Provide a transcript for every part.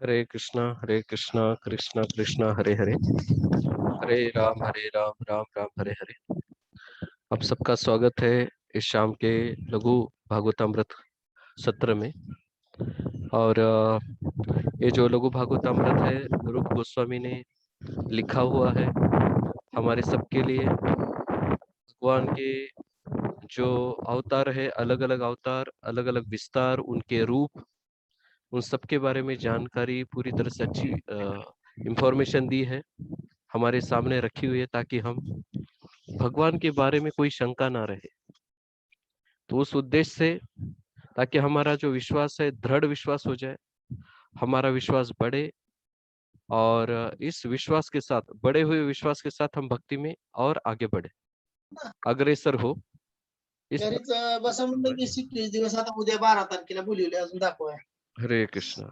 हरे कृष्णा कृष्णा कृष्णा हरे हरे, हरे राम राम हरे हरे। आप सबका स्वागत है इस शाम के लघु भागवतामृत सत्र में। और ये जो लघु भागवतामृत है, रूप गोस्वामी ने लिखा हुआ है हमारे सबके लिए। भगवान के जो अवतार है, अलग अलग अवतार, अलग अलग विस्तार, उनके रूप, उन सब के बारे में जानकारी पूरी तरह से अच्छी इंफॉर्मेशन दी है, हमारे सामने रखी हुई है, ताकि हम भगवान के बारे में कोई शंका ना रहे। तो उस उद्देश्य से, ताकि हमारा जो विश्वास है दृढ़ विश्वास हो जाए, हमारा विश्वास बढ़े, और इस विश्वास के साथ, बड़े हुए विश्वास के साथ हम भक्ति में और आगे बढ़े, अग्रेसर हो। इस घरीच बसा म्हणलं की 21 दिवस आता उद्या 12 तारखेला बोलवले अजून दाखवा. हरे कृष्णा।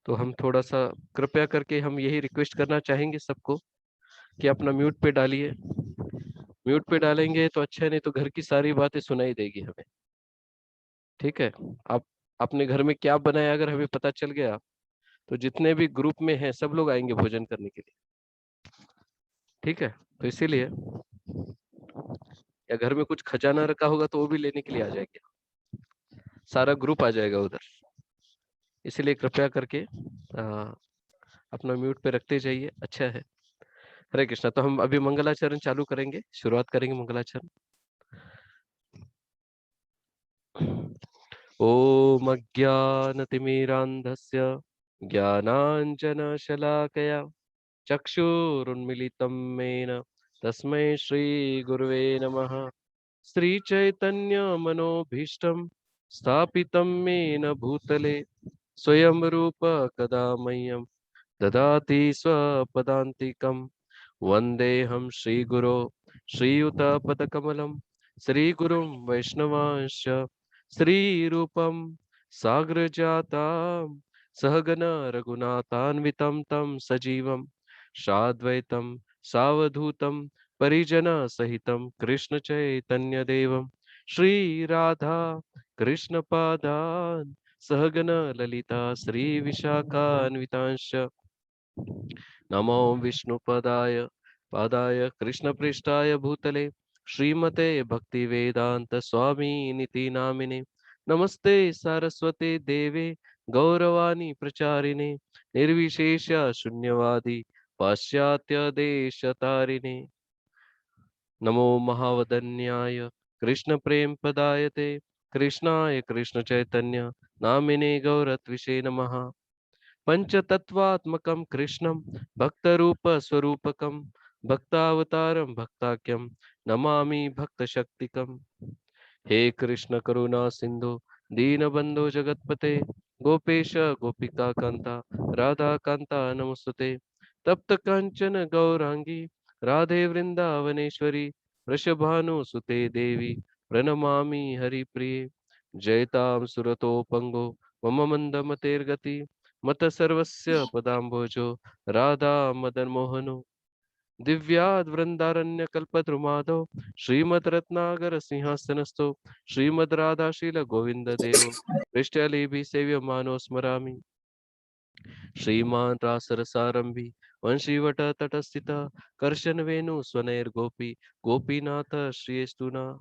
तो हम थोड़ा सा कृपया करके हम यही रिक्वेस्ट करना चाहेंगे सबको कि अपना म्यूट पे डालिए। म्यूट पे डालेंगे तो अच्छा है, नहीं तो घर की सारी बातें सुनाई देगी हमें। ठीक है, आप अपने घर में क्या बनाया अगर हमें पता चल गया, तो जितने भी ग्रुप में हैं सब लोग आएंगे भोजन करने के लिए। ठीक है, तो इसीलिए, या घर में कुछ खजाना रखा होगा तो वो भी लेने के लिए आ जाएंगे, सारा ग्रुप आ जाएगा उधर। इसीलिए कृपया करके अपना म्यूट पे रखते जाइए, अच्छा है। हरे कृष्णा। तो हम अभी मंगलाचरण चालू करेंगे, शुरुआत करेंगे मंगलाचरण। ओम अज्ञानतिमिरान्धस्य ज्ञानाञ्जनशलाकया चक्षुरुन्मिलितं येन तस्मै श्रीगुरुवे नमः। श्रीचैतन्यमनोभीष्टं स्थापितं येन भूतले स्वयं रूप कदा मह्यं ददाति स्वपदान्तिकं। वन्देऽहं श्रीगुरो श्रीयुतपदकमलं श्रीगुरुं वैष्णवांश्च श्रीरूपं साग्रजातां सहगण रघुनाथान्वितं तं सजीवं साद्वैतं सावधूतं परिजनसहितं कृष्णचैतन्यदेवं श्रीराधा कृष्णपादान् सहगण ललिता श्रीविशाखान्वितांश्च नमो विष्णुपदाय पादाय कृष्णपृष्ठाय भूतले श्रीमते भक्तिवेदांत स्वामी निति नामिने। नमस्ते सारस्वते देवे गौरवाणी प्रचारिणे निर्विशेष शून्यवादी पाश्चात्य देश तारिणे। नमो महावदन्याय कृष्ण प्रेम पदायते कृष्णाय कृष्ण चैतन्य नामिने गौरत्विषे नमः। पंचतत्वात्मकं कृष्णं भक्तरूपस्वरूपकं भक्तावतारं भक्ताख्यं नमामि भक्तशक्तिकम्। हे कृष्ण करुणा सिंधु दीनबंधु जगतपते गोपेश गोपिका कांता राधा कांता नमस्तुते। तप्त कांचन गौरांगी राधे वृंदावनेश्वरी वृषभानुसुते देवी प्रणमामि हरिप्रिये। जयतां सुरतोपंगो मम मंदमतेर्गति मत सर्वस्य पदाम्भोजो राधा मदन मोहनो दिव्याद् वृंदारण्य कल्पद्रुमादो श्रीमद् रत्नागर सिंहासनस्थो श्रीमद् राधाशील गोविंद देव पृष्ठलेभि सेव्य मानो स्मरामि। श्रीमान रासरसारंभी वंशीवट तटस्थिता कर्शन वेणु स्वनैर्गोपी गोपीनाथ श्रीस्तुना।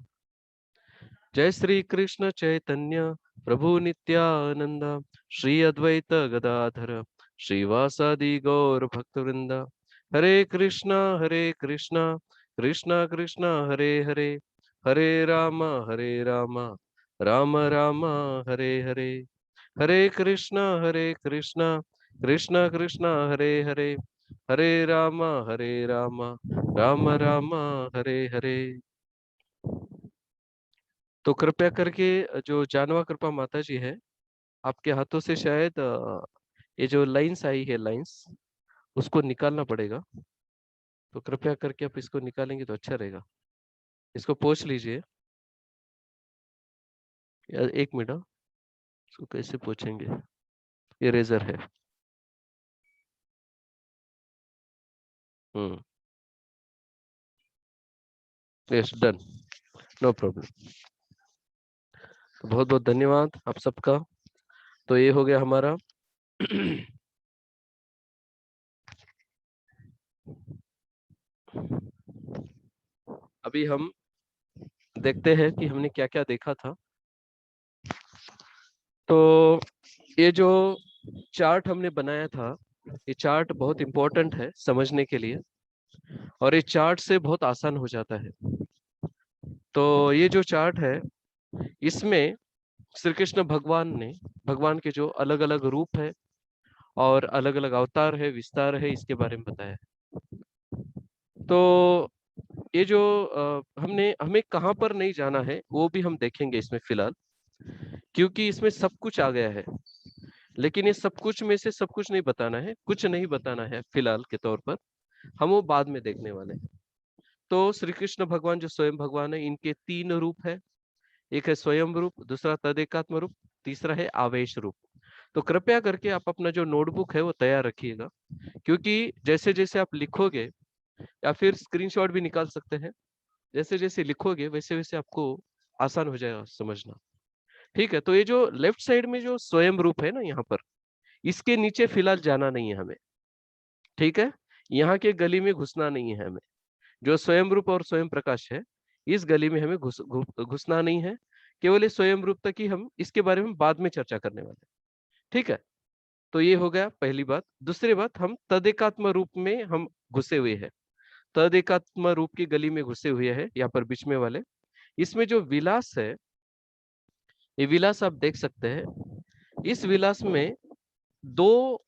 जय श्री कृष्ण चैतन्य प्रभु नित्यानंद श्री अद्वैत गदाधर श्रीवासादि गौर भक्तवृंदा। हरे कृष्णा कृष्णा कृष्णा हरे हरे, हरे राम राम राम हरे हरे। हरे कृष्णा कृष्णा कृष्णा हरे हरे, हरे राम राम राम हरे हरे। तो कृपया करके जो जानवा कृपा माता जी है, आपके हाथों से शायद ये जो लाइंस आई है, लाइंस, उसको निकालना पड़ेगा। तो कृपया करके आप इसको निकालेंगे तो अच्छा रहेगा। इसको पोंछ लीजिए। एक मिनट, इसको कैसे पोंछेंगे? ये रेजर है। Yes, done, no problem. तो बहुत बहुत धन्यवाद आप सबका। तो ये हो गया हमारा अभी हम देखते हैं कि हमने क्या क्या देखा था। तो ये जो चार्ट हमने बनाया था, ये चार्ट बहुत इंपॉर्टेंट है समझने के लिए, और ये चार्ट से बहुत आसान हो जाता है। तो ये जो चार्ट है, इसमें श्री कृष्ण भगवान ने, भगवान के जो अलग अलग रूप है और अलग अलग अवतार है, विस्तार है, इसके बारे में बताया है। तो ये जो हमें कहाँ पर नहीं जाना है वो भी हम देखेंगे इसमें फिलहाल, क्योंकि इसमें सब कुछ आ गया है। लेकिन ये सब कुछ में से सब कुछ नहीं बताना है, कुछ नहीं बताना है फिलहाल के तौर पर, हम वो बाद में देखने वाले हैं। तो श्री कृष्ण भगवान जो स्वयं भगवान है, इनके 3 रूप है। एक है स्वयं रूप, दूसरा तदेकात्म रूप, तीसरा है आवेश रूप। तो कृपया करके आप अपना जो नोटबुक है वो तैयार रखिएगा, क्योंकि जैसे जैसे आप लिखोगे, या फिर स्क्रीनशॉट भी निकाल सकते हैं, जैसे जैसे लिखोगे वैसे वैसे आपको आसान हो जाएगा समझना। ठीक है, तो ये जो लेफ्ट साइड में जो स्वयं रूप है ना, यहाँ पर, इसके नीचे फिलहाल जाना नहीं है हमें। ठीक है, यहाँ के गली में घुसना नहीं है हमें। जो स्वयं रूप और स्वयं प्रकाश है, इस गली में हमें घुसना नहीं है। केवल इस स्वयं रूप तक ही हम इसके बारे में बाद में चर्चा करने वाले हैं। ठीक है, तो ये हो गया पहली बात। दूसरी बात, हम तदेकात्म रूप में हम घुसे हुए हैं। तदेकात्म रूप की गली में घुसे हुए हैं, यहाँ पर बीच में वाले। इसमें जो विलास है, ये विलास आप देख सकते हैं। इस विलास में 2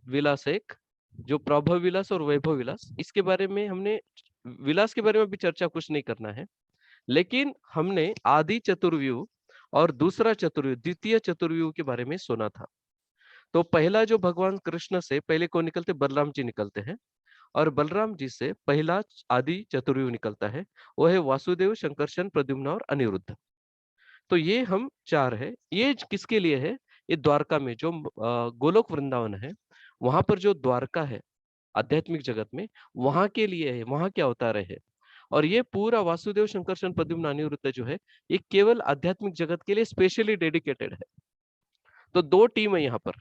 विलास है, एक जो प्रभव विलास और वैभव विलास। इसके बारे में हमने, विलास के बारे में भी चर्चा कुछ नहीं करना है, लेकिन हमने आदि चतुर्व्यूह और दूसरा चतुर्व्यूह, द्वितीय चतुर्व्यूह के बारे में सुना था। तो पहला जो भगवान कृष्ण से पहले कौन निकलते, बलराम जी निकलते हैं, और बलराम जी से पहला आदि चतुर्व्यूह निकलता है, वो है वासुदेव, शंकरशन, प्रद्युम्न और अनिरुद्ध। तो ये हम 4 है। ये किसके लिए है? ये द्वारका में जो गोलोक वृंदावन है, वहां पर जो द्वारका है आध्यात्मिक जगत में, वहां के लिए है, वहां के अवतार है। और ये पूरा वासुदेव, शंकरशन, प्रद्युम्न, अनिरुद्ध जो है, ये केवल आध्यात्मिक जगत के लिए स्पेशली डेडिकेटेड है। तो 2 टीम है यहाँ पर,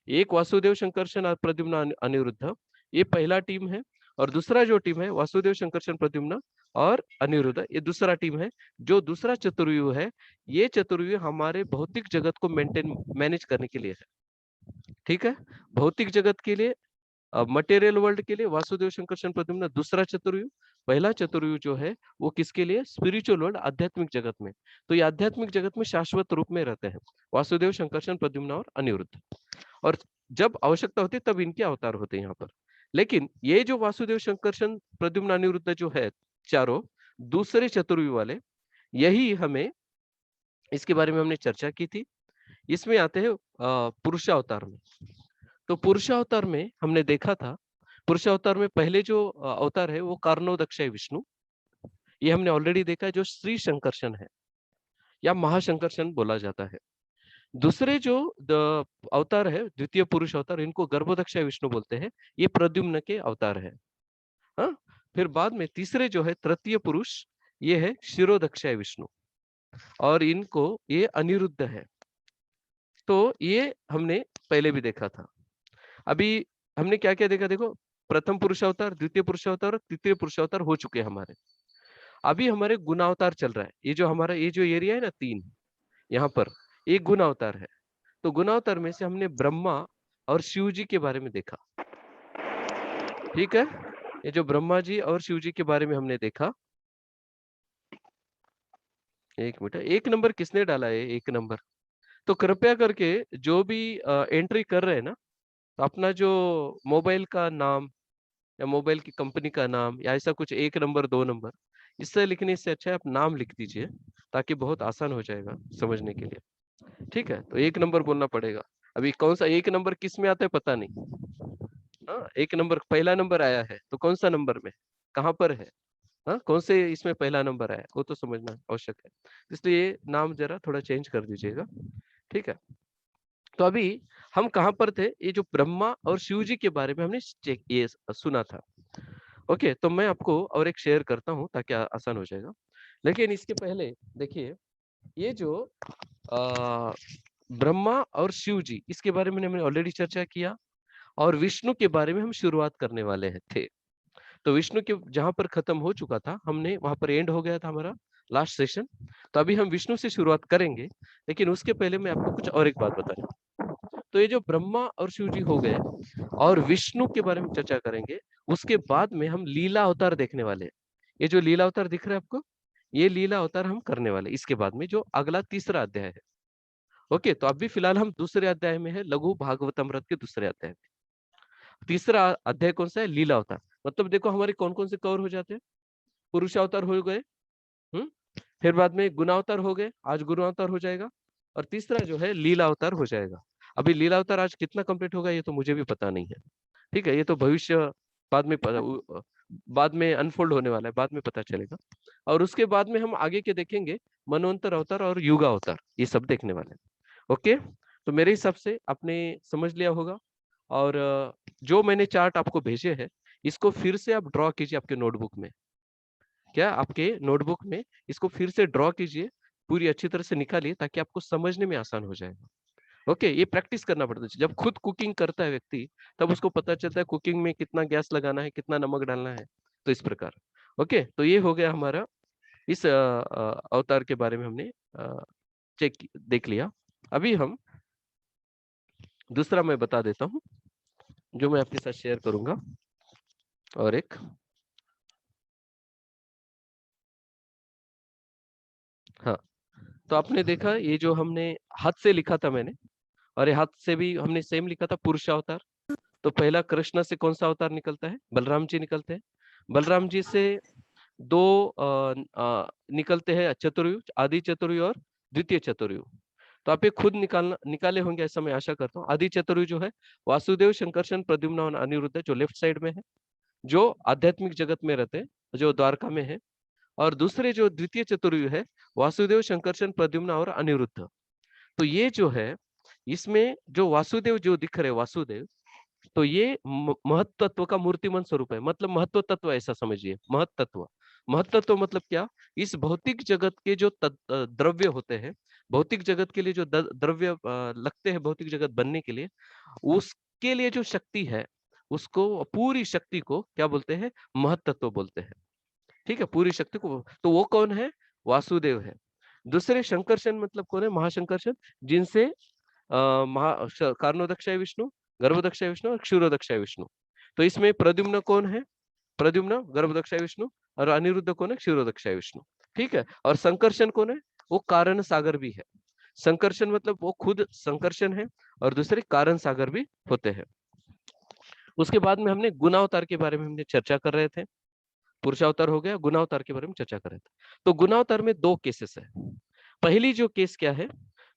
एक वासुदेव, शंकरशन और प्रद्युम्न, अनिरुद्ध, ये पहला टीम है। और दूसरा जो टीम है वासुदेव, शंकरशन, प्रद्युम्न और अनिरुद्ध, ये दूसरा टीम है। जो दूसरा चतुर्व्यूह है, ये चतुर्व्यूह हमारे भौतिक जगत को मैनेज करने के लिए है। ठीक है, भौतिक जगत के लिए, मटेरियल वर्ल्ड के लिए वासुदेव, शंकरशन, प्रद्युम्न दूसरा चतुर्व्यूह। पहला चतुर्व्यूह जो है वो किसके लिए? स्पिरिचुअल वर्ल्ड, आध्यात्मिक जगत में। तो ये आध्यात्मिक जगत में शाश्वत रूप में रहते हैं, वासुदेव, शंकरशन, प्रद्युम्न और अनिरुद्ध। और जब आवश्यकता होती है तब इनके अवतार होते हैं यहाँ पर। लेकिन ये जो वासुदेव, शंकरशन, प्रद्युम्न, अनिरुद्ध जो है चारों, दूसरे चतुर्व्यूह वाले, यही हमें, इसके बारे में हमने चर्चा की थी। इसमें आते हैं पुरुषावतार में। तो पुरुषावतार में हमने देखा था, पुरुषावतार में पहले जो अवतार है वो कार्णोदक्षय विष्णु, ये हमने ऑलरेडी देखा है, जो श्री शंकरशन है या महाशंकरशन बोला जाता है। दूसरे जो अवतार है, द्वितीय पुरुष अवतार, इनको गर्भोदक्षय विष्णु बोलते हैं, ये प्रद्युम्न के अवतार है। हाँ, फिर बाद में तीसरे जो है तृतीय पुरुष, ये है शिरोदक्षय विष्णु, और इनको ये अनिरुद्ध है। तो ये हमने पहले भी देखा था। अभी हमने क्या क्या देखा, देखो, प्रथम पुरुषावतार, द्वितीय पुरुषावतार और तृतीय पुरुषावतार हो चुके हैं हमारे। अभी हमारे गुणावतार चल रहा है। ये जो हमारा ये जो एरिया है ना 3, यहाँ पर एक गुणावतार है। तो गुणावतार में से हमने ब्रह्मा और शिव जी के बारे में देखा। ठीक है, ये जो ब्रह्मा जी और शिव जी के बारे में हमने देखा। एक मिनट, 1 नंबर किसने डाला है? 1 नंबर तो कृपया करके जो भी एंट्री कर रहे हैं ना, तो अपना जो मोबाइल का नाम या मोबाइल की कंपनी का नाम या ऐसा कुछ 1 नंबर 2 नंबर, इससे लिखने से अच्छा है आप नाम लिख दीजिए, ताकि बहुत आसान हो जाएगा समझने के लिए। ठीक है, तो 1 नंबर बोलना पड़ेगा। अभी कौन सा 1 नंबर किस में आता है पता नहीं। हाँ, 1 नंबर, पहला नंबर आया है तो कौन सा नंबर में, कहाँ पर है? हाँ, कौन से इसमें पहला नंबर आया वो तो समझना आवश्यक है, इसलिए नाम जरा थोड़ा चेंज कर दीजिएगा। ठीक है, तो अभी हम कहाँ पर थे? ये जो ब्रह्मा और शिव जी के बारे में हमने ये सुना था। ओके, तो मैं आपको और एक शेयर करता हूँ ताकि आसान हो जाएगा। लेकिन इसके पहले देखिए, ये जो ब्रह्मा और शिव जी, इसके बारे में हमने ऑलरेडी चर्चा किया, और विष्णु के बारे में हम शुरुआत करने वाले थे। तो विष्णु के जहां पर खत्म हो चुका था, हमने वहां पर एंड हो गया था हमारा लास्ट सेशन। तो अभी हम विष्णु से शुरुआत करेंगे, लेकिन उसके पहले मैं आपको कुछ और एक बात बता रहा हूँ। तो ये जो ब्रह्मा और शिव जी हो गए, और विष्णु के बारे में चर्चा करेंगे, उसके बाद में हम लीला अवतार देखने वाले हैं। ये जो लीला अवतार दिख रहा है आपको, ये लीला अवतार हम करने वाले इसके बाद में, जो अगला तीसरा अध्याय है। ओके, तो अभी फिलहाल हम दूसरे अध्याय में है, लघु भागवतमृत के दूसरे अध्याय में। तीसरा अध्याय कौन सा है? लीला अवतार। मतलब देखो हमारे कौन कौन से कवर हो जाते हैं। पुरुष अवतार हो गए, फिर बाद में गुणावतार हो गए, आज गुणावतार हो जाएगा, और तीसरा जो है लीला अवतार हो जाएगा। अभी लीला अवतार आज कितना कंप्लीट होगा ये तो मुझे भी पता नहीं है, ठीक है, ये तो भविष्य बाद में बाद में अनफोल्ड होने वाला है, बाद में पता चलेगा। और उसके बाद में हम आगे के देखेंगे, मनवंतर अवतार और युगा अवतार, ये सब देखने वाले हैं। ओके, तो मेरे हिसाब से आपने समझ लिया होगा। और जो मैंने चार्ट आपको भेजे हैं, इसको फिर से आप ड्रॉ कीजिए आपके नोटबुक में। क्या आपके नोटबुक में इसको फिर से ड्रॉ कीजिए, पूरी अच्छी तरह से निकालिए, ताकि आपको समझने में आसान हो जाएगा। ओके, ये प्रैक्टिस करना पड़ता है। जब खुद कुकिंग करता है व्यक्ति, तब उसको पता चलता है कुकिंग में कितना गैस लगाना है, कितना नमक डालना है, तो इस प्रकार। ओके, तो ये हो गया हमारा, इस अवतार के बारे में हमने चेक देख लिया। अभी हम दूसरा मैं बता देता हूँ, जो मैं आपके साथ शेयर करूंगा। और एक हाँ, तो आपने देखा ये जो हमने हाथ से लिखा था मैंने, और ये हाथ से भी हमने सेम लिखा था, पुरुष अवतार। तो पहला कृष्ण से कौन सा अवतार निकलता है? बलराम जी निकलते हैं। बलराम जी से दो निकलते हैं, चतुर्युज, आदि चतुर्युज और द्वितीय चतुर्युज। तो आप ये खुद निकाले होंगे, ऐसा मैं आशा करता हूँ। आदि चतुर्युज जो है वासुदेव, शंकरशन, प्रद्युम्न और अनिरुद्ध, जो लेफ्ट साइड में है, जो आध्यात्मिक जगत में रहते हैं, जो द्वारका में है। और दूसरे जो द्वितीय चतुर्युज है, वासुदेव, शंकरशन, प्रद्युम्न और अनिरुद्ध। तो ये जो है, इसमें जो वासुदेव जो दिख रहे वासुदेव, तो ये महत्त्व का मूर्तिमान स्वरूप है। मतलब महत्व तत्व ऐसा समझिए, महत्त्व। महत्त्व मतलब क्या? इस भौतिक जगत के जो द्रव्य होते हैं, भौतिक जगत के लिए जो द्रव्य लगते हैं भौतिक जगत बनने के लिए, उसके लिए जो शक्ति है, उसको, पूरी शक्ति को क्या बोलते हैं? महत्त्व बोलते हैं। ठीक है, पूरी शक्ति को। तो वो कौन है? वासुदेव है। दूसरे शंकरशन मतलब कौन है? महाशंकरशन, जिनसे कारणोदक्षाय विष्णु, गर्भोदक्षाय विष्णु और क्षीरोदक्षाय विष्णु। तो इसमें प्रद्युम्न कौन है? प्रद्युम्न, गर्भोदक्षाय विष्णु, और अनिरुद्ध कौन है? क्षीरोदक्षाय विष्णु। ठीक है, और संकर्षण कौन है? वो कारण सागर भी है। संकर्षण मतलब वो खुद संकर्षण है, और दूसरे कारण सागर भी होते हैं। उसके बाद में हमने गुणावतार के बारे में हमने चर्चा कर रहे थे। पुरुषावतार हो गया, गुणावतार के बारे में चर्चा कर रहे थे। तो गुणावतार में दो केसेस है। पहली जो केस क्या है?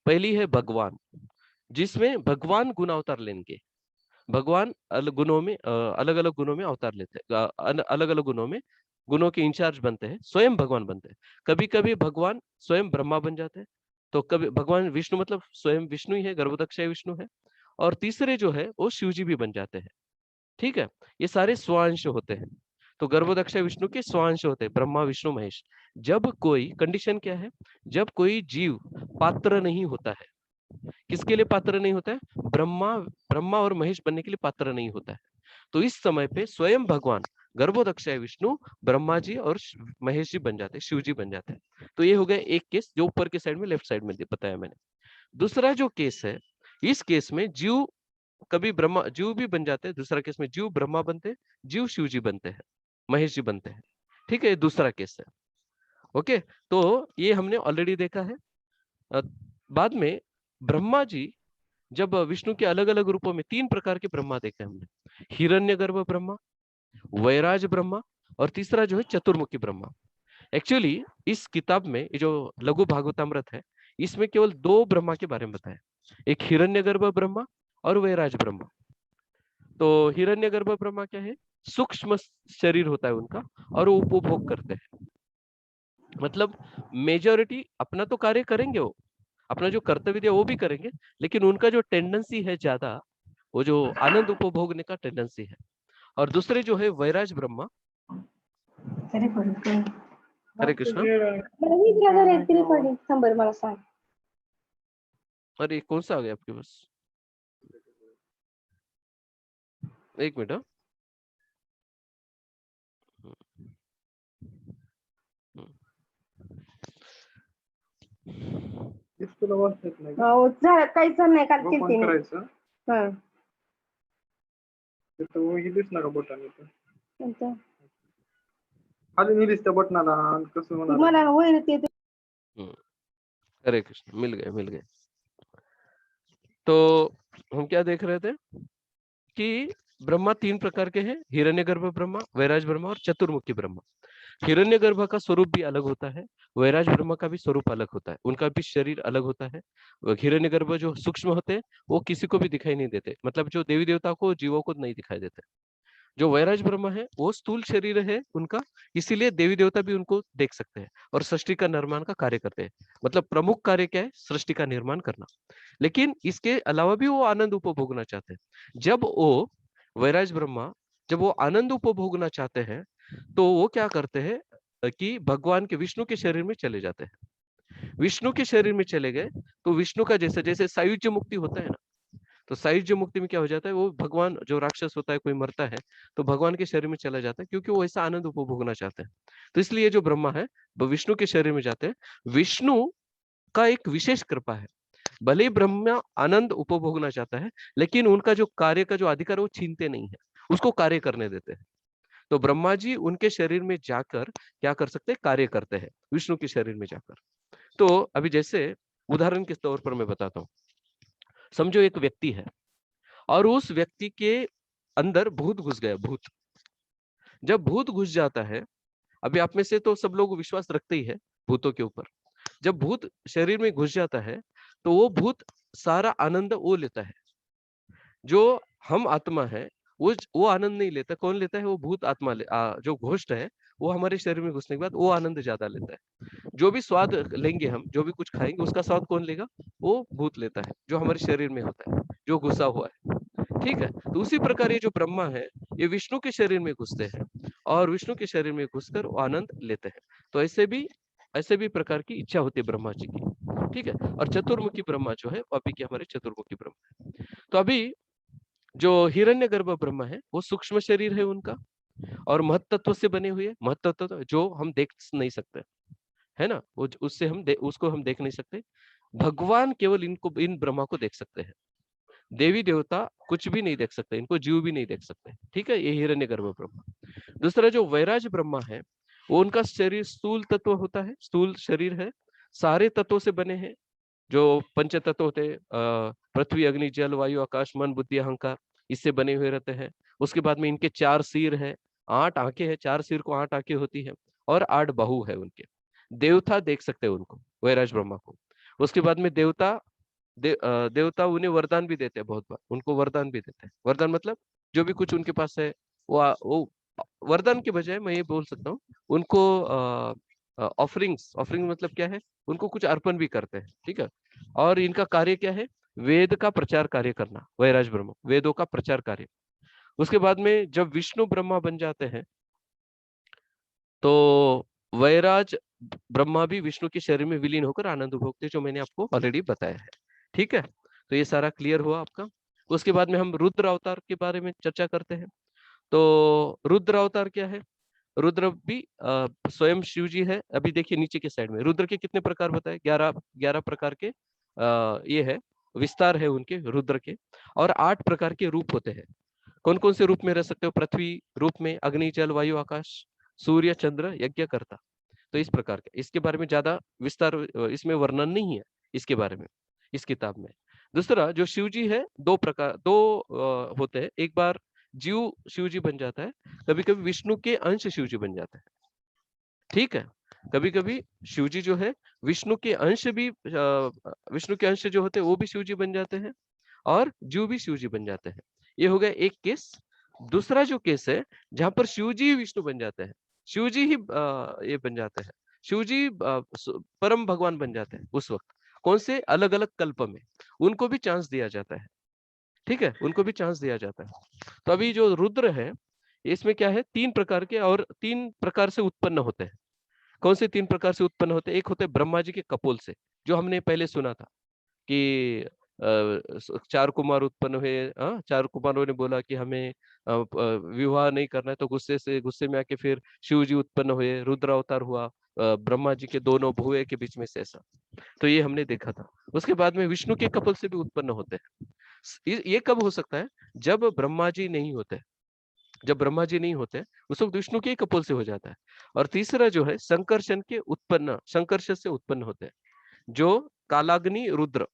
पहली है भगवान, जिसमें भगवान गुण अवतार लेंगे। भगवान अलग अलग गुणों में अवतार लेते हैं, अलग अलग गुणों में, गुणों के इंचार्ज बनते हैं, स्वयं भगवान बनते हैं। कभी कभी भगवान स्वयं ब्रह्मा बन जाते हैं, तो कभी भगवान विष्णु, मतलब स्वयं विष्णु ही है, गर्भोदक्षाय विष्णु है। और तीसरे जो है वो शिव जी भी बन जाते हैं। ठीक है, ये सारे स्वांश होते हैं। तो गर्भोदक्षाय विष्णु के स्वांश होते हैं, ब्रह्मा, विष्णु, महेश। जब कोई कंडीशन क्या है? जब कोई जीव पात्र नहीं होता है, किसके लिए पात्र नहीं होता है? ब्रह्मा, ब्रह्मा और महेश बनने के लिए पात्र नहीं होता है। तो इस समय पे स्वयं भगवान, गर्भोदक्षाय विष्णु, ब्रह्मा जी और महेश जी बन जाते हैं, शिव जी बन जाते हैं। तो ये हो गया एक केस, जो ऊपर के साइड में लेफ्ट साइड में बताया मैंने। दूसरा जो केस है, इस केस में जीव कभी ब्रह्मा, जीव भी बन जाते हैं। दूसरा केस में जीव ब्रह्मा बनते हैं, जीव शिव जी बनते हैं, महेश जी बनते हैं। ठीक है, ये दूसरा केस है। ओके, तो ये हमने ऑलरेडी देखा है। बाद में ब्रह्मा जी, जब विष्णु के अलग अलग रूपों में, तीन प्रकार के ब्रह्मा देखे हमने, हिरण्यगर्भ ब्रह्मा, वैराज ब्रह्मा, और तीसरा जो है चतुर्मुखी ब्रह्मा। एक्चुअली इस किताब में, ये जो लघु भागवतामृत है, इसमें केवल दो ब्रह्मा के बारे में बताया, एक हिरण्यगर्भ ब्रह्मा और वैराज ब्रह्मा। तो हिरण्यगर्भ ब्रह्मा क्या है? सूक्ष्म शरीर होता है उनका, और वो उपभोग करते हैं। मतलब मेजॉरिटी अपना तो कार्य करेंगे, वो अपना जो कर्तव्य है वो भी करेंगे, लेकिन उनका जो टेंडेंसी है ज्यादा, वो जो आनंद उपभोगने का टेंडेंसी है। और दूसरे जो है वैराज ब्रह्मा। हरे कृष्णा। अरे कौन सा आ गया आपके पास? एक मिनट। हो झालं, काहीच नाही काल केलती मी. हं. कोणतं? मला होईल ते. हरे कृष्ण, मिल गए मिल गए। तो हम क्या देख रहे थे कि ब्रह्मा तीन प्रकार के हैं, हिरण्यगर्भ ब्रह्मा, वैराज ब्रह्मा और चतुर्मुखी ब्रह्मा। हिरण्यगर्भ का स्वरूप भी अलग होता है, वैराज ब्रह्मा का भी स्वरूप अलग होता है, उनका भी शरीर अलग होता है। हिरण्यगर्भ जो सूक्ष्म होते हैं वो किसी को भी दिखाई नहीं देते, मतलब जो देवी देवता को, जीवों को नहीं दिखाई देते। जो वैराज ब्रह्मा है वो स्थूल शरीर है उनका, इसीलिए देवी देवता भी उनको देख सकते हैं और सृष्टि का निर्माण का कार्य करते हैं। मतलब प्रमुख कार्य क्या है? सृष्टि का निर्माण करना। लेकिन इसके अलावा भी वो आनंद उपभोगना चाहते हैं। जब वो वैराज ब्रह्मा जब वो आनंद उपभोगना चाहते हैं तो वो क्या करते हैं कि भगवान के विष्णु के शरीर में चले जाते हैं। विष्णु के शरीर में चले गए तो विष्णु का जैसे जैसे सायुज्य मुक्ति होता है ना, तो सायुज्य मुक्ति में क्या हो जाता है, वो भगवान जो राक्षस होता है कोई मरता है तो भगवान के शरीर में चला जाता है, क्योंकि वो ऐसा आनंद उपभोगना चाहते हैं। तो इसलिए जो ब्रह्मा है वो विष्णु के शरीर में जाते हैं। विष्णु का एक विशेष कृपा है, भले ही ब्रह्मा आनंद उपभोगना चाहता है लेकिन उनका जो कार्य का जो अधिकार वो छीनते नहीं है, उसको कार्य करने देते हैं। तो ब्रह्मा जी उनके शरीर में जाकर क्या कर सकते हैं? कार्य करते हैं विष्णु के शरीर में जाकर। तो अभी जैसे उदाहरण के तौर पर मैं बताता हूँ। समझो एक व्यक्ति है और उस व्यक्ति के अंदर भूत घुस गया। भूत, जब भूत घुस जाता है, अभी आप में से तो सब लोग विश्वास रखते ही है भूतों के ऊपर। जब भूत शरीर में घुस जाता है तो वो भूत सारा आनंद वो लेता है। जो हम आत्मा है वो आनंद नहीं लेता। कौन लेता है? वो भूत आत्मा जो घोष्ट है वो हमारे शरीर में घुसने के बाद वो आनंद ज्यादा लेता है। जो भी स्वाद लेंगे हम, जो भी कुछ खाएंगे उसका स्वाद कौन लेगा? वो भूत लेता है जो हमारे शरीर में होता है, जो घुसा हुआ है। ठीक है, तो उसी प्रकार ये जो ब्रह्मा है ये विष्णु के शरीर में घुसते हैं और विष्णु के शरीर में घुसकर वो आनंद लेते हैं। तो ऐसे भी प्रकार की इच्छा होती है ब्रह्मा जी की। ठीक है, और चतुर्मुखी ब्रह्मा जो है वो अभी के हमारे चतुर्मुखी ब्रह्मा है। तो अभी जो हिरण्यगर्भ ब्रह्मा है वो सूक्ष्म शरीर है उनका और महत्त्व से बने हुए, महत्त्व जो हम देख नहीं सकते है ना, वो उससे उसको हम देख नहीं सकते। भगवान केवल इन ब्रह्मा को देख सकते हैं, देवी देवता कुछ भी नहीं देख सकते, इनको जीव भी नहीं देख सकते। ठीक है, ये हिरण्यगर्भ ब्रह्मा। दूसरा जो वैराज ब्रह्मा है वो उनका शरीर स्थूल तत्व होता है, स्थूल शरीर है, सारे तत्वों से बने हैं। जो पंच तत्व होते हैं, पृथ्वी अग्नि जल वायु आकाश मन बुद्धि अहंकार, इससे बने हुए रहते हैं। उसके बाद में इनके 4 सिर है, 8 आंखें हैं, 4 सिर को 8 आंखें होती है और 8 बाहु है उनके। देवता देख सकते हैं उनको, वैराज ब्रह्मा को। उसके बाद में देवता उन्हें वरदान भी देते हैं, बहुत बार उनको वरदान भी देते हैं। वरदान मतलब जो भी कुछ उनके पास है वो वरदान के बजाय मैं ये बोल सकता हूँ उनको ऑफरिंग मतलब क्या है, उनको कुछ अर्पण भी करते हैं। ठीक है, और इनका कार्य क्या है? वेद का प्रचार कार्य करना, वैराज ब्रह्मा वेदों का प्रचार कार्य। उसके बाद में जब विष्णु ब्रह्मा बन जाते हैं तो वैराज ब्रह्मा भी विष्णु के शरीर में विलीन होकर आनंद भोगते, जो मैंने आपको ऑलरेडी बताया है। ठीक है, तो ये सारा क्लियर हुआ आपका। उसके बाद में हम रुद्र अवतार के बारे में चर्चा करते हैं। तो रुद्र अवतार क्या है? रुद्र भी स्वयं शिव जी है। अभी देखिए नीचे के साइड में रुद्र के कितने प्रकार बताए? 11 प्रकार के ये है, विस्तार है उनके रुद्र के, और 8 प्रकार के रूप होते हैं। कौन कौन से रूप में रह सकते हो? पृथ्वी रूप में, अग्नि जल वायु आकाश, सूर्य चंद्र यज्ञ करता। तो इस प्रकार के, इसके बारे में ज्यादा विस्तार इसमें वर्णन नहीं है इसके बारे में इस किताब में। दूसरा जो शिव जी है, दो होते हैं। एक बार जीव शिव जी बन जाता है, कभी कभी विष्णु के अंश शिव जी बन जाता है। ठीक है, कभी कभी शिव जी जो है विष्णु के अंश भी विष्णु के अंश जो होते हैं वो भी शिव जी बन जाते हैं और जीव भी शिव जी बन जाते हैं। ये हो गया एक केस। दूसरा जो केस है जहां पर शिव जी विष्णु बन जाते हैं, शिव जी ही ये बन जाते हैं, शिव जी परम भगवान बन जाते हैं उस वक्त। कौन से? अलग अलग कल्प में उनको भी चांस दिया जाता है। ठीक है, उनको भी चांस दिया जाता है। तो अभी जो रुद्र है इसमें क्या है? 3 प्रकार के, और 3 प्रकार से उत्पन्न होते हैं। कौन से 3 प्रकार से उत्पन्न होते हैं? एक होते हैं ब्रह्मा जी के कपोल से, जो हमने पहले सुना था। कि चार कुमार उत्पन्न हुए, चार कुमारों ने बोला कि हमें विवाह नहीं करना है, तो गुस्से में आके फिर शिव जी उत्पन्न हुए, रुद्र अवतार हुआ, ब्रह्मा जी के दोनों भुए के बीच में से ऐसा। तो ये हमने देखा था। उसके बाद में विष्णु के कपल से भी उत्पन्न होते हैं। ये कब हो सकता है? जब ब्रह्मा जी नहीं होते। जब ब्रह्मा जी नहीं होते उस वक्त विष्णु के कपल से हो जाता है। और तीसरा जो है संकर्षण से उत्पन्न होते हैं, जो कालाग्नि रुद्र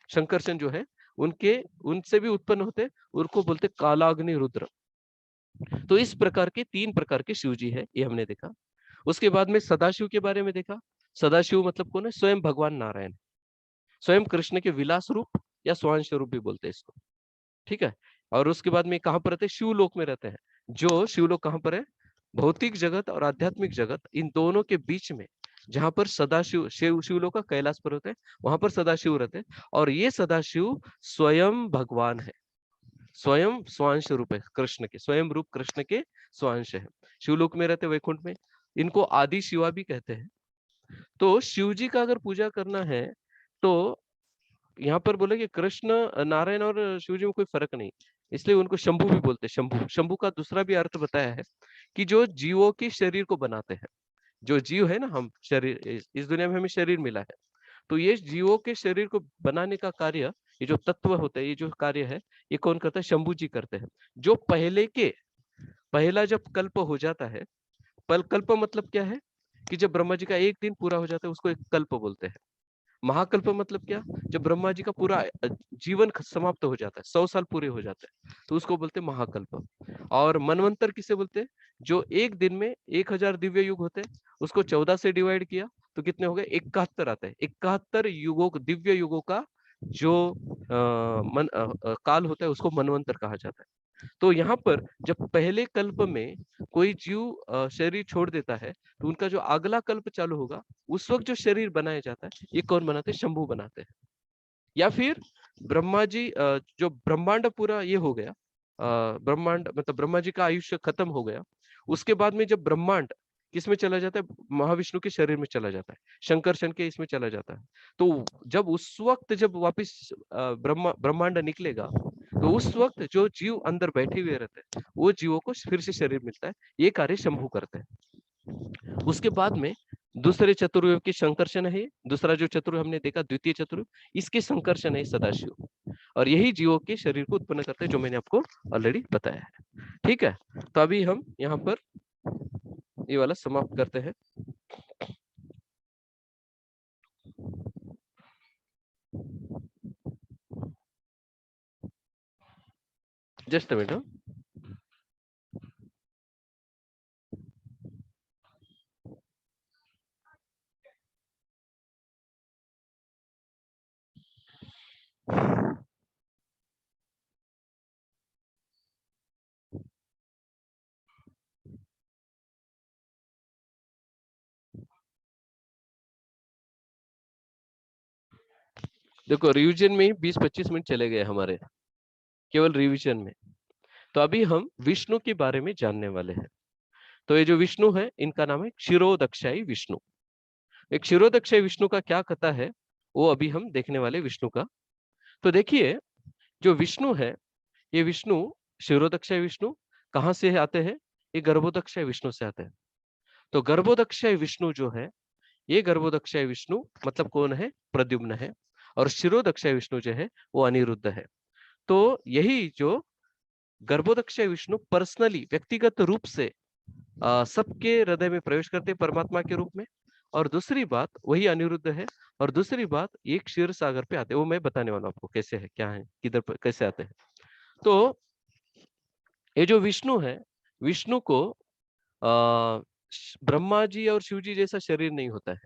संकर्षण जो है उनसे भी उत्पन्न होते हैं, उनको बोलते कालाग्नि रुद्र। तो इस प्रकार के 3 प्रकार के शिव जी है, ये हमने देखा। उसके बाद में सदाशिव के बारे में देखा। सदाशिव मतलब कौन है? स्वयं भगवान नारायण, स्वयं कृष्ण के विलास रूप या स्वांश रूप भी बोलते हैं इसको, ठीक है। और उसके बाद में कहां पर रहते हैं? शिवलोक में रहते हैं। जो शिवलोक कहां पर है? भौतिक जगत और आध्यात्मिक जगत, इन दोनों के बीच में, जहां पर सदाशिव शिवलोक का कैलाश पर्वत है, वहां पर सदाशिव रहते हैं। और ये सदाशिव स्वयं भगवान है, स्वयं स्वांश रूप है कृष्ण के, स्वयं रूप कृष्ण के स्वांश है। शिवलोक में रहते, वैकुंठ में। इनको आदि शिवा भी कहते हैं। तो शिव जी का अगर पूजा करना है तो यहाँ पर बोले कि कृष्ण नारायण और शिव जी में कोई फर्क नहीं, इसलिए उनको शंभु भी बोलते हैं। शंभु शंभु का दूसरा भी अर्थ बताया है कि जो जीवों के शरीर को बनाते हैं। जो जीव है ना, हम शरीर, इस दुनिया में हमें शरीर मिला है, तो ये जीवों के शरीर को बनाने का कार्य, ये जो तत्व होते हैं, ये जो कार्य है, ये कौन करता है? शंभु जी करते हैं। जो पहला जब कल्प हो जाता है, कल्प मतलब क्या है? कि जब ब्रह्मा जी का एक दिन पूरा हो जाता है उसको एक कल्प बोलते हैं। महाकल्प मतलब क्या? जब ब्रह्मा जी का पूरा जीवन समाप्त हो जाता है, 100 साल पूरे हो जाते हैं, तो उसको बोलते हैं महाकल्प। और मनवंतर किसे बोलते हैं? जो एक दिन में 1000 दिव्य युग होते हैं, उसको 14 से डिवाइड किया तो कितने हो गए? 71 आते हैं। 71 युगों, दिव्य युगों का जो काल होता है उसको मनवंतर कहा जाता है। तो यहाँ पर जब पहले कल्प में कोई जीव शरीर छोड़ देता है, तो उनका जो अगला कल्प चालू होगा, उस वक्त जो शरीर बनाया जाता है, ये कौन बनाते हैं? शंभु बनाते हैं। या फिर ब्रह्मा जी, जो ब्रह्मांड पूरा ये हो गया, ब्रह्मांड मतलब ब्रह्मा जी का आयुष्य खत्म हो गया, उसके बाद में जब ब्रह्मांड किसमें चला जाता है? महाविष्णु के शरीर में चला जाता है, शंकरशन के इसमें चला जाता है। तो जब उस वक्त जब वापिस ब्रह्मांड निकलेगा, तो उस वक्त जो जीव अंदर बैठे हुए रहते हैं, वो जीवों को फिर से शरीर मिलता है। ये कार्य शंभु करते हैं। उसके बाद में दूसरे चतुर्युग की संकर्षण है। दूसरा जो चतुर्युग हमने देखा, द्वितीय चतुर्युग, इसके संकर्षण है सदाशिव, और यही जीवों के शरीर को उत्पन्न करते हैं, जो मैंने आपको ऑलरेडी बताया है। ठीक है, तो अभी हम यहाँ पर ये वाला समाप्त करते हैं। Just a minute. देखो, रिवीजन में ही 20-25 मिनट चले गए हमारे, केवल रिवीजन में। तो अभी हम विष्णु के बारे में जानने वाले हैं। तो ये जो विष्णु है, इनका नाम है क्षीरोदक्षाई विष्णु। एक क्षीरोदक्षाई विष्णु का क्या कथा है, वो अभी हम देखने वाले विष्णु का। तो देखिए, जो विष्णु है, ये विष्णु क्षीरोदक्षाई विष्णु कहाँ से आते हैं? ये गर्भोदक्षाई विष्णु से आते हैं। तो गर्भोदक्षाई विष्णु जो है, ये गर्भोदक्षाई विष्णु मतलब कौन है? प्रद्युम्न है। और क्षीरोदक्षाई विष्णु जो है, वो अनिरुद्ध है। तो यही जो गर्भोदक्षाई विष्णु पर्सनली, व्यक्तिगत रूप से सबके हृदय में प्रवेश करते हैं परमात्मा के रूप में। और दूसरी बात, वही अनिरुद्ध है। और दूसरी बात, ये क्षीर सागर पे आते हैं, वो मैं बताने वाला हूँ आपको कैसे है, क्या है, किधर कैसे आते हैं। तो ये जो विष्णु है, विष्णु को ब्रह्मा जी और शिव जी जैसा शरीर नहीं होता है।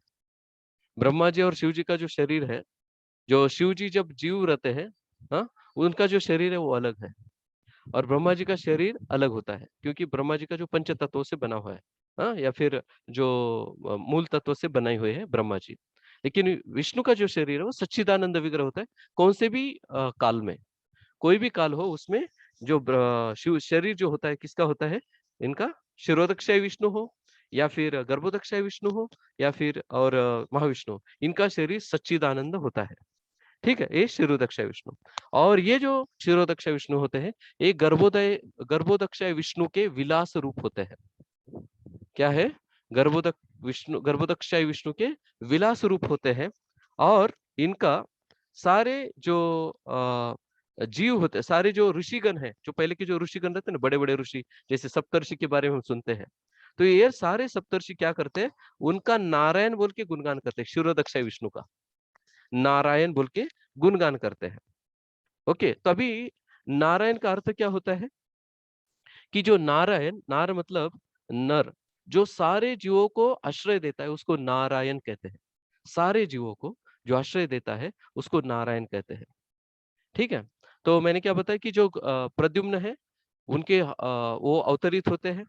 ब्रह्मा जी और शिव जी का जो शरीर है, जो शिव जी जब जीव रहते हैं, हाँ, उनका जो शरीर है वो अलग है। और ब्रह्मा जी का शरीर अलग होता है, क्योंकि ब्रह्मा जी का जो पंच तत्वों से बना हुआ है, हाँ, या फिर जो मूल तत्व से बनाए हुए हैं ब्रह्मा जी। लेकिन विष्णु का जो शरीर है वो सच्चिदानंद विग्रह होता है। कौन से भी काल में, कोई भी काल हो, उसमें जो शिव शरीर जो होता है, किसका होता है? इनका शिरोदक्षाय विष्णु हो, या फिर गर्भोदक्षाय विष्णु हो, या फिर और महाविष्णु, इनका शरीर सच्चिदानंद होता है। ठीक है, ये क्षीरोदक्षाय विष्णु। और ये जो क्षीरोदक्षाय विष्णु होते हैं, ये गर्भोदक्षाय विष्णु के विलास रूप होते हैं। क्या है? गर्भोदक्षाय विष्णु के विलास रूप होते हैं। और इनका सारे जो जीव होते, सारे जो ऋषिगण हैं, जो पहले के जो ऋषिगण रहते हैं ना, बड़े बड़े ऋषि, जैसे सप्तर्षि के बारे में हम सुनते हैं, तो ये सारे सप्तर्षि क्या करते हैं? उनका नारायण बोल के गुणगान करते हैं, क्षीरोदक्षाय विष्णु का नारायण बोल के गुणगान करते हैं। ओके, तो अभी नारायण का अर्थ क्या होता है कि जो नारायण, नार मतलब नर, जो सारे जीवों को आश्रय देता है उसको नारायण कहते हैं। सारे जीवों को जो आश्रय देता है उसको नारायण कहते हैं। ठीक है, तो मैंने क्या बताया कि जो प्रद्युम्न है उनके वो अवतरित होते हैं,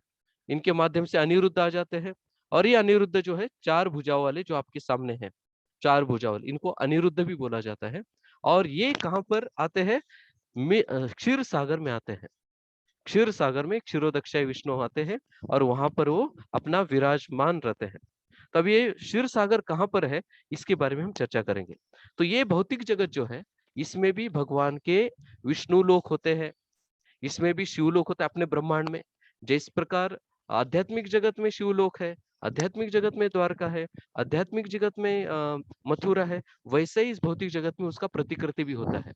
इनके माध्यम से अनिरुद्ध आ जाते हैं। और ये अनिरुद्ध जो है चार भुजाओं वाले जो आपके सामने हैं, चार भुजाओं वाले, इनको अनिरुद्ध भी बोला जाता है। और ये कहाँ पर आते हैं? क्षीर सागर में आते हैं। क्षीर सागर में क्षीरोदक्षाय विष्णु आते हैं और वहां पर वो अपना विराजमान रहते हैं। तब ये क्षीर सागर कहाँ पर है, इसके बारे में हम चर्चा करेंगे। तो ये भौतिक जगत जो है, इसमें भी भगवान के विष्णु लोक होते हैं, इसमें भी शिवलोक होता है अपने ब्रह्मांड में। जिस प्रकार आध्यात्मिक जगत में शिवलोक है, आध्यात्मिक जगत में द्वारका है, आध्यात्मिक जगत में मथुरा है, वैसे ही इस भौतिक जगत में उसका प्रतिकृति भी होता है।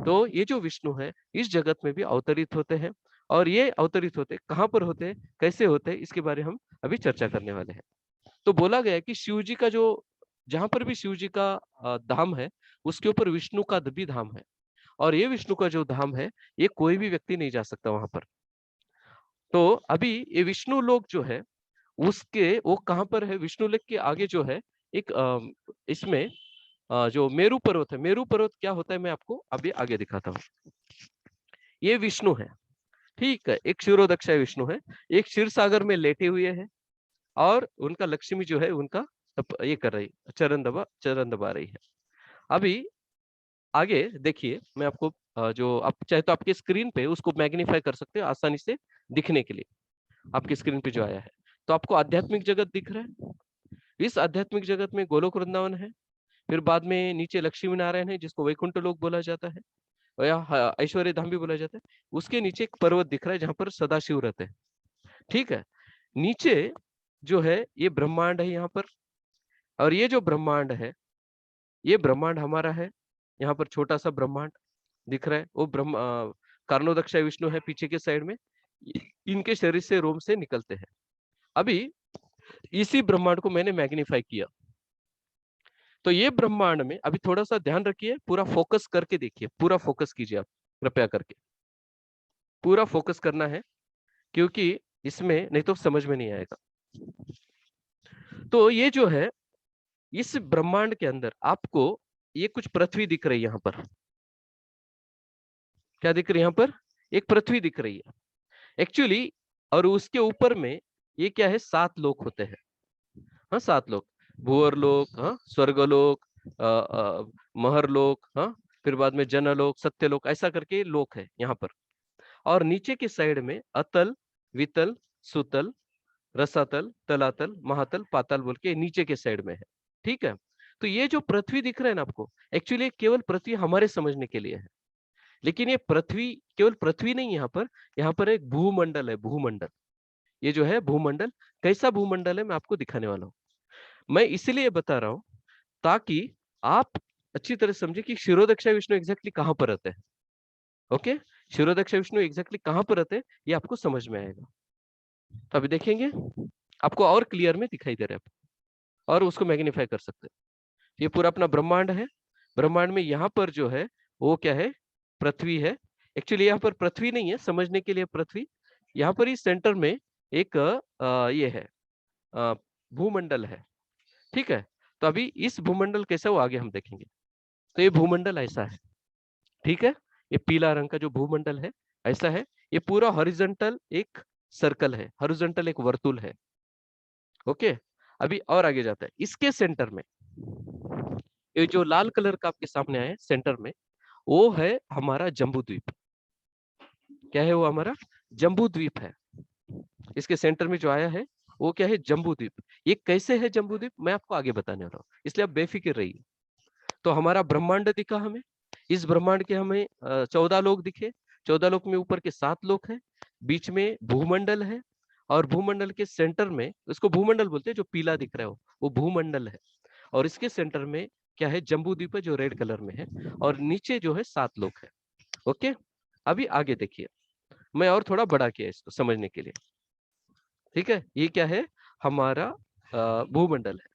तो ये जो विष्णु है इस जगत में भी अवतरित होते हैं। और ये अवतरित होते कहाँ पर होते हैं, कैसे होते हैं, इसके बारे में हम अभी चर्चा करने वाले हैं। तो बोला गया है कि शिव जी का जो, जहां पर भी शिव जी का धाम है, उसके ऊपर विष्णु का भी धाम है। और ये विष्णु का जो धाम है, ये कोई भी व्यक्ति नहीं जा सकता वहां पर। तो अभी ये विष्णु लोक जो है, उसके वो कहाँ पर है? विष्णु लोक के आगे जो है एक इसमें जो मेरू पर्वत है, मेरू पर्वत क्या होता है मैं आपको अभी आगे दिखाता हूँ। ये विष्णु है, ठीक है, एक क्षीरोदक्षाय विष्णु है, एक क्षीर सागर में लेटे हुए हैं। और उनका लक्ष्मी जो है उनका ये कर रही, चरण दबा रही है। अभी आगे देखिए, मैं आपको जो आप चाहे तो आपके स्क्रीन पे उसको मैग्नीफाई कर सकते हो आसानी से दिखने के लिए। आपकी स्क्रीन पे जो आया है, तो आपको आध्यात्मिक जगत दिख रहा है। इस आध्यात्मिक जगत में गोलोक वृंदावन है, फिर बाद में नीचे लक्ष्मी नारायण है जिसको वैकुंठ लोक बोला जाता है, और या ऐश्वर्य धाम भी बोला जाता है। उसके नीचे एक पर्वत दिख रहा है जहां पर सदाशिव रहते हैं। ठीक है, नीचे जो है ये ब्रह्मांड है यहाँ पर। और ये जो ब्रह्मांड है, ये ब्रह्मांड हमारा है। यहाँ पर छोटा सा ब्रह्मांड दिख रहा है, वो कर्णोदक्षाय विष्णु है पीछे के साइड में। इनके शरीर से रोम से निकलते हैं। अभी इसी ब्रह्मांड को मैंने मैग्नीफाई किया, तो ये ब्रह्मांड में अभी थोड़ा सा ध्यान रखिए, पूरा फोकस करके देखिए, पूरा फोकस कीजिए आप कृपया करके, पूरा फोकस करना है, क्योंकि इसमें नहीं तो समझ में नहीं आएगा। तो ये जो है, इस ब्रह्मांड के अंदर आपको ये कुछ पृथ्वी दिख रही है। यहाँ पर क्या दिख रही है? यहाँ पर एक पृथ्वी दिख रही है एक्चुअली। और उसके ऊपर में ये क्या है? 7 लोक होते हैं। हाँ, 7 लोक, भूअर लोक, हाँ, स्वर्गलोक, महरलोक, हाँ, फिर बाद में जनलोक, सत्यलोक, ऐसा करके लोक है यहाँ पर। और नीचे के साइड में अतल, वितल, सुतल, रसातल, तलातल, महातल, पाताल बोल के नीचे के साइड में है। ठीक है, तो ये जो पृथ्वी दिख रहा है ना आपको, एक्चुअली केवल पृथ्वी हमारे समझने के लिए है। लेकिन ये पृथ्वी केवल पृथ्वी नहीं, यहाँ पर एक भूमंडल है, भूमंडल। ये जो है भूमंडल, कैसा भूमंडल है मैं आपको दिखाने वाला हूँ। मैं इसलिए बता रहा हूँ ताकि आप अच्छी तरह समझे कि क्षीरोदक्षाय विष्णु एग्जैक्टली कहाँ पर रहते हैं। ओके, क्षीरोदक्षाय विष्णु एग्जैक्टली कहाँ पर रहते हैं ये आपको समझ में आएगा। तो अभी देखेंगे, आपको और क्लियर में दिखाई दे रहा है, और उसको मैग्नीफाई कर सकते हैं। ये पूरा अपना ब्रह्मांड है। ब्रह्मांड में यहाँ पर जो है वो क्या है? पृथ्वी है। एक्चुअली यहाँ पर पृथ्वी नहीं है, समझने के लिए पृथ्वी, यहाँ पर इस सेंटर में एक ये है भूमंडल है। ठीक है, तो अभी इस भूमंडल कैसा वो आगे हम देखेंगे। तो ये भूमंडल ऐसा है, ठीक है, ये पीला रंग का जो भूमंडल है ऐसा है। ये पूरा हॉरिजॉन्टल एक सर्कल है, हॉरिजॉन्टल एक वर्तुल है। ओके, अभी और आगे जाता है, इसके सेंटर में ये जो लाल कलर का आपके सामने आया सेंटर में, वो है हमारा जम्बू द्वीप। क्या है वो? हमारा जम्बू द्वीप है। इसके सेंटर में जो आया है वो क्या है? जम्बू द्वीप। ये कैसे है जम्बू द्वीप मैं आपको आगे बताने वाला हूँ, इसलिए आप बेफिक्र रहिए। तो हमारा ब्रह्मांड दिखा हमें, इस ब्रह्मांड के हमें 14 लोक दिखे, 14 लोक में ऊपर के 7 लोक है, बीच में भूमंडल है, और भूमंडल के सेंटर में, उसको भूमंडल बोलते हैं, जो पीला दिख रहा है वो भूमंडल है, और इसके सेंटर में क्या है, जम्बू द्वीप है जो रेड कलर में है, और नीचे जो है 7 लोक है। ओके, अभी आगे देखिए, मैं और थोड़ा बड़ा किया इसको समझने के लिए, ठीक है। ये क्या है, हमारा भूमंडल है।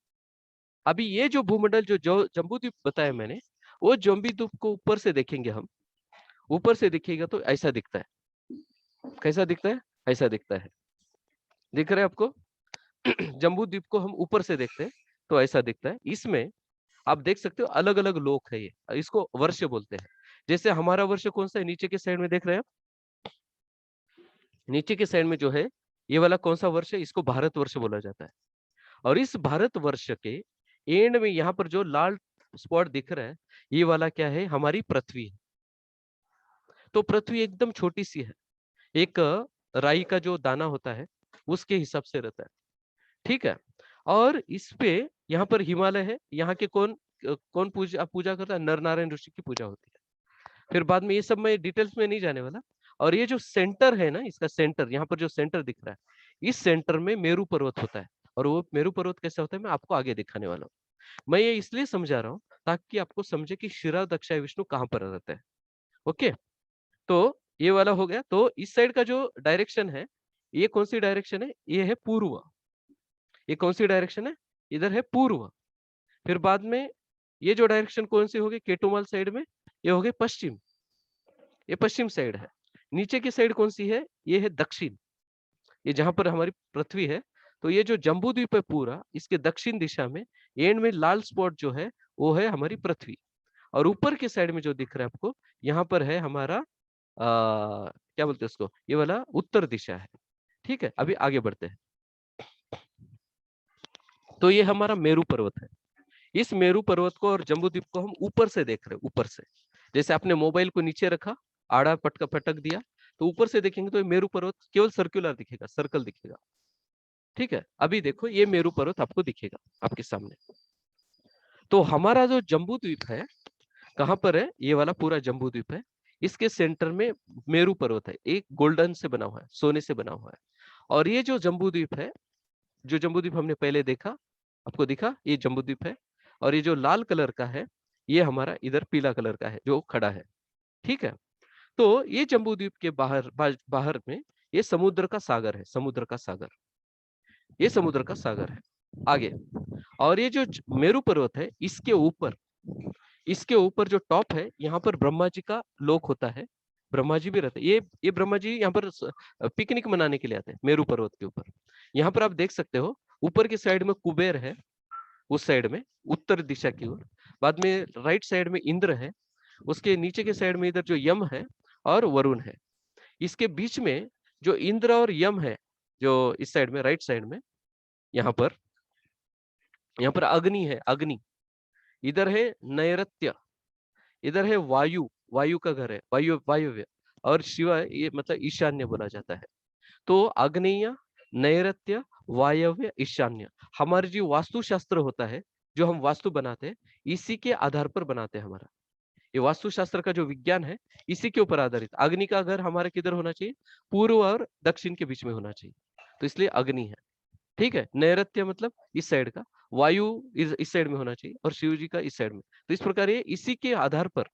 अभी ये जो भूमंडल जो जम्बू द्वीप बताया मैंने, वो जम्बू द्वीप को ऊपर से देखेंगे हम, ऊपर से दिखेगा तो ऐसा दिखता है। कैसा दिखता है, ऐसा दिखता है, दिख रहा है आपको? जम्बू द्वीप को हम ऊपर से देखते हैं तो ऐसा दिखता है। इसमें आप देख सकते हो अलग अलग लोक है, ये इसको वर्ष बोलते हैं। जैसे हमारा वर्ष कौन सा है, नीचे के साइड में देख रहे हैं आप, नीचे के साइड में जो है ये वाला कौन सा वर्ष है, इसको भारत वर्ष बोला जाता है। और इस भारत वर्ष के एंड में यहाँ पर जो लाल स्पॉट दिख रहा है, ये वाला क्या है, हमारी पृथ्वी है। तो पृथ्वी एकदम छोटी सी है, एक राई का जो दाना होता है उसके हिसाब से रहता है, ठीक है। और इस पे यहाँ पर हिमालय है, यहाँ के कौन पूजा करता है, नर नारायण ऋषि की पूजा होती है। फिर बाद में ये सब मैं डिटेल्स में नहीं जाने वाला। और ये जो सेंटर है ना, इसका सेंटर, यहाँ पर जो सेंटर दिख रहा है, इस सेंटर में मेरू पर्वत होता है। और वो मेरू पर्वत कैसा होता है मैं आपको आगे दिखाने वाला हूँ। मैं ये इसलिए समझा रहा हूँ ताकि आपको समझे कि शिरा दक्षा विष्णु कहाँ पर रहता है। ओके, तो ये वाला हो गया। तो इस साइड का जो डायरेक्शन है, ये कौन सी डायरेक्शन है, ये है पूर्व। ये कौन सी डायरेक्शन है, इधर है पूर्व। फिर बाद में ये जो डायरेक्शन कौन सी होगी, केटुमाल साइड में, ये हो गई पश्चिम, ये पश्चिम साइड है। नीचे की साइड कौन सी है, ये है दक्षिण, ये जहां पर हमारी पृथ्वी है। तो ये जो जम्बू द्वीप है पूरा, इसके दक्षिण दिशा में एंड में लाल स्पॉट जो है वो है हमारी पृथ्वी। और ऊपर के साइड में जो दिख रहा है आपको, यहाँ पर है हमारा क्या बोलते हैं उसको, ये वाला उत्तर दिशा है, ठीक है। अभी आगे बढ़ते हैं। तो ये हमारा मेरू पर्वत है। इस मेरू पर्वत को और जम्बू द्वीप को हम ऊपर से देख रहे हैं, ऊपर से। जैसे आपने मोबाइल को नीचे रखा, आड़ा पटक दिया, तो ऊपर से देखेंगे तो ये मेरू पर्वत केवल सर्कुलर दिखेगा, सर्कल दिखेगा, ठीक है। अभी देखो ये मेरू पर्वत आपको दिखेगा आपके सामने। तो हमारा जो जम्बू द्वीप है कहाँ पर है, ये वाला पूरा जम्बू द्वीप है। इसके सेंटर में मेरू पर्वत है, एक गोल्डन से बना हुआ है, सोने से बना हुआ है। और ये जो जम्बू द्वीप है, जो जम्बू द्वीप हमने पहले देखा, आपको दिखा, ये जम्बू द्वीप है। और ये जो लाल कलर का है, ये हमारा इधर पीला कलर का है जो खड़ा है, ठीक है। तो ये जम्बू द्वीप के बाहर में ये समुद्र का सागर है, समुद्र का सागर, ये समुद्र का सागर है। आगे, और ये जो मेरू पर्वत है, इसके ऊपर जो टॉप है, यहाँ पर ब्रह्मा जी का लोक होता है, ब्रह्मा जी भी रहते हैं। ये ब्रह्मा जी यहाँ पर पिकनिक मनाने के लिए आते हैं मेरू पर्वत के ऊपर। यहाँ पर आप देख सकते हो ऊपर की साइड में कुबेर है, उस साइड में उत्तर दिशा की ओर। बाद में राइट साइड में इंद्र है, उसके नीचे के साइड में इधर जो यम है और वरुण है। इसके बीच में जो इंद्र और यम है, जो इस साइड में राइट साइड में, यहाँ पर अग्नि है, अग्नि। इधर है नैऋत्य, इधर है वायु, वायु का घर है, वायुव्य। और शिवा, ये मतलब ईशान्य बोला जाता है। तो आग्नेय, नैऋत्य, वायव्य, ईशान्य, हमारे जो वास्तुशास्त्र होता है, जो हम वास्तु बनाते हैं, इसी के आधार पर बनाते हैं। हमारा ये वास्तुशास्त्र का जो विज्ञान है, इसी के ऊपर आधारित। अग्नि का घर हमारा किधर होना चाहिए, पूर्व और दक्षिण के बीच में होना चाहिए, तो इसलिए अग्नि है, ठीक है। नैऋत्य मतलब इस साइड का, वायु इस साइड में होना चाहिए, और शिव जी का इस साइड में। तो इस प्रकार ये इसी के आधार पर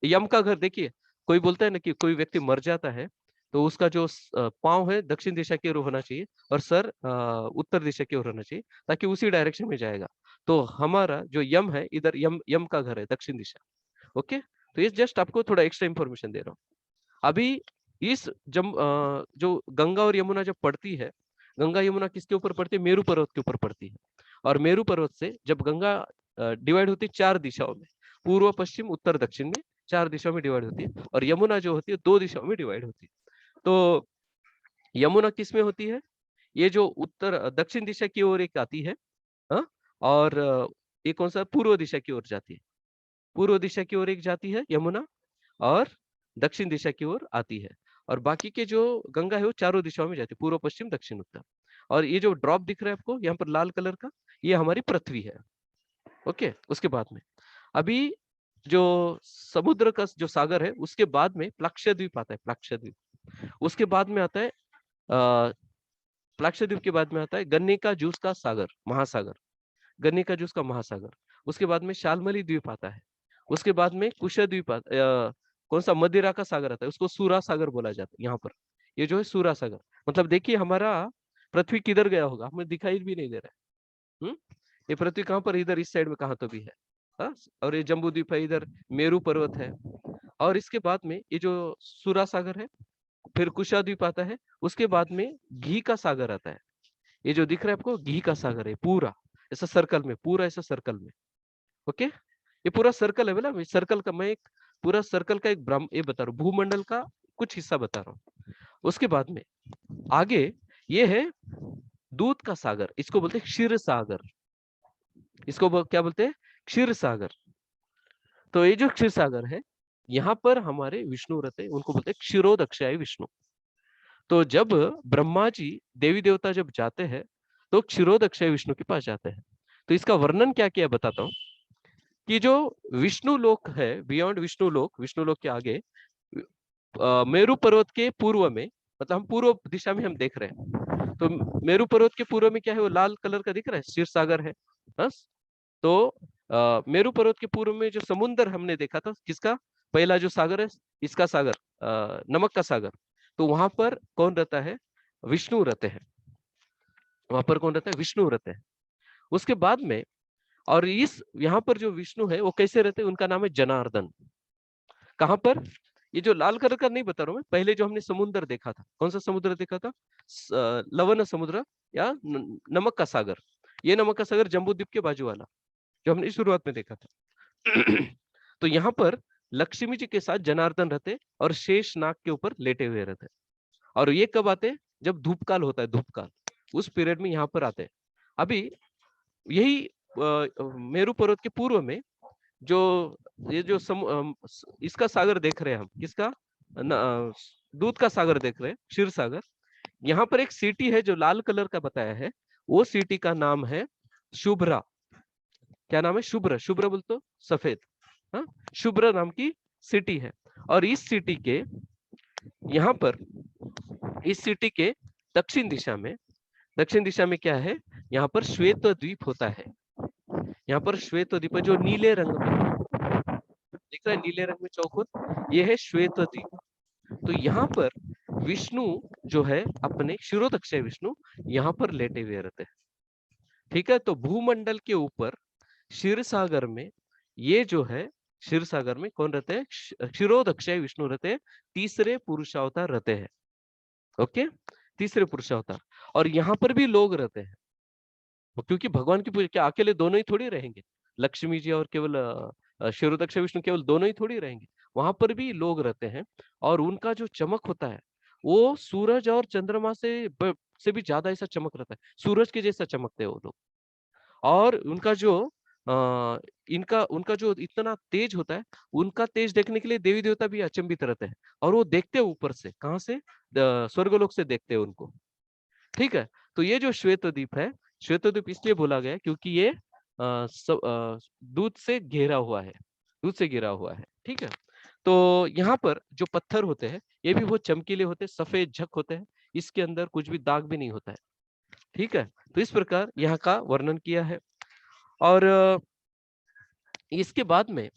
यम का घर देखिए, कोई बोलता है ना कि कोई व्यक्ति मर जाता है तो उसका जो पांव है दक्षिण दिशा की ओर होना चाहिए और सर उत्तर दिशा की ओर होना चाहिए, ताकि उसी डायरेक्शन में जाएगा। तो हमारा जो यम है, इधर यम का घर है दक्षिण दिशा। ओके, तो ये जस्ट आपको थोड़ा एक्स्ट्रा इंफॉर्मेशन दे रहा हूँ। अभी इस जो गंगा और यमुना जब पड़ती है, गंगा यमुना किसके ऊपर पड़ती है, मेरू पर्वत के ऊपर पड़ती है। और मेरू पर्वत से जब गंगा डिवाइड होती है 4 दिशाओं में, पूर्व पश्चिम उत्तर दक्षिण में 4 दिशाओं में डिवाइड होती है। और यमुना जो होती है 2 दिशाओं में डिवाइड होती है। तो यमुना किस में होती है, ये जो उत्तर दक्षिण दिशा की ओर एक आती है, हाँ? और ये कौन सा, पूर्व दिशा की ओर जाती है, पूर्व दिशा की ओर एक जाती है यमुना, और दक्षिण दिशा की ओर आती है। और बाकी के जो गंगा है वो चारों दिशाओं में जाती है, पूर्व पश्चिम दक्षिण उत्तर। और ये जो ड्रॉप दिख रहा है आपको यहाँ पर लाल कलर का, ये हमारी पृथ्वी है। ओके, उसके बाद में अभी जो समुद्र का जो सागर है उसके बाद में प्लाक्षद्वीप आता है, प्लाक्षद्वीप। उसके बाद में आता है प्लाक्षद्वीप के बाद में आता है गन्ने का जूस का सागर, महासागर, गन्ने का जूस का महासागर। उसके बाद में शालमली द्वीप आता है। उसके बाद में कुशद्वीप कौन सा मदिरा का सागर आता है, उसको सूरा सागर बोला जाता है। यहाँ पर ये जो है सूरा सागर, मतलब देखिए हमारा पृथ्वी किधर गया होगा, हमें दिखाई भी नहीं दे रहा है। ये पृथ्वी कहाँ पर, इधर इस साइड में कहाँ तो भी है। हाँ, और ये जम्बू द्वीप है, इधर मेरू पर्वत है। और इसके बाद में ये जो सूरा सागर है, फिर कुशा द्वीप आता है। उसके बाद में घी का सागर आता है। ये जो दिख रहा है आपको घी का सागर है, पूरा ऐसा सर्कल में, पूरा ऐसा सर्कल में। ओके, ये पूरा सर्कल है बोला, सर्कल का मैं एक पूरा सर्कल का एक ये बता रहा हूँ, भूमंडल का कुछ हिस्सा बता रहा हूँ। उसके बाद में आगे ये है दूध का सागर, इसको बोलते हैं क्षीर सागर। इसको क्या बोलते हैं, क्षीर सागर। तो ये जो क्षीर सागर है, यहाँ पर हमारे विष्णु रहते हैं, उनको बोलते हैं क्षीरोदक्षाय विष्णु। तो जब ब्रह्मा जी देवी देवता जब जाते हैं तो क्षीरोदक्षाय विष्णु के पास जाते हैं। तो इसका वर्णन क्या किया बताता हूँ कि जो विष्णु लोक है, बियॉन्ड विष्णु लोक के आगे मेरु पर्वत के पूर्व में, मतलब हम पूर्व दिशा में हम देख रहे हैं, तो मेरु पर्वत के पूर्व में क्या है, वो लाल कलर का दिख रहा है, क्षीर सागर है। बस तो मेरु पर्वत के पूर्व में जो समुद्र हमने देखा था, किसका, पहला जो सागर है, इसका सागर, नमक का सागर। तो वहां पर कौन रहता है, विष्णु रहते हैं। वहां पर कौन रहता है, विष्णु रहते हैं। उसके बाद में, और इस यहाँ पर जो विष्णु है वो कैसे रहते हैं, उनका नाम है जनार्दन। कहां पर, ये जो लाल कलर का नहीं बता रहा हूं मैं, पहले जो हमने समुद्र देखा था, कौन सा समुद्र देखा था, लवण समुद्र या नमक का सागर। ये नमक का सागर जम्बूद्वीप के बाजू वाला जो हमने शुरुआत में देखा था। तो यहाँ पर लक्ष्मी जी के साथ जनार्दन रहते और शेष नाग के ऊपर लेटे हुए रहते। और ये कब आते, जब धूपकाल होता है, धूपकाल उस पीरियड में यहाँ पर आते हैं। अभी यही मेरु पर्वत के पूर्व में जो ये जो इसका सागर देख रहे हैं हम, किसका, दूध का सागर देख रहे हैं, क्षीर सागर। यहाँ पर एक सिटी है जो लाल कलर का बताया है, वो सिटी का नाम है शुभ्रा। क्या नाम है, शुभ्र, शुभ्र बोल तो सफेद, हाँ, शुभ्र नाम की सिटी है। और इस सिटी के यहाँ पर, इस सिटी के दक्षिण दिशा में क्या है, यहाँ पर श्वेत द्वीप होता है। यहाँ पर श्वेत द्वीप जो नीले रंग में दिख रहा है, नीले रंग में चौकोर, ये है श्वेत द्वीप। तो यहाँ पर विष्णु जो है अपने क्षीरोदक्षाय विष्णु यहाँ पर लेटे हुए रहते हैं। ठीक है, तो भूमंडल के ऊपर क्षीर सागर में, ये जो है क्षीर सागर में कौन रहते हैं, क्षीरोदक्षाय विष्णु रहते हैं, तीसरे पुरुषावतार रहते हैं। ओके, तीसरे पुरुषावतार। और यहाँ पर भी लोग रहते हैं, क्योंकि भगवान की पूजा, क्या अकेले दोनों ही थोड़ी रहेंगे, लक्ष्मी जी और केवल क्षीरोदक्षाय विष्णु केवल दोनों ही थोड़ी रहेंगे, वहां पर भी लोग रहते हैं। और उनका जो चमक होता है वो सूरज और चंद्रमा से भी ज्यादा ऐसा चमक रहता है, सूरज के जैसा चमकते हैं वो लोग। और उनका जो उनका जो इतना तेज होता है, उनका तेज देखने के लिए देवी देवता भी अचंभित रहते हैं। और वो देखते हैं ऊपर से, कहाँ से, स्वर्गलोक से देखते हैं उनको। ठीक है, तो ये जो श्वेतद्वीप है, श्वेतद्वीप इसलिए बोला गया क्योंकि ये दूध से घेरा हुआ है, दूध से घेरा हुआ है। ठीक है, तो यहाँ पर जो पत्थर होते हैं ये भी बहुत चमकीले होते हैं, सफेद झक होते हैं, इसके अंदर कुछ भी दाग भी नहीं होता है। ठीक है, तो इस प्रकार यहाँ का वर्णन किया है। और इसके बाद में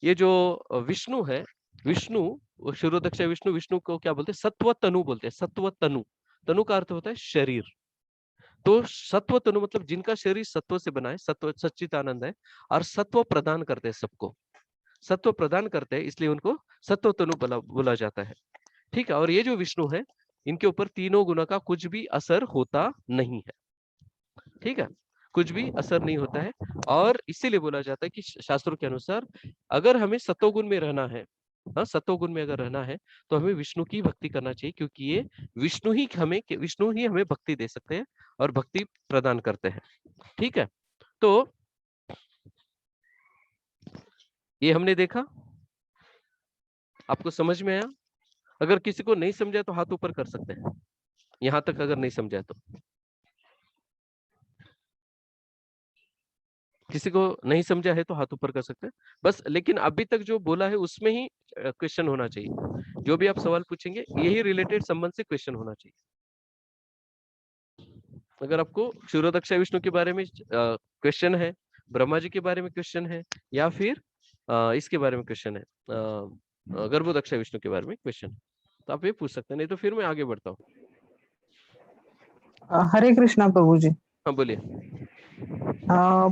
ये जो विष्णु है, विष्णु, क्षीरोदक्षाय विष्णु, विष्णु को क्या बोलते हैं, सत्व तनु बोलते हैं, सत्व तनु। तनु का अर्थ होता है शरीर। तो सत्व तनु मतलब जिनका शरीर सत्व से बना है, सत्व सच्चिदानंद है, और सत्व प्रदान करते हैं सबको, सत्व प्रदान करते हैं, इसलिए उनको सत्व तनु बोला जाता है। ठीक है, और ये जो विष्णु है, इनके ऊपर तीनों गुणों का कुछ भी असर होता नहीं है। ठीक है, कुछ भी असर नहीं होता है। और इसीलिए बोला जाता है कि शास्त्रों के अनुसार अगर हमें सत्वगुण में रहना है, हाँ, सत्वगुण में अगर रहना है तो हमें विष्णु की भक्ति करना चाहिए, क्योंकि ये विष्णु ही हमें भक्ति दे सकते हैं और भक्ति प्रदान करते हैं। ठीक है, तो ये हमने देखा, आपको समझ में आया? अगर किसी को नहीं समझा तो हाथ ऊपर कर सकते हैं, यहां तक अगर नहीं समझा तो। किसी को नहीं समझा है तो हाथ ऊपर कर सकते हैं बस। लेकिन अभी तक जो बोला है उसमें ही क्वेश्चन होना चाहिए। जो भी आप सवाल पूछेंगे यही रिलेटेड संबंध से क्वेश्चन होना चाहिए। अगर आपको क्षीरोदक्षा विष्णु के बारे में क्वेश्चन है, ब्रह्मा जी के बारे में क्वेश्चन है, या फिर इसके बारे में क्वेश्चन है, गर्भोदक्षा विष्णु के बारे में क्वेश्चन है, तो आप ये पूछ सकते हैं। नहीं तो फिर मैं आगे बढ़ता हूँ। हरे कृष्णा प्रभु जी। हाँ बोलिए।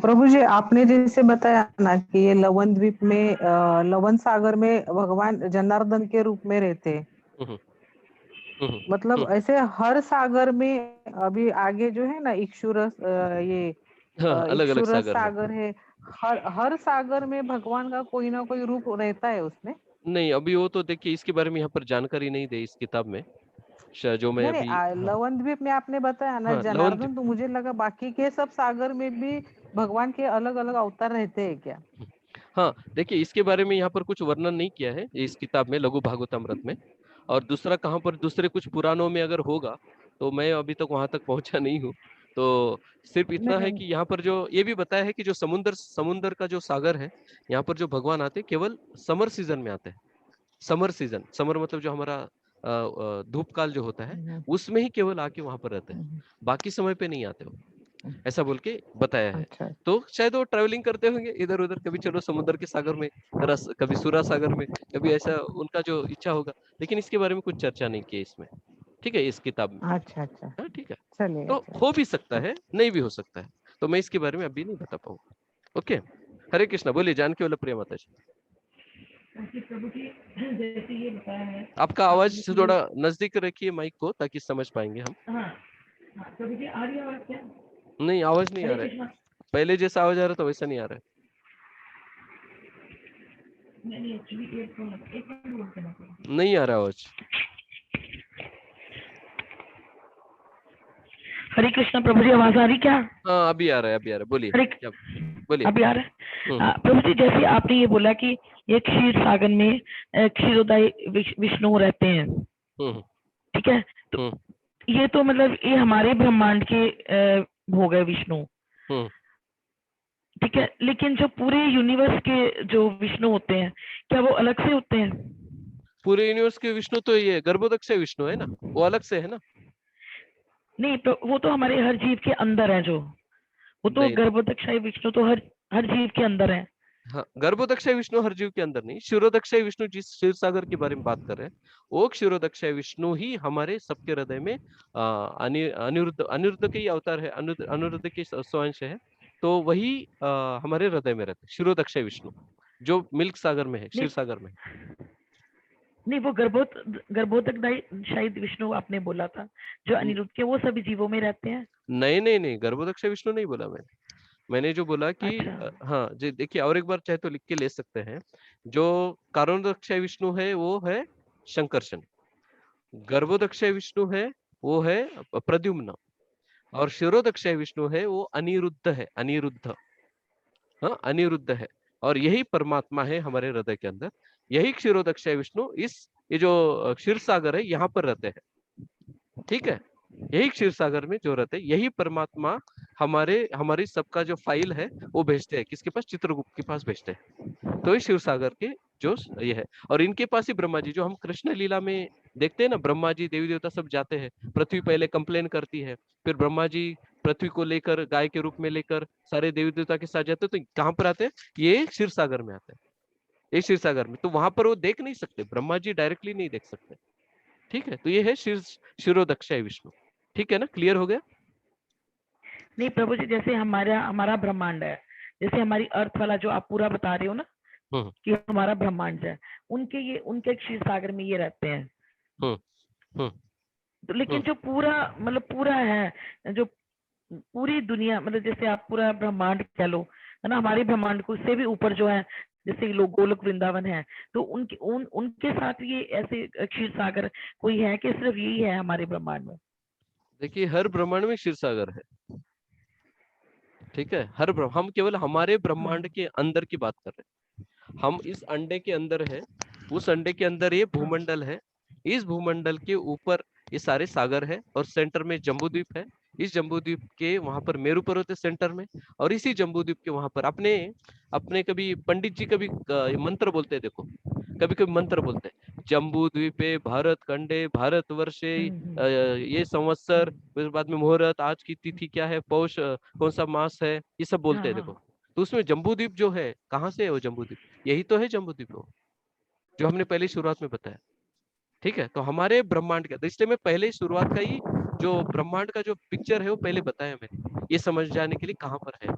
प्रभु जी, आपने जैसे बताया ना कि ये लवन द्वीप में लवन सागर में भगवान जनार्दन के रूप में रहते हैं। हम्म, हम्म, मतलब ऐसे हर सागर में अभी आगे जो है ना इक्षुरस ये हाँ, अलग अलग इक्षुरस सागर सागर है। हर सागर में भगवान का कोई ना कोई रूप रहता है उसमें। नहीं, अभी वो तो देखिए इसके बारे में यहाँ पर जानकारी नहीं दे इस किताब में, जो मैं नहीं अभी नहीं, लवन द्वीप में आपने बताया ना हाँ लवन। जनार्दन, तो मुझे लगा बाकी के सब सागर में भी भगवान के अलग अलग अवतार रहते हैं क्या? हाँ देखिए इसके बारे में यहाँ पर कुछ वर्णन नहीं किया है इस किताब में, लघु भागवतामृत में। और दूसरा कहाँ पर दूसरे कुछ पुराणों में अगर होगा तो मैं अभी तक वहां तक पहुंचा नहीं हूँ। तो सिर्फ इतना है नहीं, कि यहाँ पर जो ये भी बताया है कि जो समुन्द्र का जो सागर है, यहाँ पर जो भगवान आते हैं केवल समर सीजन में आते हैं। समर सीजन, समर मतलब जो हमारा धूप काल जो होता है उसमें ही केवल आके वहां पर रहते हैं, बाकी समय पे नहीं आते वो, ऐसा बोल के बताया है। अच्छा। तो शायद वो ट्रैवलिंग करते होंगे इधर उधर, कभी चलो समुद्र के सागर में, कभी सूरा सागर में, कभी ऐसा उनका जो इच्छा होगा। लेकिन इसके बारे में कुछ चर्चा नहीं की है इसमें, ठीक है, इस किताब में। अच्छा अच्छा, हाँ ठीक है। चलिए। तो अच्छा, हो भी सकता है, नहीं भी हो सकता है, तो मैं इसके बारे में अभी नहीं बता पाऊंगा। ओके, हरे कृष्णा। बोलिए जानकी वल्लभ प्रिय माता जी। प्रभु जी, जैसे ये बताया है आपका आवाज आपने से कि थोड़ा नजदीक रखिए माइक को, ताकि समझ पाएंगे हम। हाँ हाँ, प्रभु जी आ रही है आवाज क्या? नहीं, आवाज नहीं आ हरे रहा है। कृष्णा। पहले जैसा आवाज आ रहा था वैसा नहीं आ रहा है। नहीं एक्चुअली ईयरफोन एक मिनट होल्ड करना पड़ेगा। नहीं आ रहा आवाज। हरे कृष्णा प्रभु जी, आवाज आ रही क्या? हाँ अभी आ रहा है, अभी आ रहा है। बोलिए हरे क्या, बोलिए। अभी आ रहा है। प्रभु जी, जैसे आपने ये बोला कि ये क्षीर सागर में क्षीरोदय विष्णु रहते हैं, हम्म ठीक है? तो हम्म ये तो मतलब ये हमारे ब्रह्मांड के हो गए विष्णु, हम्म ठीक है? लेकिन जो पूरे यूनिवर्स के जो विष्णु होते हैं, क्या वो अलग से होते हैं? पूरे यूनिवर्स के विष्णु तो ये गर्भोदक्ष विष्णु है ना, वो अलग से है ना। नहीं, तो वो तो हमारे हर जीव के अंदर है, जो वो तो नहीं, गर्भोदक्षाई विष्णु तो हर हर जीव के अंदर है। हाँ गर्भोदक्ष विष्णु हर जीव के अंदर नहीं, क्षीरोदक्ष विष्णु जिस क्षीर सागर के बारे में बात कर रहे हैं, वो क्षीरोदक्ष विष्णु ही हमारे सबके हृदय में अनिरुद्ध अनिरुद्ध के ही अवतार है, अनिरुद्ध के स्वंश है। तो वही हमारे हृदय में रहते हैं, क्षीरोदक्ष विष्णु जो मिल्क सागर में है, क्षीर नहीं सागर में। नहीं, वो गर्भोदकदाई शायद विष्णु आपने बोला था, जो अनिरुद्ध के, वो सभी जीवों में रहते हैं। नहीं नहीं नहीं, गर्भोदक्ष विष्णु नहीं बोला मैंने जो बोला कि अच्छा, हाँ जी देखिए, और एक बार चाहे तो लिख के ले सकते हैं। जो कारणोदक्ष विष्णु है वो है शंकरशन, गर्भोदक्ष विष्णु है वो है प्रद्युम्न, और शिरोदक्ष विष्णु है वो अनिरुद्ध है, अनिरुद्ध। हाँ अनिरुद्ध है, और यही परमात्मा है हमारे हृदय के अंदर। यही क्षीरोदक्ष विष्णु इस ये जो क्षीर सागर है यहाँ पर रहते हैं, ठीक है। यही क्षीर सागर में जो रहते हैं, यही परमात्मा हमारी सबका जो फाइल है वो भेजते हैं किसके पास, चित्रगुप्त के पास भेजते हैं। तो ये शिव सागर के जो ये है, और इनके पास ही ब्रह्मा जी, जो हम कृष्ण लीला में देखते हैं ना, ब्रह्मा जी देवी देवता सब जाते हैं, पृथ्वी पहले कंप्लेन करती है, फिर ब्रह्मा जी पृथ्वी को लेकर गाय के रूप में लेकर सारे देवी देवता के साथ जाते हैं। तो कहाँ पर आते हैं, ये क्षीर सागर में आते हैं, ये क्षीर सागर में। तो वहां पर वो देख नहीं सकते, ब्रह्मा जी डायरेक्टली नहीं देख सकते, ठीक है। तो ये है शिरोदक्ष विष्णु, ठीक है ना, क्लियर हो गया। नहीं प्रभु जी, जैसे हमारा हमारा ब्रह्मांड है, जैसे हमारी अर्थ वाला जो आप पूरा बता रहे हो ना हम्म कि हमारा ब्रह्मांड है, उनके क्षीर सागर में ये रहते हैं। हम्म हम्म तो लेकिन हम्म जो पूरा मतलब पूरा है, जो पूरी दुनिया, मतलब जैसे आप पूरा ब्रह्मांड कह लो, है ना, हमारे ब्रह्मांड को से भी ऊपर जो है, जैसे लोग गोलोक वृंदावन है, तो उनके साथ ये ऐसे क्षीर सागर कोई है कि सिर्फ यही है हमारे ब्रह्मांड में? देखिए हर ब्रह्मांड में क्षीर सागर है, ठीक है। हम केवल हमारे ब्रह्मांड के अंदर की बात कर रहे हैं। हम इस अंडे के अंदर है, उस अंडे के अंदर ये भूमंडल है, इस भूमंडल के ऊपर ये सारे सागर है, और सेंटर में जम्बू द्वीप है, इस जम्बूद्वीप के वहां पर मेरू पर्वत है सेंटर में, और इसी जम्बूद्वीप के वहां पर अपने अपने कभी पंडित जी कभी मंत्र बोलते हैं, देखो कभी कभी मंत्र बोलते हैं, जम्बूद्वीपे भारत खंडे भारत वर्षे ये संवत्सर, फिर बाद में मुहूर्त, आज की तिथि क्या है, पौष कौन सा मास है, ये सब बोलते हैं। देखो तो उसमें जम्बूद्वीप जो है कहाँ से है वो जम्बूद्वीप, यही तो है जम्बूद्वीप वो जो हमने पहले शुरुआत में बताया। ठीक है, तो हमारे ब्रह्मांड का, तो इसलिए मैं पहले ही शुरुआत का ही जो ब्रह्मांड का जो पिक्चर है वो पहले बताया मैंने, ये समझ जाने के लिए कहाँ पर है।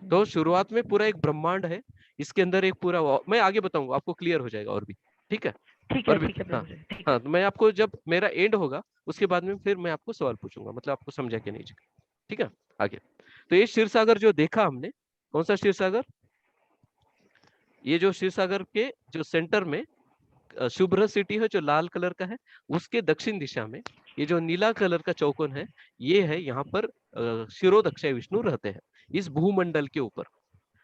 तो शुरुआत में पूरा एक ब्रह्मांड है, इसके अंदर एक पूरा, मैं आगे बताऊंगा आपको क्लियर हो जाएगा और भी। ठीक है, ठीक और है, भी ठीक है हाँ प्रभु जी, ठीक हाँ, है। तो मैं आपको जब मेरा एंड होगा उसके बाद में फिर मैं आपको सवाल पूछूंगा, मतलब आपको समझा कि नहीं। ठीक है, आगे। तो ये क्षीर सागर जो देखा हमने, कौन सा क्षीर सागर, ये जो क्षीर सागर के जो सेंटर में शुभ्र सिटी है जो लाल कलर का है, उसके दक्षिण दिशा में ये जो नीला कलर का चौकोन है, ये है यहाँ पर क्षीरोदक्षय विष्णु रहते हैं इस भूमंडल के ऊपर।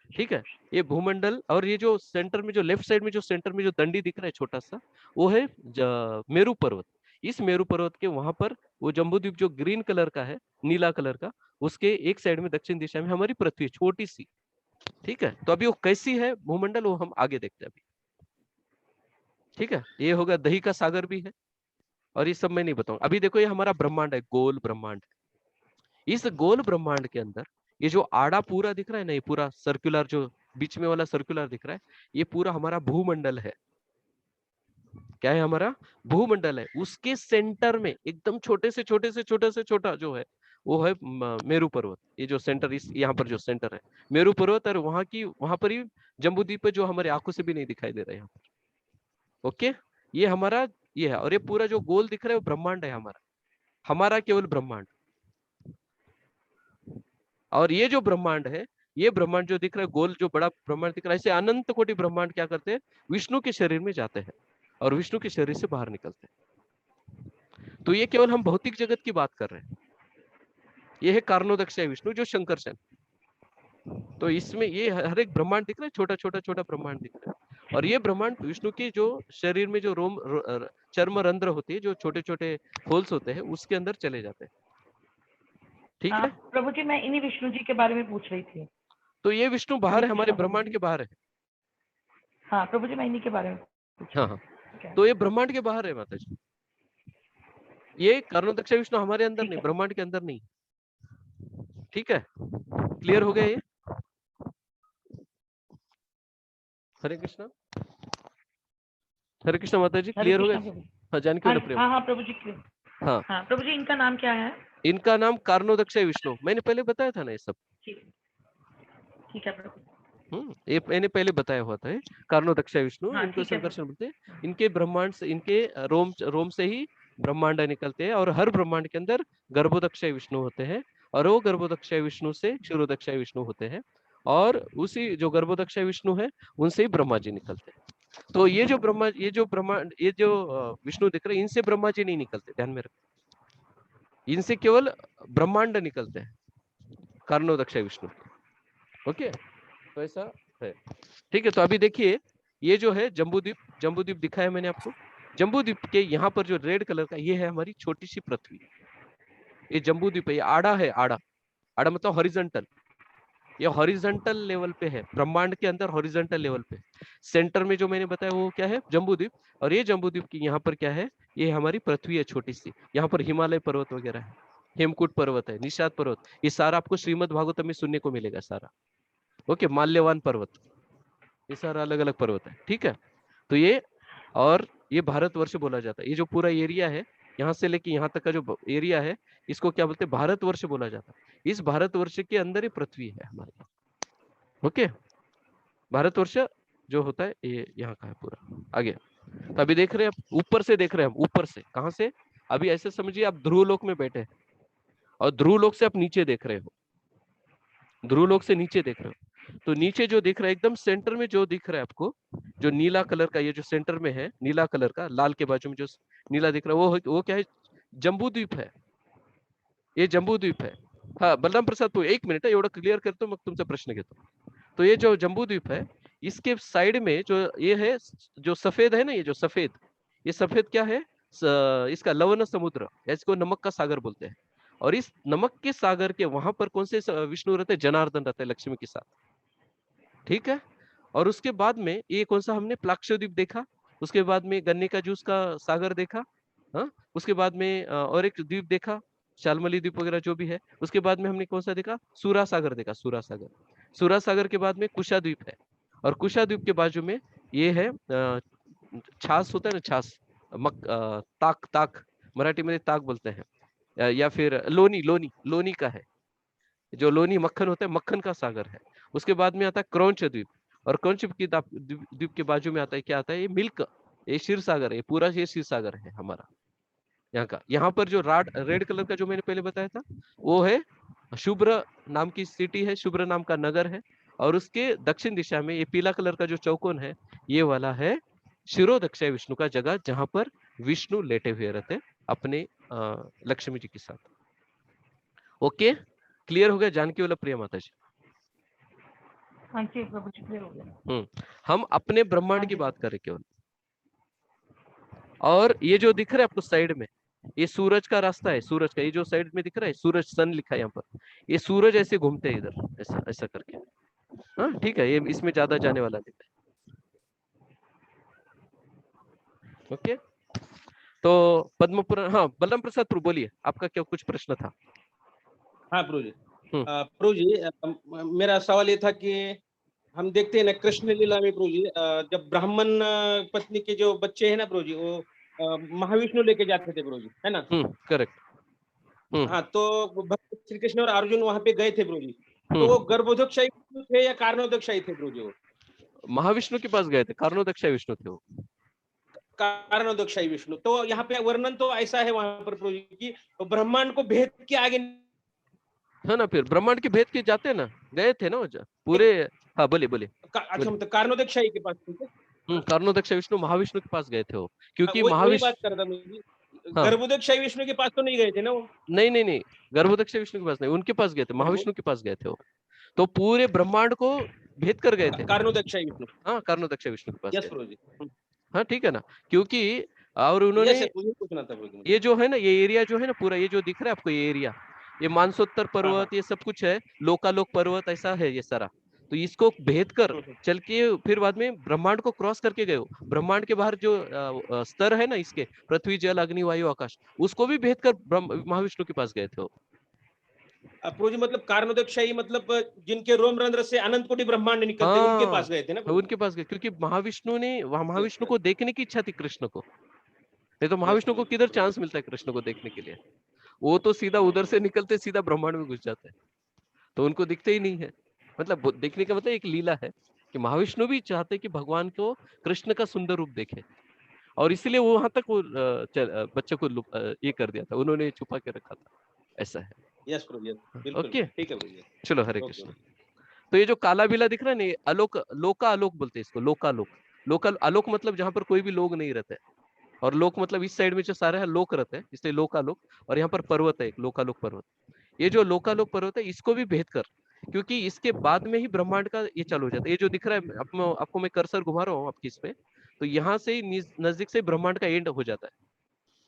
ठीक है, ये भूमंडल, और ये जो सेंटर में जो लेफ्ट साइड में जो सेंटर में जो दंडी दिख रहा है छोटा सा, वो है मेरू पर्वत। इस मेरू पर्वत के वहां पर वो जम्बूद्वीप जो ग्रीन कलर का है, नीला कलर का, उसके एक साइड में दक्षिण दिशा में हमारी पृथ्वी छोटी सी। ठीक है, तो अभी वो कैसी है भूमंडल वो हम आगे देखते हैं अभी। ठीक है, ये होगा दही का सागर भी है, और ये सब मैं नहीं बताऊंगा अभी। देखो ये हमारा ब्रह्मांड है, गोल ब्रह्मांड। इस गोल ब्रह्मांड के अंदर ये जो आड़ा पूरा दिख रहा है ना, ये पूरा सर्कुलर जो बीच में वाला सर्कुलर दिख रहा है, ये पूरा हमारा भूमंडल है। क्या है, हमारा भूमंडल है। उसके सेंटर में एकदम छोटे से छोटे से छोटे से छोटा जो है वो है मेरू पर्वत। ये जो सेंटर, इस यहाँ पर जो सेंटर है मेरू पर्वत, और वहां पर ही जम्बूद्वीप है जो हमारे आंखों से भी नहीं दिखाई दे रहा है यहाँ पर। ओके, ये हमारा ये है, और ये पूरा जो गोल दिख रहा है वो ब्रह्मांड है हमारा, हमारा केवल ब्रह्मांड। और ये जो ब्रह्मांड है, ये ब्रह्मांड जो दिख रहा है गोल, जो बड़ा ब्रह्मांड दिख रहा है, ऐसे अनंत कोटि ब्रह्मांड क्या करते हैं, विष्णु के शरीर में जाते हैं और विष्णु के शरीर से बाहर निकलते हैं। तो ये केवल हम भौतिक जगत की बात कर रहे हैं। ये है कारणोदक्षय विष्णु जो शंकरशन। तो इसमें ये हर एक ब्रह्मांड दिख रहा है, छोटा छोटा छोटा ब्रह्मांड दिख रहा है, और ये ब्रह्मांड विष्णु के जो शरीर में जो चर्म रंध्र होती है, जो छोटे छोटे होल्स होते हैं, उसके अंदर चले जाते हैं। ठीक है, प्रभु जी मैं इन्हीं विष्णु जी के बारे में पूछ रही थी। तो ये विष्णु बाहर है, हमारे ब्रह्मांड के बाहर है। हाँ प्रभु जी मैं इन्हीं के बारे में पूछ हाँ हाँ, तो ये ब्रह्मांड के बाहर है माता जी। ये कारणोदक्षय विष्णु हमारे अंदर नहीं, ब्रह्मांड के अंदर नहीं। ठीक है, क्लियर हो गया ये। हरे कृष्णा, हरे कृष्णा माता जी, क्लियर हो गया। हाँ, जानकी प्रेम। हाँ हाँ प्रभु जी क्लियर। हाँ हाँ प्रभु जी, इनका नाम क्या है? इनका नाम कारणोदक्षय विष्णु, मैंने पहले बताया था ना ये सब। ठीक है प्रभु। ये मैंने पहले बताया हुआ था, कारणोदक्षय विष्णु। हाँ, इनको ठीक है। शंकरशन बोलते हैं। इनके ब्रह्मांड से, इनके रोम से ही ब्रह्मांड निकलते हैं, और हर ब्रह्मांड के अंदर गर्भोदक्षय विष्णु होते हैं, और वो गर्भोदक्षय विष्णु से क्षीरोदक्षय विष्णु होते हैं, और उसी जो गर्भोदक्षय विष्णु है उनसे ही ब्रह्मा जी निकलते हैं। तो ये जो ब्रह्मांड, ये जो विष्णु दिख रहे हैं, इनसे ब्रह्मा जी नहीं निकलते, ध्यान में रखो। इनसे केवल ब्रह्मांड निकलते हैं, कारणोदक्षय विष्णु। ओके, तो ऐसा है। ठीक है, तो अभी देखिए ये जो है जम्बूद्वीप, जम्बूद्वीप दिखाया मैंने आपको। जम्बूद्वीप के यहाँ पर जो रेड कलर का, ये है हमारी छोटी सी पृथ्वी। ये जम्बूद्वीप है, ये आड़ा है, आड़ा, आड़ा मतलब हॉरिजॉन्टल। ये हॉरिजॉन्टल लेवल पे है, ब्रह्मांड के अंदर हॉरिजॉन्टल लेवल पे। सेंटर में जो मैंने बताया वो क्या है, जम्बूद्वीप। और ये जम्बूद्वीप की यहाँ पर क्या है, ये हमारी पृथ्वी है छोटी सी। यहाँ पर हिमालय पर्वत वगैरह है, हेमकूट पर्वत है, निषाद पर्वत, ये सारा आपको श्रीमद् भागवतम में सुनने को मिलेगा सारा। ओके, माल्यवान पर्वत, ये सारा अलग अलग पर्वत है। ठीक है, तो ये, और ये भारतवर्ष बोला जाता है। ये जो पूरा एरिया है, यहाँ से लेके यहाँ तक का जो एरिया है, इसको क्या बोलते हैं, भारतवर्ष बोला जाता है। इस भारतवर्ष के अंदर ही पृथ्वी है हमारी। ओके, भारतवर्ष जो होता है ये यहाँ का है पूरा। आगे, तो अभी देख रहे हैं, ऊपर से देख रहे हैं हम, ऊपर से कहाँ से, अभी ऐसे समझिए आप ध्रुवलोक में बैठे हैं, और ध्रुवलोक से आप नीचे देख रहे हो, ध्रुवलोक से नीचे देख रहे हो। तो नीचे जो दिख रहा है, एकदम सेंटर में जो दिख रहा है आपको, जो नीला कलर का, ये जो सेंटर में है नीला कलर का, लाल के बाजू में जो नीला दिख रहा है, वो क्या है, जम्बूद्वीप है। ये जम्बूद्वीप है। हाँ बलराम प्रसाद, तो एक मिनिट है, एवढं क्लियर करतो मग तुमचा प्रश्न घेतो। तो ये जो जम्बूद्वीप है, इसके साइड में जो ये है, जो सफेद है ना, ये जो सफेद, ये सफेद क्या है, इसका लवण समुद्र, इसको नमक का सागर बोलते हैं। और इस नमक के सागर के वहां पर कौन से विष्णु रहते हैं? जनार्दन रहते हैं लक्ष्मी के साथ, ठीक है। और उसके बाद में ये कौन सा हमने प्लाक्षद्वीप देखा, उसके बाद में गन्ने का जूस का सागर देखा, हाँ, उसके बाद में और एक द्वीप देखा, शालमली द्वीप वगैरह जो भी है। उसके बाद में हमने कौन सा देखा? सूरा सागर देखा, सूरा सागर। सूरा सागर के बाद में कुशा द्वीप है, और कुशा द्वीप के बाजू में ये है छाछ होता है ना, छाछ, ताक, ताक मराठी में ताक बोलते हैं, या फिर लोनी, लोनी, लोनी का है, जो लोनी मक्खन होता है, मक्खन का सागर है। उसके बाद में आता है क्रौंच द्वीप, और क्रौंच द्वीप के बाजू में आता है, क्या आता है? ये मिल्क, ये क्षीर सागर है, पूरा ये क्षीर सागर है हमारा यहाँ का। यहाँ पर जो रेड कलर का जो मैंने पहले बताया था, वो है शुभ्र नाम की सिटी है, शुभ्र नाम का नगर है, और उसके दक्षिण दिशा में ये पीला कलर का जो चौकोन है, ये वाला है शिरोदक्षय विष्णु का जगह, जहां पर विष्णु लेटे हुए रहते अपने लक्ष्मी जी के साथ। ओके, क्लियर हो गया जानकी वाला प्रिया माता जी? हाँ जी प्रभु जी, क्लियर हो गया। हम अपने ब्रह्मांड हाँ की जी। बात करें केवल। और ये जो दिख रहा है आपको साइड में, ये सूरज का रास्ता है, सूरज का, ये जो साइड में दिख रहा है सूरज, सन लिखा है यहाँ पर, ये सूरज ऐसे घूमते हैं इधर, ऐसा ऐसा करके। हाँ ठीक है, ये इसमें ज्यादा जाने वाला नहीं है। ओके, तो पद्म पुराण, हाँ बलराम प्रसाद प्रभु बोलिए, आपका क्या कुछ प्रश्न था? हाँ प्रभु जी। हम्म। प्रभु जी, मेरा सवाल ये था कि हम देखते हैं ना कृष्ण लीला में प्रभु जी, जब ब्राह्मण पत्नी के जो बच्चे हैं ना प्रभु जी, वो महाविष्णु लेके जाते थे प्रभु जी, है ना? करेक्ट। हाँ, तो भगवान श्री कृष्ण और अर्जुन वहां पे गए थे प्रभु जी, तो वो हम्म, गर्भोदकशाही विष्णु थे या कारणोदकशाही थे प्रभु जी? वो महाविष्णु के पास गए थे, कारणोदक्षाय विष्णु थे वो। कारणोदकशाही विष्णु, तो यहाँ पे वर्णन तो ऐसा है वहां पर प्रभु जी की ब्रह्मांड को भेद के आगे है ना, फिर ब्रह्मांड के भेद के जाते ना, गए थे ना वो पूरे। हाँ बोलिए बोलिए। अच्छा, मतलब कारणोदकशाही के पास थे क्या? कारणोदक्ष विष्णु महाविष्णु के पास गए थे वो, क्योंकि वही बात कर रहा था मैं। हाँ। गर्भोदकशाही विष्णु के पास तो नहीं गए थे ना वो? नहीं नहीं नहीं, गर्भोदक्ष विष्णु के पास नहीं, उनके पास गए थे, महाविष्णु के पास गए थे वो, तो पूरे ब्रह्मांड को भेद कर गए थे। कारणोदकशाही विष्णु। हाँ, कारणोदक्ष विष्णु के पास यस गए थे। प्रभु जी। हाँ ठीक है ना, क्योंकि और उन्होंने यस, मुझे पूछना था प्रभु जी। ये जो है ना, ये एरिया जो है ना पूरा, ये जो दिख रहा है आपको, ये एरिया, ये मानसोत्तर पर्वत, ये सब कुछ है, लोकालोक पर्वत, ऐसा है ये सारा। तो इसको भेद कर चल के फिर बाद में ब्रह्मांड को क्रॉस करके गए हो। ब्रह्मांड के बाहर जो स्तर है ना इसके, पृथ्वी जल अग्नि वायु आकाश, उसको भी भेद कर महाविष्णु के पास गए थे वो। प्रभु जी, मतलब कारणोदकशाही मतलब जिनके रोम रंध्र से अनंत कोटि ब्रह्मांड निकलते, उनके पास गए थे ना प्रभु? उनके पास गए, क्योंकि महाविष्णु ने, महाविष्णु को देखने की इच्छा थी कृष्ण को, नहीं तो महाविष्णु को किधर चांस मिलता है कृष्ण को देखने के लिए? वो तो सीधा उधर से निकलते सीधा ब्रह्मांड में घुस जाते हैं, तो उनको दिखते ही नहीं है। मतलब देखने का मतलब एक लीला है कि महाविष्णु भी चाहते कि भगवान को, कृष्ण का सुंदर रूप देखे, और इसलिए वो वहां तक वो बच्चे को ये कर दिया था, उन्होंने छुपा के रखा था, ऐसा है। यस प्रभु, यस, बिल्कुल ओके, ठीक है प्रभु जी। चलो, हरे कृष्ण। तो ये जो काला बिला दिख रहा है ना, आलोक, लोका आलोक बोलते हैं इसको, लोकालोक। लोकल आलोक मतलब जहां पर कोई भी लोग नहीं रहते, और लोक मतलब इस साइड में जो सारे लोक रहते हैं, इसलिए लोकालोक। और यहाँ पर पर्वत है एक, लोकालोक पर्वत। ये जो लोकालोक पर्वत है, इसको भी भेद कर, क्योंकि इसके बाद में ही ब्रह्मांड का ये चालू हो जाता है। ये जो दिख रहा है आपको मैं कर्सर घुमा रहा हूँ आपकी इसमें, तो यहाँ से ही नजदीक से ब्रह्मांड का एंड हो जाता है।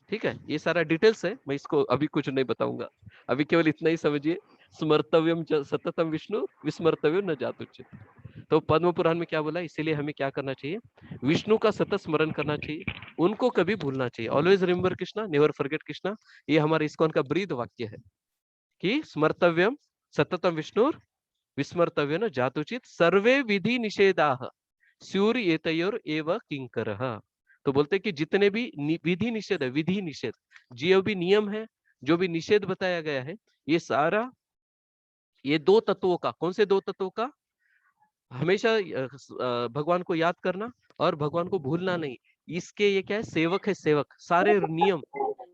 ठीक है, ये सारा डिटेल्स है, मैं इसको अभी कुछ नहीं बताऊंगा, अभी केवल इतना ही समझिए। स्मर्तव्यम सततम विष्णु विस्मर्तव्यम न जातुच्यते। तो पद्म पुराण में क्या बोला, इसीलिए हमें क्या करना चाहिए? विष्णु का सतत स्मरण करना चाहिए, उनको कभी भूलना चाहिए। Always remember Krishna, never forget Krishna. ये हमारे इस्कॉन का ब्रीद वाक्य है कि स्मर्तव्यम सततम विष्णु विस्मर्तव्य न जातुचित सर्वे विधि निषेधाः स्यूर एतयोर एव किंकरः। तो बोलते कि जितने भी विधि निषेध है, विधि निषेध, जो भी नियम है, जो भी निषेध बताया गया है, ये सारा, ये दो तत्वों का, कौन से दो तत्वों का? हमेशा भगवान को याद करना और भगवान को भूलना नहीं। इसके ये क्या है? सेवक है, सेवक। सारे नियम,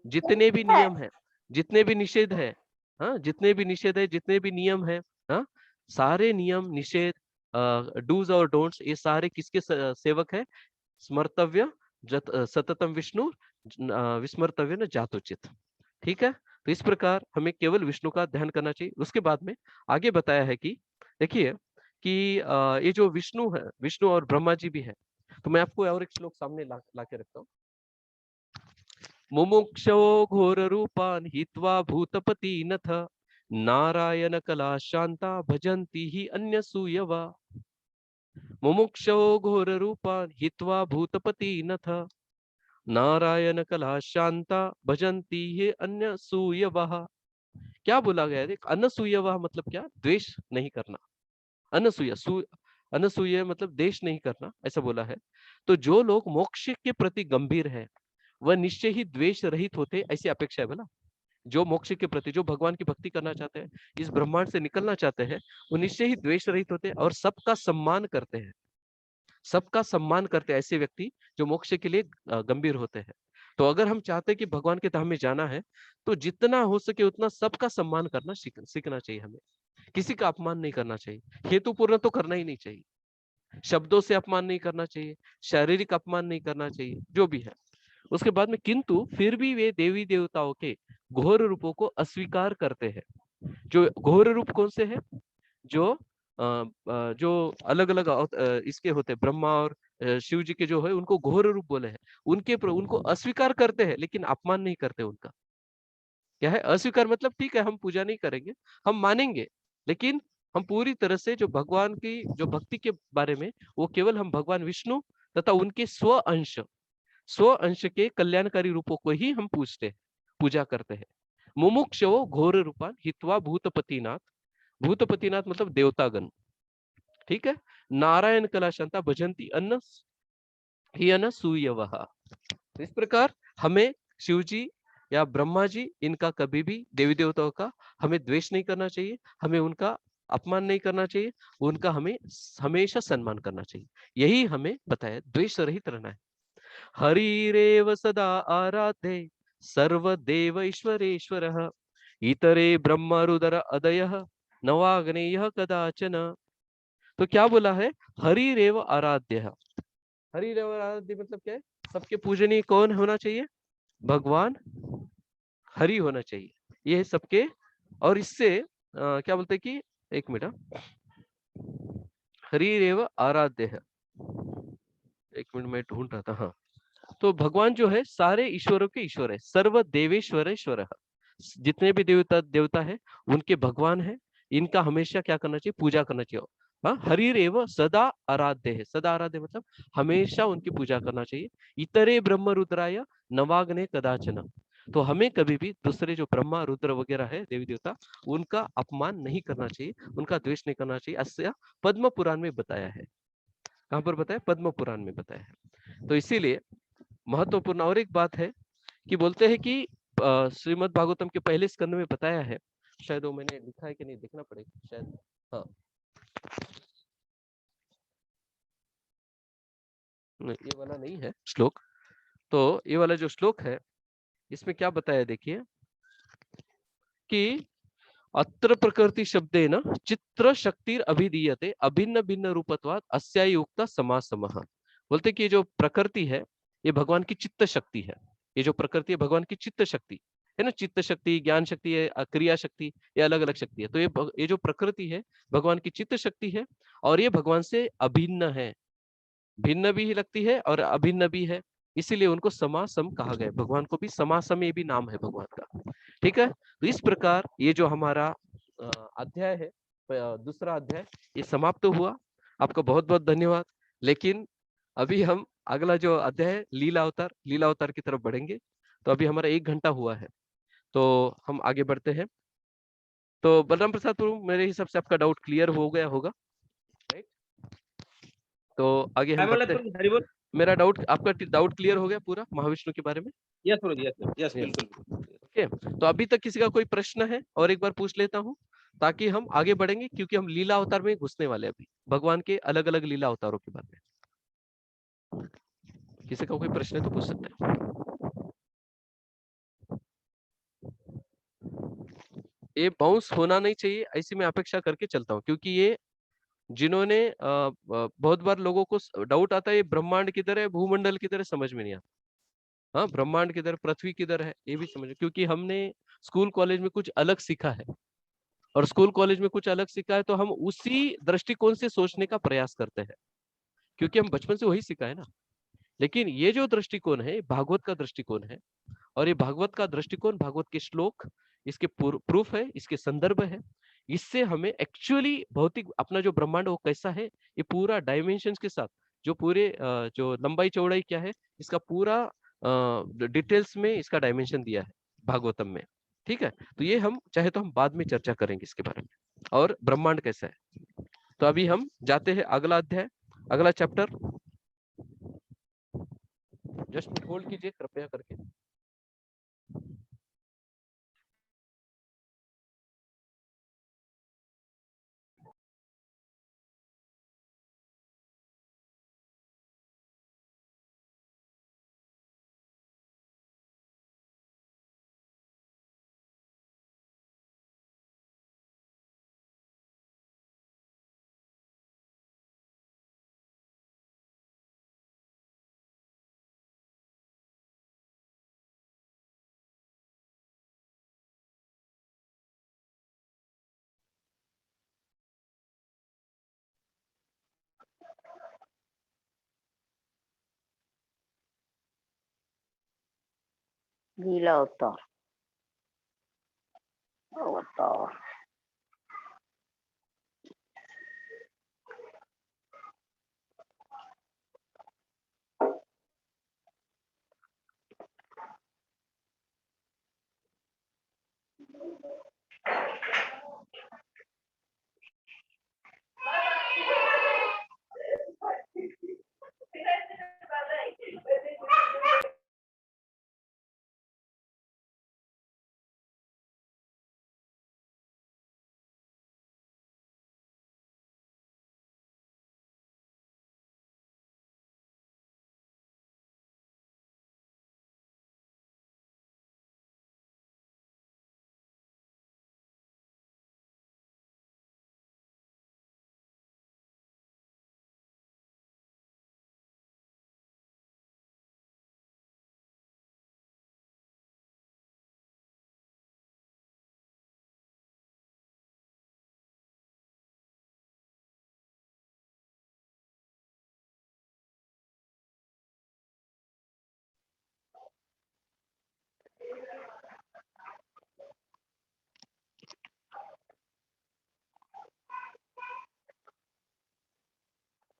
जितने भी नियम है, जितने भी निषेध है, हाँ, जितने भी निषेध है, जितने भी नियम है, हाँ, सारे नियम निषेध, डूज और डोंट्स, ये सारे किसके सेवक है? स्मर्तव्य सततम विष्णु विस्मर्तव्य न जातोचित। ठीक है, तो इस प्रकार हमें केवल विष्णु का ध्यान करना चाहिए। उसके बाद में आगे बताया है कि देखिए कि ये जो विष्णु है, विष्णु और ब्रह्मा जी भी है। तो मैं आपको और एक श्लोक सामने ला के रखता हूँ। मुमुक्षवो घोर रूपान हित्वा भूतपतिनथ नारायण कला शांता भजन्ति हि अन्यसूयवा। मुमुक्षवो घोर रूपान हित्वा भूतपतिनथ नारायण कला शांता भजन्ति हि अन्यसूयवा। क्या बोला गया है? अनसूयवा मतलब क्या? द्वेष नहीं करना। अनसूया अनसूया मतलब देश नहीं करना, ऐसा बोला है। तो जो लोग मोक्ष के प्रति गंभीर है वह निश्चय ही द्वेष रहित होते, ऐसी अपेक्षा है बोला। जो मोक्ष के प्रति, जो भगवान की भक्ति करना चाहते हैं, इस ब्रह्मांड से निकलना चाहते हैं, वो निश्चय ही द्वेष रहित होते हैं और सबका सम्मान करते हैं। सबका सम्मान करते हैं ऐसे व्यक्ति जो मोक्ष के लिए गंभीर होते हैं। तो अगर हम चाहते हैं कि भगवान के धाम में जाना है तो जितना हो सके उतना सबका सम्मान करना सीखना चाहिए। हमें किसी का अपमान नहीं करना चाहिए, हेतुपूर्ण तो करना ही नहीं चाहिए, शब्दों से अपमान नहीं करना चाहिए, शारीरिक अपमान नहीं करना चाहिए, जो भी है। उसके बाद में किंतु फिर भी वे देवी देवताओं के घोर रूपों को अस्वीकार करते हैं। जो घोर रूप कौन से है? जो अलग अलग इसके होते हैं, ब्रह्मा और शिव जी के जो है उनको घोर रूप बोले हैं, उनको अस्वीकार करते हैं, लेकिन अपमान नहीं करते उनका। क्या है अस्वीकार? मतलब ठीक है हम पूजा नहीं करेंगे, हम मानेंगे, लेकिन हम पूरी तरह से जो भगवान की जो भक्ति के बारे में, वो केवल हम भगवान विष्णु तथा उनके स्व अंश के कल्याणकारी रूपों को ही हम पूजते हैं, पूजा करते हैं। मुमुक्षवो घोर रूपान हित्वा भूतपतिनाथ, भूतपतिनाथ मतलब देवतागण, ठीक है। नारायण कला शांता भजंती अन्न ही अनसूयवः। इस प्रकार हमें शिव जी या ब्रह्मा जी, इनका कभी भी देवी देवताओं का हमें द्वेष नहीं करना चाहिए, हमें उनका अपमान नहीं करना चाहिए, उनका हमें हमेशा सम्मान करना चाहिए। यही हमें बताया, द्वेष रहित रहना है। हरिरेव सदा आराध्य सर्वदेव ईश्वरेश्वरः इतरे ब्रह्म रुदर अदयः नवाग्नेयः कदाचन। तो क्या बोला है? हरिरेव आराध्य। हरिरेव आराध्य मतलब क्या है? सबके पूजनीय कौन होना चाहिए? भगवान हरि होना चाहिए, ये है सबके। और इससे क्या बोलते हैं कि एक मिनट, हरिरेव आराध्य है, एक मिनट मैं ढूंढ रहा था। हाँ, तो भगवान जो है सारे ईश्वरों के ईश्वर है, सर्व देवेश्वरेश्वर। जितने भी देवता है उनके भगवान है, इनका हमेशा क्या करना चाहिए? पूजा करना चाहिए। हाँ, हरिरेव सदा आराध्य है, सदा आराध्य मतलब हमेशा उनकी पूजा करना चाहिए। इतरे ब्रह्म रुद्राय नवाग्ने कदाचन। तो हमें कभी भी दूसरे जो ब्रह्मा रुद्र वगैरह है देवी देवता, उनका अपमान नहीं करना चाहिए, उनका द्वेष नहीं करना चाहिए। ऐसा पद्म पुराण में बताया है। कहां पर बताया? पद्म पुराण में बताया है। तो इसीलिए महत्वपूर्ण और एक बात है कि बोलते हैं कि श्रीमद् भागवतम के पहले स्कंद में बताया है, शायद वो मैंने लिखा है कि नहीं, देखना पड़ेगा शायद। हाँ, ये वाला नहीं है श्लोक, तो ये वाला जो श्लोक है इसमें क्या बताया देखिए कि अत्र प्रकृति शब्देन चित्र शक्तिर अभिधीयते अभिन्न भिन्न रूपत्वात् अस्यायुक्ता समासमः। बोलते कि ये जो प्रकृति है ये भगवान की चित्त शक्ति है। ये जो प्रकृति है भगवान की चित्त शक्ति है ना, चित्त शक्ति, ज्ञान शक्ति है, क्रिया शक्ति, ये अलग अलग शक्ति है। तो ये जो प्रकृति है भगवान की चित्त शक्ति है और ये भगवान से अभिन्न है, भिन्न भी लगती है और अभिन्न भी है, इसीलिए उनको समासम कहा गया। भगवान को भी समासम, ये भी नाम है भगवान का, ठीक है। तो इस प्रकार ये जो हमारा अध्याय है, दूसरा अध्याय, ये समाप्त हुआ। आपका बहुत बहुत धन्यवाद। लेकिन अभी हम अगला जो अध्याय है लीला अवतार की तरफ बढ़ेंगे। तो अभी हमारा 1 घंटा हुआ है, तो हम आगे बढ़ते हैं। तो बलराम प्रसाद प्रभु, मेरे हिसाब से आपका डाउट क्लियर हो गया होगा, राइट? तो आगे हम बढ़ते हैं। मेरा डाउट, आपका डाउट क्लियर हो गया पूरा महाविष्णु के बारे में? यस प्रभु, यस बिल्कुल। ओके, तो अभी तक किसी का कोई प्रश्न है? और एक बार पूछ लेता हूँ ताकि हम आगे बढ़ेंगे, क्योंकि हम लीला अवतार में घुसने वाले हैं अभी, भगवान के अलग अलग लीला अवतारों के बारे में। किसी का कोई प्रश्न है तो पूछ सकते हैं। ये बाउंस होना नहीं चाहिए, ऐसी मैं अपेक्षा करके चलता हूँ, क्योंकि ये जिन्होंने बहुत बार लोगों को डाउट आता है ये ब्रह्मांड किधर है, भूमंडल किधर है, समझ में नहीं आता। हाँ, ब्रह्मांड किधर, पृथ्वी किधर है, ये भी समझ, क्योंकि हमने स्कूल कॉलेज में कुछ अलग सीखा है, और स्कूल कॉलेज में कुछ अलग सीखा है तो हम उसी दृष्टिकोण से सोचने का प्रयास करते हैं, क्योंकि हम बचपन से वही सीखा है ना लेकिन ये जो दृष्टिकोण है भागवत का दृष्टिकोण है, और ये भागवत का दृष्टिकोण, भागवत के श्लोक इसके प्रूफ है, इसके संदर्भ है। इससे हमें एक्चुअली भौतिक अपना जो ब्रह्मांड वो कैसा है, ये पूरा डायमेंशन के साथ, जो पूरे जो लंबाई चौड़ाई क्या है, इसका पूरा डिटेल्स में इसका डायमेंशन दिया है भागवतम में। ठीक है, तो ये हम चाहे तो हम बाद में चर्चा करेंगे इसके बारे में, और ब्रह्मांड कैसा है। तो अभी हम जाते हैं अगला अध्याय, अगला चैप्टर। जस्ट होल्ड कीजिए कृपया करके। लीला अवतार अवतार।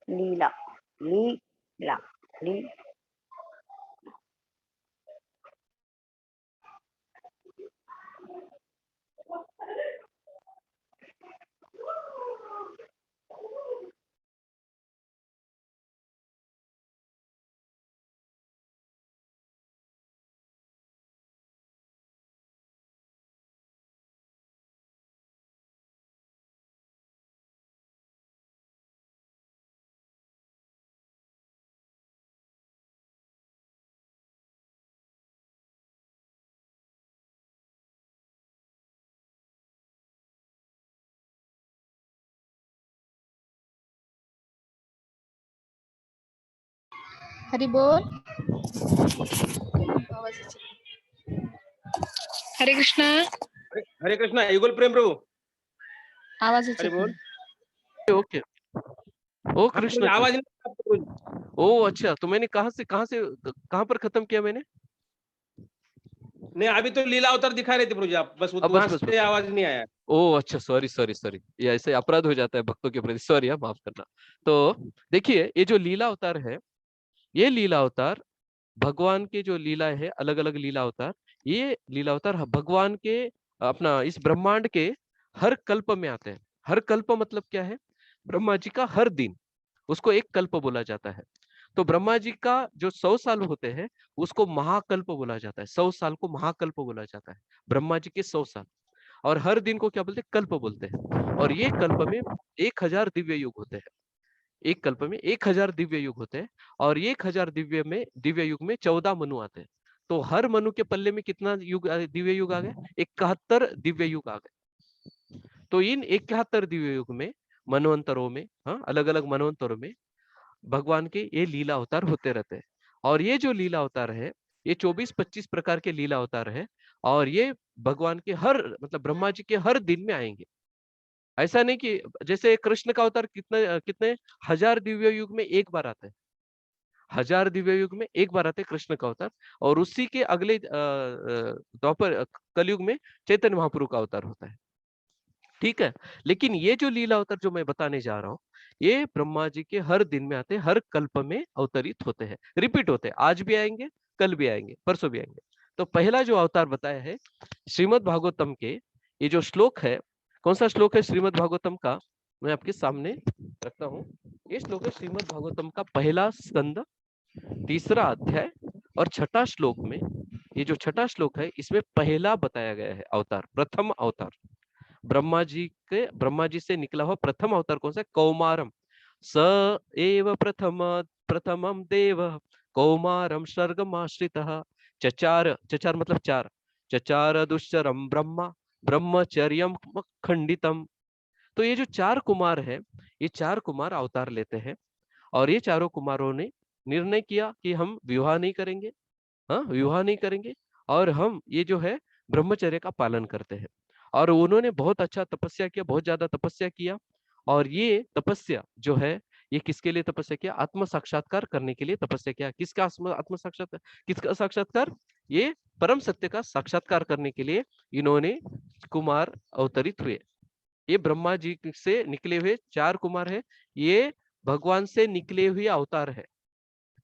लीला लीला ली हरि बोल। हरे कृष्णा। हरे कृष्णा। युगल प्रेम प्रभु। आवाज हरे बोल। ओके, ओ हाँ कृष्ण प्रभु, जी। आवाज नहीं आ रहा प्रभु। ओ अच्छा, तो मैंने कहाँ पर खत्म किया मैंने? नहीं, अभी तो लीला अवतार दिखा रहे थे प्रभु जी आप, बस बस वहां बस से बस। आवाज नहीं आया। ओ अच्छा, सॉरी सॉरी सॉरी, ये ऐसे अपराध हो जाता है भक्तों के प्रति, सॉरी, माफ करना। तो देखिए, ये जो लीला अवतार है, ये लीला अवतार भगवान के जो लीला है, अलग अलग लीला अवतार, ये लीला अवतार भगवान के अपना इस ब्रह्मांड के हर कल्प में आते हैं। हर कल्प मतलब क्या है? ब्रह्मा जी का हर दिन, उसको एक कल्प बोला जाता है। तो ब्रह्मा जी का जो 100 साल होते हैं, उसको महाकल्प बोला जाता है। 100 साल को महाकल्प बोला जाता है, ब्रह्मा जी के 100 साल। और हर दिन को क्या बोलते हैं? कल्प बोलते हैं। और ये कल्प में 1000 दिव्य युग होते हैं। एक कल्प में 1000 दिव्य युग होते हैं, और 1000 दिव्य युग में 14 मनु आते हैं। तो हर मनु के पल्ले में कितना युग, दिव्य युग आ गए? 71 दिव्य युग आ गए। तो इन 71 दिव्य युग में, मनवंतरों में, हाँ, अलग अलग मनवंतरों में भगवान के ये लीला अवतार होते रहते हैं। और ये जो लीला अवतार है, ये 24-25 प्रकार के लीला अवतार है। और ये भगवान के हर, मतलब ब्रह्मा जी के हर दिन में आएंगे। ऐसा नहीं कि जैसे कृष्ण का अवतार कितने कितने 1000 दिव्य युग में एक बार आता है। 1000 दिव्य युग में एक बार आते कृष्ण का अवतार, और उसी के अगले द्वापर कलयुग में चैतन्य महाप्रभु का अवतार होता है। ठीक है, लेकिन ये जो लीला अवतार जो मैं बताने जा रहा हूँ, ये ब्रह्मा जी के हर दिन में आते हैं, हर कल्प में अवतरित होते हैं, रिपीट होते हैं। आज भी आएंगे, कल भी आएंगे, परसों भी आएंगे। तो पहला जो अवतार बताया है श्रीमद् भागवतम के, ये जो श्लोक है, कौन सा श्लोक है श्रीमद् भागवतम का, मैं आपके सामने रखता हूँ। ये श्लोक है श्रीमद् भागवतम का पहला स्कंद, तीसरा अध्याय और छठा श्लोक में। ये जो छठा श्लोक है, इसमें पहला बताया गया है अवतार, प्रथम अवतार ब्रह्मा जी से निकला हुआ प्रथम अवतार कौन सा है? कौमारम। स एव प्रथमम देव कौमारम सर्गमाश्रितः चचार, चचार मतलब चार, चचार दुश्चरम ब्रह्मा ब्रह्मचर्यम खंडितम। तो ये जो चार कुमार है, ये चार कुमार अवतार लेते हैं, और ये चारों कुमारों ने निर्णय किया कि हम विवाह नहीं करेंगे, हाँ विवाह नहीं करेंगे, और हम ये जो है ब्रह्मचर्य का पालन करते हैं। और उन्होंने बहुत अच्छा तपस्या किया, बहुत ज्यादा तपस्या किया, और ये तपस्या जो है, ये किसके लिए तपस्या किया? आत्म साक्षात्कार करने के लिए तपस्या किया। किसका आत्म साक्षात्कार? किसका साक्षात्कार? ये परम सत्य का साक्षात्कार करने के लिए इन्होंने कुमार अवतरित हुए। ये ब्रह्मा जी से निकले हुए चार कुमार है, ये भगवान से निकले हुए अवतार है।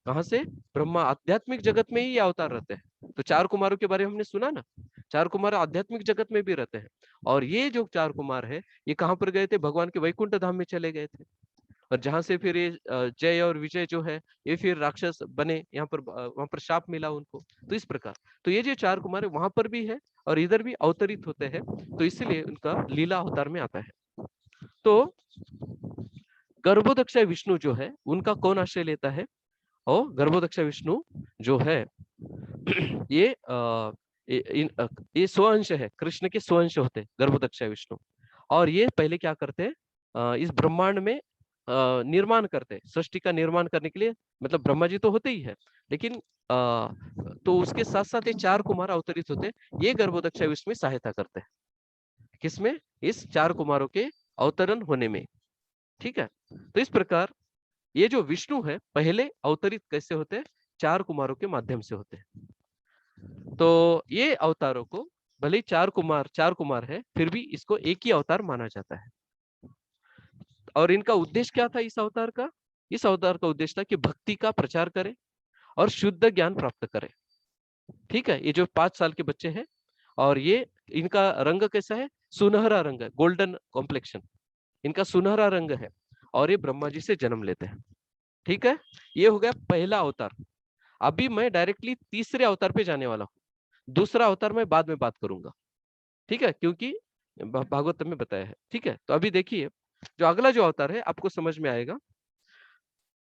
कहां से? ब्रह्मा, आध्यात्मिक जगत में ही ये अवतार रहते हैं। तो चार कुमारों के बारे में हमने सुना ना, चार कुमार आध्यात्मिक जगत में भी रहते हैं। और ये जो चार कुमार है, ये कहां पर गए थे? भगवान के वैकुंठ धाम में चले गए थे, और जहां से फिर ये जय और विजय जो है, ये फिर राक्षस बने, यहाँ पर वहां पर शाप मिला उनको। तो इस प्रकार, तो ये जो चार कुमार है वहां पर भी है और इधर भी अवतरित होते हैं, तो इसलिए उनका लीला अवतार में आता है। तो गर्भोदक्ष विष्णु जो है, उनका कौन आश्रय लेता है? और गर्भोदक्ष विष्णु जो है ये ये स्वअंश है, कृष्ण के स्वअंश होते हैं गर्भोदक्ष विष्णु। और ये पहले क्या करते हैं? इस ब्रह्मांड में निर्माण करते हैं, सृष्टि का निर्माण करने के लिए। मतलब ब्रह्मा जी तो होते ही है, लेकिन तो उसके साथ साथ ये चार कुमार अवतरित होते हैं, ये गर्भोदक्ष विष्णु में सहायता करते हैं। किसमें? इस चार कुमारों के अवतरण होने में। ठीक है, तो इस प्रकार ये जो विष्णु है, पहले अवतरित कैसे होते हैं? चार कुमारों के माध्यम से होते हैं। तो ये अवतारों को भले चार कुमार है, फिर भी इसको एक ही अवतार माना जाता है। और इनका उद्देश्य क्या था इस अवतार का? इस अवतार का उद्देश्य था कि भक्ति का प्रचार करे और शुद्ध ज्ञान प्राप्त करे। ठीक है, ये जो 5 साल के बच्चे हैं, और ये इनका रंग कैसा है? सुनहरा रंग है, गोल्डन कॉम्प्लेक्शन, इनका सुनहरा रंग है, और ये ब्रह्मा जी से जन्म लेते हैं। ठीक है, ये हो गया पहला अवतार। अभी मैं डायरेक्टली तीसरे अवतार पे जाने वाला हूँ, दूसरा अवतार मैं बाद में बात करूंगा। ठीक है, क्योंकि भागवत में बताया है। ठीक है, तो अभी देखिए जो अगला जो अवतार है आपको समझ में आएगा।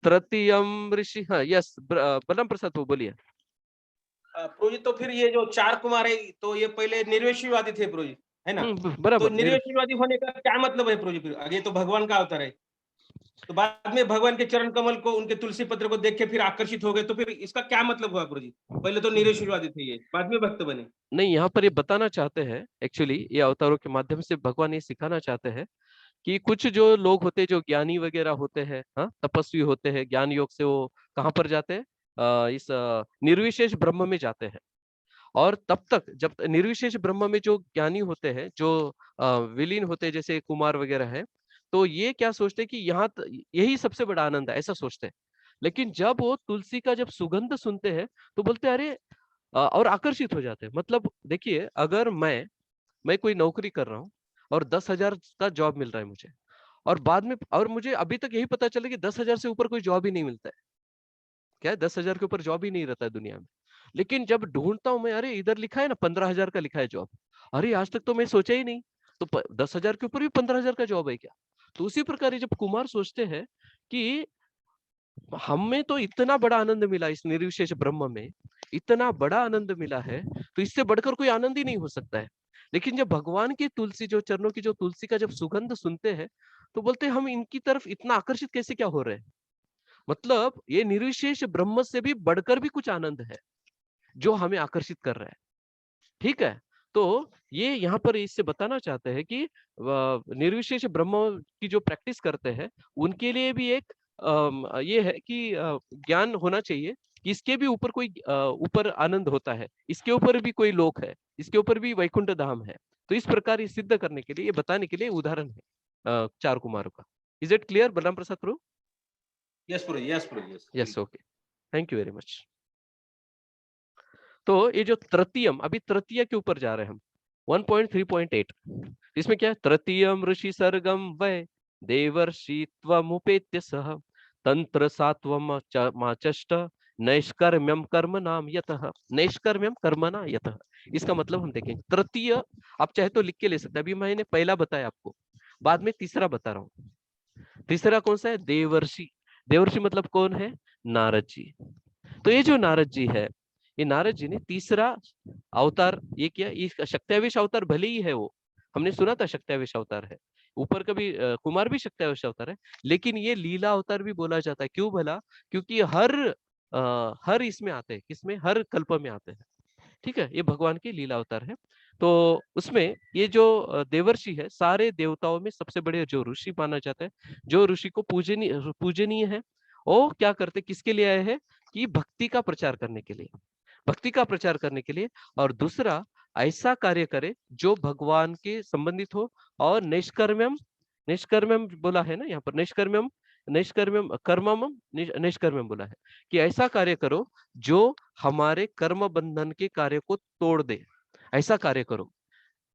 तृतीयम ऋषि, हाँ यस, बलम प्रसाद वो बोलिए। प्रभु जी, तो फिर ये जो चार कुमार है, तो ये पहले निर्वेशीवादी थे प्रभु जी, है ना? तो बराबर। निर्वेशीवादी होने का क्या मतलब है प्रभु जी? फिर आगे तो भगवान का अवतार है, तो बाद में भगवान के चरण कमल को, उनके तुलसी पत्र को देख के फिर आकर्षित हो गए, तो फिर इसका क्या मतलब हुआ प्रभु जी? पहले तो निरेश्वरवादी थे ये, बाद में भक्त बने। नहीं, यहाँ पर ये बताना चाहते हैं, एक्चुअली ये अवतारों के माध्यम से भगवान ये सिखाना चाहते हैं कि कुछ जो लोग होते हैं, जो ज्ञानी वगैरह होते हैं, हाँ तपस्वी होते हैं, ज्ञान योग से वो कहाँ पर जाते हैं? इस निर्विशेष ब्रह्म में जाते हैं। और तब तक जब निर्विशेष ब्रह्म में जो ज्ञानी होते हैं, जो विलीन होते हैं, जैसे कुमार वगैरह है, तो ये क्या सोचते हैं कि यहाँ यही सबसे बड़ा आनंद है, ऐसा सोचते हैं। लेकिन जब वो तुलसी का जब सुगंध सुनते हैं, तो बोलते हैं अरे, और आकर्षित हो जाते हैं। मतलब देखिए, अगर मैं कोई नौकरी कर रहा हूँ और 10,000 का जॉब मिल रहा है मुझे, और बाद में, और मुझे अभी तक यही पता चला कि 10,000 से ऊपर कोई जॉब ही नहीं मिलता है। क्या है? 10,000 के ऊपर जॉब ही नहीं रहता है दुनिया में। लेकिन जब ढूंढता हूं मैं, अरे इधर लिखा है ना 15,000 का लिखा है जॉब, अरे आज तक तो मैं सोचा ही नहीं, तो 10,000 के ऊपर भी 15,000 का जॉब है क्या? तो उसी प्रकार जब कुमार सोचते हैं कि हमें तो इतना बड़ा आनंद मिला इस निर्विशेष ब्रह्म में, इतना बड़ा आनंद मिला है, तो इससे बढ़कर कोई आनंद ही नहीं हो सकता है। लेकिन जब भगवान की तुलसी, जो चरणों की जो तुलसी का जब सुगंध सुनते हैं, तो बोलते हैं हम इनकी तरफ इतना आकर्षित कैसे क्या हो रहे हैं? मतलब ये निर्विशेष ब्रह्म से भी बढ़कर भी कुछ आनंद है जो हमें आकर्षित कर रहा है। ठीक है, तो ये यहाँ पर इससे बताना चाहते हैं कि निर्विशेष ब्रह्म की जो प्रैक्टिस करते हैं, उनके लिए भी एक ये है कि ज्ञान होना चाहिए कि इसके भी ऊपर कोई ऊपर आनंद होता है, इसके ऊपर भी कोई लोक है, इसके ऊपर भी वैकुंठ धाम है। तो इस प्रकार ये सिद्ध करने के लिए, ये बताने के लिए उदाहरण है चार कुमारों का। Is it clear Balram Prasad Prabhu? Yes Prabhu, yes Prabhu, yes. Yes, okay, thank you very much. तो ये जो तृतीयम, अभी तृतीय के ऊपर जा रहे हैं हम, 1.3.8। इसमें क्या है? तृतीयम ऋषि सर्गम वै देवर्षि त्वमुपेत्य सह तंत्र सात्वम माचष्ट नैष्कर्म्यम कर्म नाम यतः। नैष्कर्म्यम कर्मणा यतः, इसका मतलब हम देखेंगे। तृतीय आप चाहे तो लिख के ले सकते हैं, अभी मैंने पहला बताया आपको, बाद में तीसरा बता रहा हूँ। तीसरा कौन सा है? देवर्षि। देवर्षि मतलब कौन है? नारद जी। तो ये जो नारद जी है, ये नारद जी ने तीसरा अवतार ये किया। ये शक्त्यावेश अवतार भले ही है, वो हमने सुना था शक्त्यावेश अवतार है, ऊपर कभी कुमार भी शक्त्यावेश अवतार है, लेकिन ये लीला अवतार भी बोला जाता है। क्यों भला? क्योंकि हर इसमें आते हैं, किसमें? हर कल्प में आते हैं। ठीक है, ये भगवान की लीला अवतार है। तो उसमें ये जो देवर्षि है, सारे देवताओं में सबसे बड़े जो ऋषि माना जाता है, जो ऋषि को पूजनीय है, वो क्या करते, किसके लिए आए हैं? कि भक्ति का प्रचार करने के लिए, भक्ति का प्रचार करने के लिए। और दूसरा, ऐसा कार्य करे जो भगवान के संबंधित हो। और निष्कर्म्यम, निष्कर्म्यम बोला है ना यहाँ पर, निष्कर्म्यम, निष्कर्म्यम कर्मम, निष्कर्म्यम बोला है कि ऐसा कार्य करो जो हमारे कर्म बंधन के कार्य को तोड़ दे, ऐसा कार्य करो।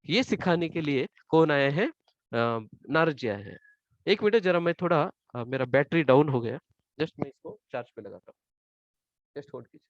ये सिखाने के लिए कौन आए हैं? नारद जी आए हैं। एक मिनट जरा, मैं थोड़ा मेरा बैटरी डाउन हो गया, जस्ट मैं इसको चार्ज पे लगाता हूँ, जस्ट होल्ड कीजिए।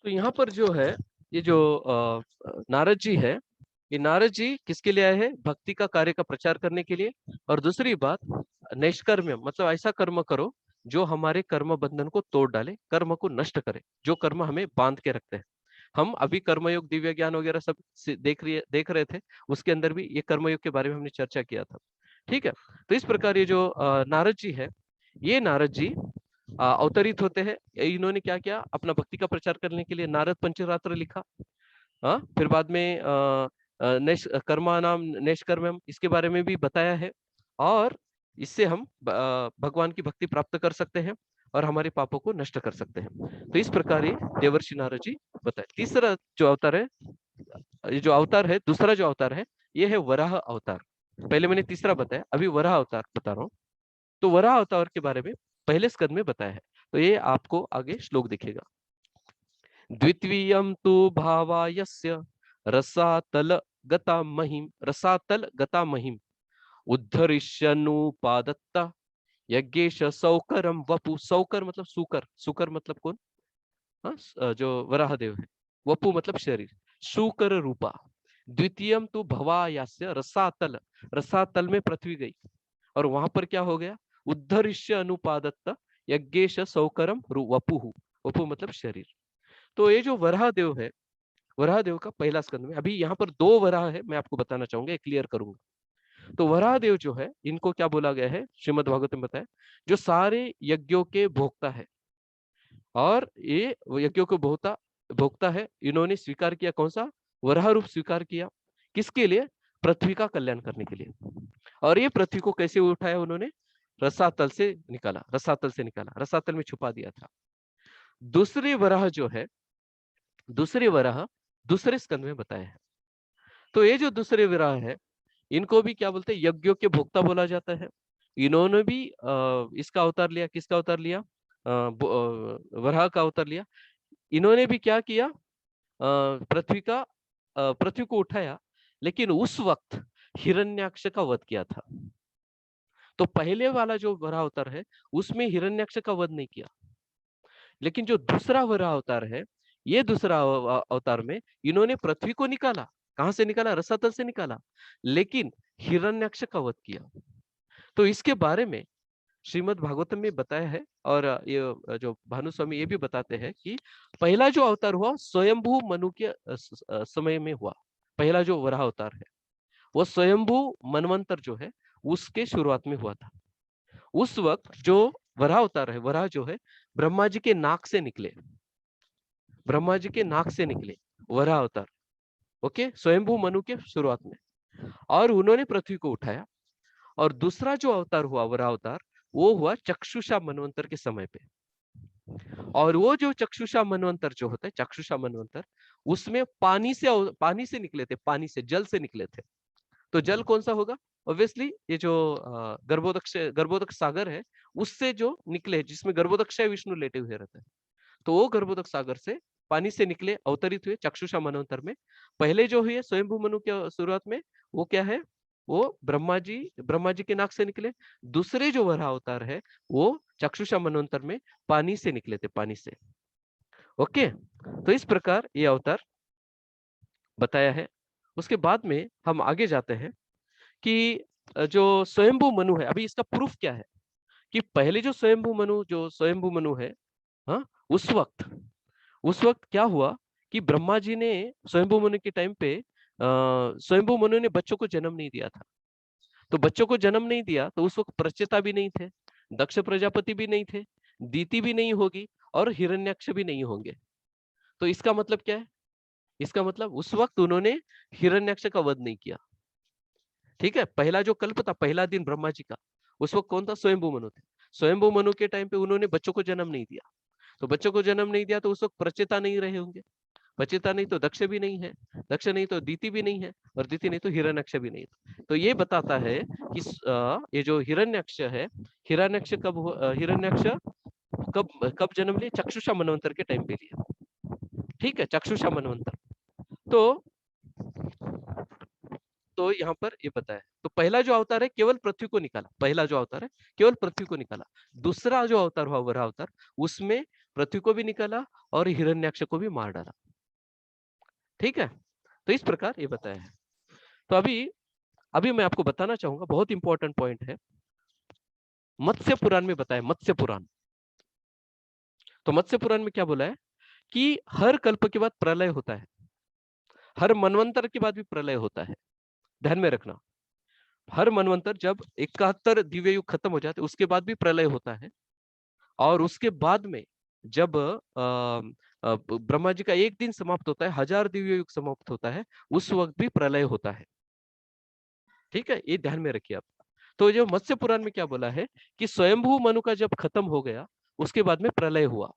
तो यहाँ पर जो है, ये जो नारद जी है, ये नारद जी किसके लिए आए हैं? भक्ति का कार्य का प्रचार करने के लिए। और दूसरी बात, नैष्कर्म्यम मतलब ऐसा कर्म करो जो हमारे कर्म बंधन को तोड़ डाले, कर्म को नष्ट करे, जो कर्म हमें बांध के रखते हैं। हम अभी कर्मयोग, दिव्य ज्ञान वगैरह सब देख रहे थे, उसके अंदर भी ये कर्मयोग के बारे में हमने चर्चा किया था। ठीक है, तो इस प्रकार ये जो नारद जी है, ये नारद जी अवतरित होते हैं। इन्होंने क्या किया? अपना भक्ति का प्रचार करने के लिए नारद पंचरात्र लिखा। फिर बाद में कर्मा नाम नैष्कर्म्यम, इसके बारे में भी बताया है। और इससे हम भगवान की भक्ति प्राप्त कर सकते हैं और हमारे पापों को नष्ट कर सकते हैं। तो इस प्रकार ये देवर्षि नारद जी बताए। तीसरा जो अवतार है, ये जो अवतार है, दूसरा जो अवतार है, ये है वराह अवतार। पहले मैंने तीसरा बताया, अभी वराह अवतार बता रहा हूँ। तो वराह अवतार के बारे में पहले स्कंद में बताया है, तो ये आपको आगे श्लोक दिखेगा। द्वितीयं तु भावायस्य रसातल गता महिम, रसातल गता महिम उद्धरिष्यनुपादत्ता यज्ञेश सौकरम वपु। सौकर मतलब सुकर, सुकर मतलब कौन? जो वराहदेव है। वपु मतलब शरीर, सुकर रूपा। द्वितीयम तु भवायास्य रसातल, रसातल में पृथ्वी गई और वहां पर क्या हो गया? उद्धरिष्य अनुपादत्त यज्ञेश सौकरम वपुहु। वपु मतलब शरीर। तो ये जो वराहदेव है, वराहदेव का पहला स्कंद में, अभी यहाँ पर दो वराह है, मैं आपको बताना चाहूंगा, क्लियर करूंगा। तो वराहदेव जो है, इनको क्या बोला गया है? श्रीमद् भागवत में बताया, जो सारे यज्ञों के भोक्ता है। और ये यज्ञों को भोक्ता है। इन्होंने स्वीकार किया कौन सा? वराह रूप स्वीकार किया। किसके लिए? पृथ्वी का कल्याण करने के लिए। और ये पृथ्वी को कैसे उठाया उन्होंने? रसातल से निकाला, रसातल से निकाला, रसातल में छुपा दिया था। दूसरे वराह जो है, दूसरे वराह दूसरे स्कंद में बताया है। तो ये जो दूसरे वराह है, इनको भी क्या बोलते हैं? यज्ञों के भोक्ता बोला जाता है। इन्होंने भी इसका अवतार लिया। किसका अवतार लिया? वराह का अवतार लिया। इन्होंने भी क्या किया? पृथ्वी को उठाया, लेकिन उस वक्त हिरण्याक्ष का वध किया था। तो पहले वाला जो वराह अवतार है, उसमें हिरण्याक्ष का वध नहीं किया। लेकिन जो दूसरा वराह अवतार है, ये दूसरा अवतार में इन्होंने पृथ्वी को निकाला। कहां से निकाला? रसातल से निकाला, लेकिन हिरण्याक्ष का वध किया। तो इसके बारे में श्रीमद् भागवतम में बताया है, और ये जो भानु स्वामी ये भी बताते हैं कि पहला जो अवतार हुआ स्वयंभू मनु के समय में हुआ। पहला जो वराह अवतार है वो स्वयंभू मनवंतर जो है उसके शुरुआत में हुआ था। उस वक्त जो वराह अवतार है, वराह जो है ब्रह्मा जी के नाक से निकले, ब्रह्मा जी के नाक से निकले वराह अवतार। ओके, स्वयंभू मनु के शुरुआत में, और उन्होंने पृथ्वी को उठाया। और दूसरा जो अवतार हुआ वराह अवतार वो हुआ चक्षुषा मनवंतर के समय पे। और वो जो चक्षुषा मनवंतर जो होता है, चक्षुषा मनवंतर, उसमें पानी से निकले थे, पानी से, जल से निकले थे। तो जल कौन सा होगा? ऑब्वियसली ये जो गर्भोदक सागर है उससे जो निकले, जिसमें गर्भोदक्ष विष्णु लेटे हुए रहते हैं, तो वो गर्भोदक सागर से पानी से निकले, अवतरित हुए चक्षुषा मनवंतर में। पहले जो हुए स्वयंभू मनु के शुरुआत में वो क्या है, वो ब्रह्मा जी के नाक से निकले। दूसरे जो वराह अवतार है वो चक्षुषा मनवंतर में पानी से निकले थे, पानी से। ओके, तो इस प्रकार ये अवतार बताया है। उसके बाद में हम आगे जाते हैं कि जो स्वयंभू मनु है, अभी इसका प्रूफ क्या है कि पहले जो स्वयंभू मनु है, हाँ, उस वक्त क्या हुआ कि ब्रह्मा जी ने स्वयंभू मनु के टाइम पे स्वयंभू मनु ने बच्चों को जन्म नहीं दिया था। तो बच्चों को जन्म नहीं दिया तो उस वक्त प्रचेता भी नहीं थे, दक्ष प्रजापति भी नहीं थे, दीति भी नहीं होगी, और हिरण्याक्ष भी नहीं होंगे। तो इसका मतलब क्या है? इसका मतलब उस वक्त उन्होंने हिरण्याक्ष का वध नहीं किया। ठीक है, पहला जो कल्प था, पहला दिन ब्रह्मा जी का, उस वक्त कौन था? स्वयंभू मनु थे। स्वयंभू मनु के टाइम पे उन्होंने बच्चों को जन्म नहीं दिया। तो बच्चों को जन्म नहीं दिया तो उस वक्त प्रचेता नहीं रहे होंगे, प्रचेता नहीं तो दक्ष भी नहीं है, दक्ष नहीं तो दीति भी नहीं है, और दीति नहीं तो हिरण्यक्ष भी नहीं है। तो ये बताता है कि ये जो हिरण्यक्ष है, हिरण्यक्ष कब जन्म लिए? चक्षुषा मनवंतर के टाइम पे लिया। ठीक है, चक्षुषा मनवंतर। तो यहाँ पर ये बताया, तो पहला जो अवतार है केवल पृथ्वी को निकाला, पहला जो अवतार है केवल पृथ्वी को निकाला। दूसरा जो अवतार हुआ वराह अवतार, उसमें पृथ्वी को भी निकाला और हिरण्याक्ष को भी मार डाला। ठीक है, तो इस प्रकार ये बताया है। तो अभी मैं आपको बताना चाहूंगा, बहुत इंपॉर्टेंट पॉइंट है, मत्स्य पुराण में बताया, मत्स्य पुराण। तो मत्स्य पुराण में क्या बोला है कि हर कल्प के बाद प्रलय होता है, हर मनवंतर के बाद भी प्रलय होता है। ध्यान में रखना, हर मनवंतर जब 71 दिव्य युग खत्म हो जाते उसके बाद भी प्रलय होता है, और उसके बाद में जब ब्रह्मा जी का एक दिन समाप्त होता है, 1000 दिव्य युग समाप्त होता है, उस वक्त भी प्रलय होता है। ठीक है, ये ध्यान में रखिए आप। तो जो मत्स्य पुराण में क्या बोला है कि स्वयंभू मनु का जब खत्म हो गया उसके बाद में प्रलय हुआ,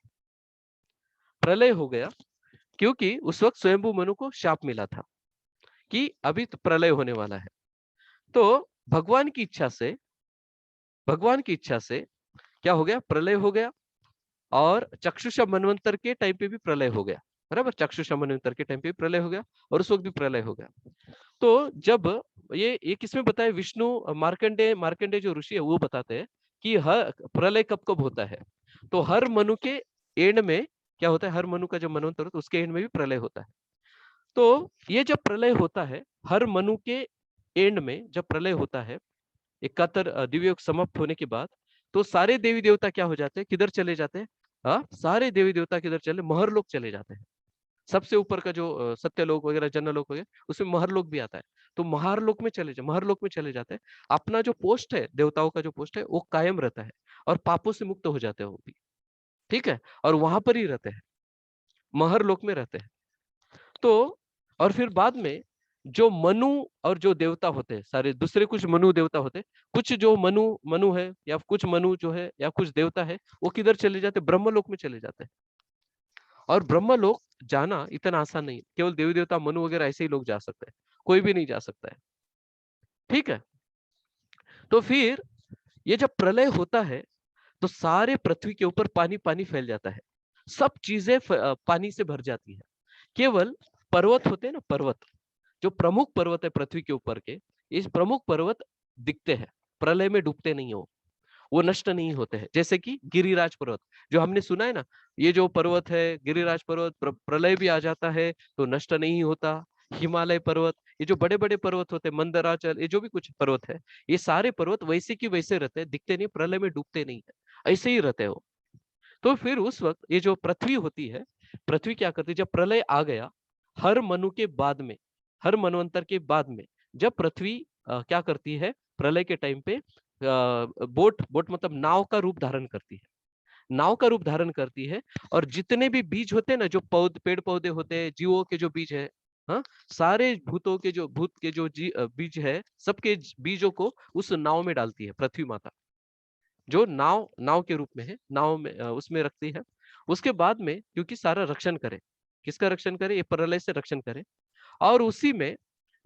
प्रलय हो गया, क्योंकि उस वक्त स्वयंभू मनु को शाप मिला था कि अभी तो प्रलय होने वाला है। तो भगवान की इच्छा से क्या हो गया? प्रलय हो गया, और चक्षुषा मनवंतर के टाइम पे भी प्रलय हो गया, बराबर। चक्षुषा मनवंतर के टाइम पे भी प्रलय हो गया और उस वक्त भी प्रलय हो गया। तो जब ये किसमें बताया? विष्णु मार्कंडे जो ऋषि है वो बताते हैं कि हर प्रलय कब कब होता है। तो हर मनु के एंड में क्या होता है? हर मनु का जब मनवंतर होता है उसके एंड में भी प्रलय होता है। तो ये जब प्रलय होता है, हर मनु के एंड में जब प्रलय होता है, 71 दिव्य युग समाप्त होने के बाद, तो सारे देवी देवता क्या हो जाते हैं? किधर चले जाते हैं? सारे देवी देवता किधर चले? महरलोक चले जाते हैं। सबसे ऊपर का जो सत्यलोक वगैरह, जनलोक वगैरह, उसमें महरलोक भी आता है। तो महरलोक में चले जाते हैं। अपना जो पोस्ट है, देवताओं का जो पोस्ट है वो कायम रहता है, और पापों से मुक्त हो जाते हैं वो भी। ठीक है, और वहां पर ही रहते हैं, महरलोक में रहते हैं। तो और फिर बाद में जो मनु और जो देवता होते हैं, सारे दूसरे कुछ मनु देवता होते हैं, कुछ जो मनु है, या कुछ मनु जो है, या कुछ देवता है, वो किधर चले जाते? ब्रह्मलोक में चले जाते हैं। और ब्रह्मलोक जाना इतना आसान नहीं, केवल देवी देवता मनु वगैरह ऐसे ही लोग जा सकते हैं, कोई भी नहीं जा सकता है। ठीक है, तो फिर ये जब प्रलय होता है तो सारे पृथ्वी के ऊपर पानी पानी फैल जाता है, सब चीजें पानी से भर जाती है। केवल पर्वत होते हैं ना, पर्वत, जो प्रमुख पर्वत है पृथ्वी के ऊपर के, इस प्रमुख पर्वत दिखते हैं, प्रलय में डूबते नहीं हो, वो नष्ट नहीं होते हैं। जैसे कि गिरिराज पर्वत, जो हमने सुना है ना, ये जो पर्वत है गिरिराज पर्वत, प्रलय भी आ जाता है तो नष्ट नहीं होता, हिमालय पर्वत, ये जो बड़े बड़े पर्वत होते हैं, मंदराचल, ये जो भी कुछ पर्वत है, ये सारे पर्वत वैसे की वैसे रहते हैं, दिखते नहीं, प्रलय में डूबते नहीं है, ऐसे ही रहते हो। तो फिर उस वक्त ये जो पृथ्वी होती है, पृथ्वी क्या करती है, जब प्रलय आ गया, हर मनु के बाद में, हर मनवंतर के बाद में, जब पृथ्वी क्या करती है, प्रलय के टाइम पे बोट, बोट मतलब नाव का रूप धारण करती है, नाव का रूप धारण करती है। और जितने भी बीज होते हैं ना, जो पेड़ पौधे होते हैं, जीवों के जो बीज है, हाँ, सारे भूतों के जो बीज है, सबके बीजों को उस नाव में डालती है पृथ्वी माता, जो नाव नाव के रूप में है, नाव में उसमें रखती है। उसके बाद में क्योंकि सारा रक्षण करे, किसका रक्षण करे, ये प्रलय से रक्षण करे। और उसी में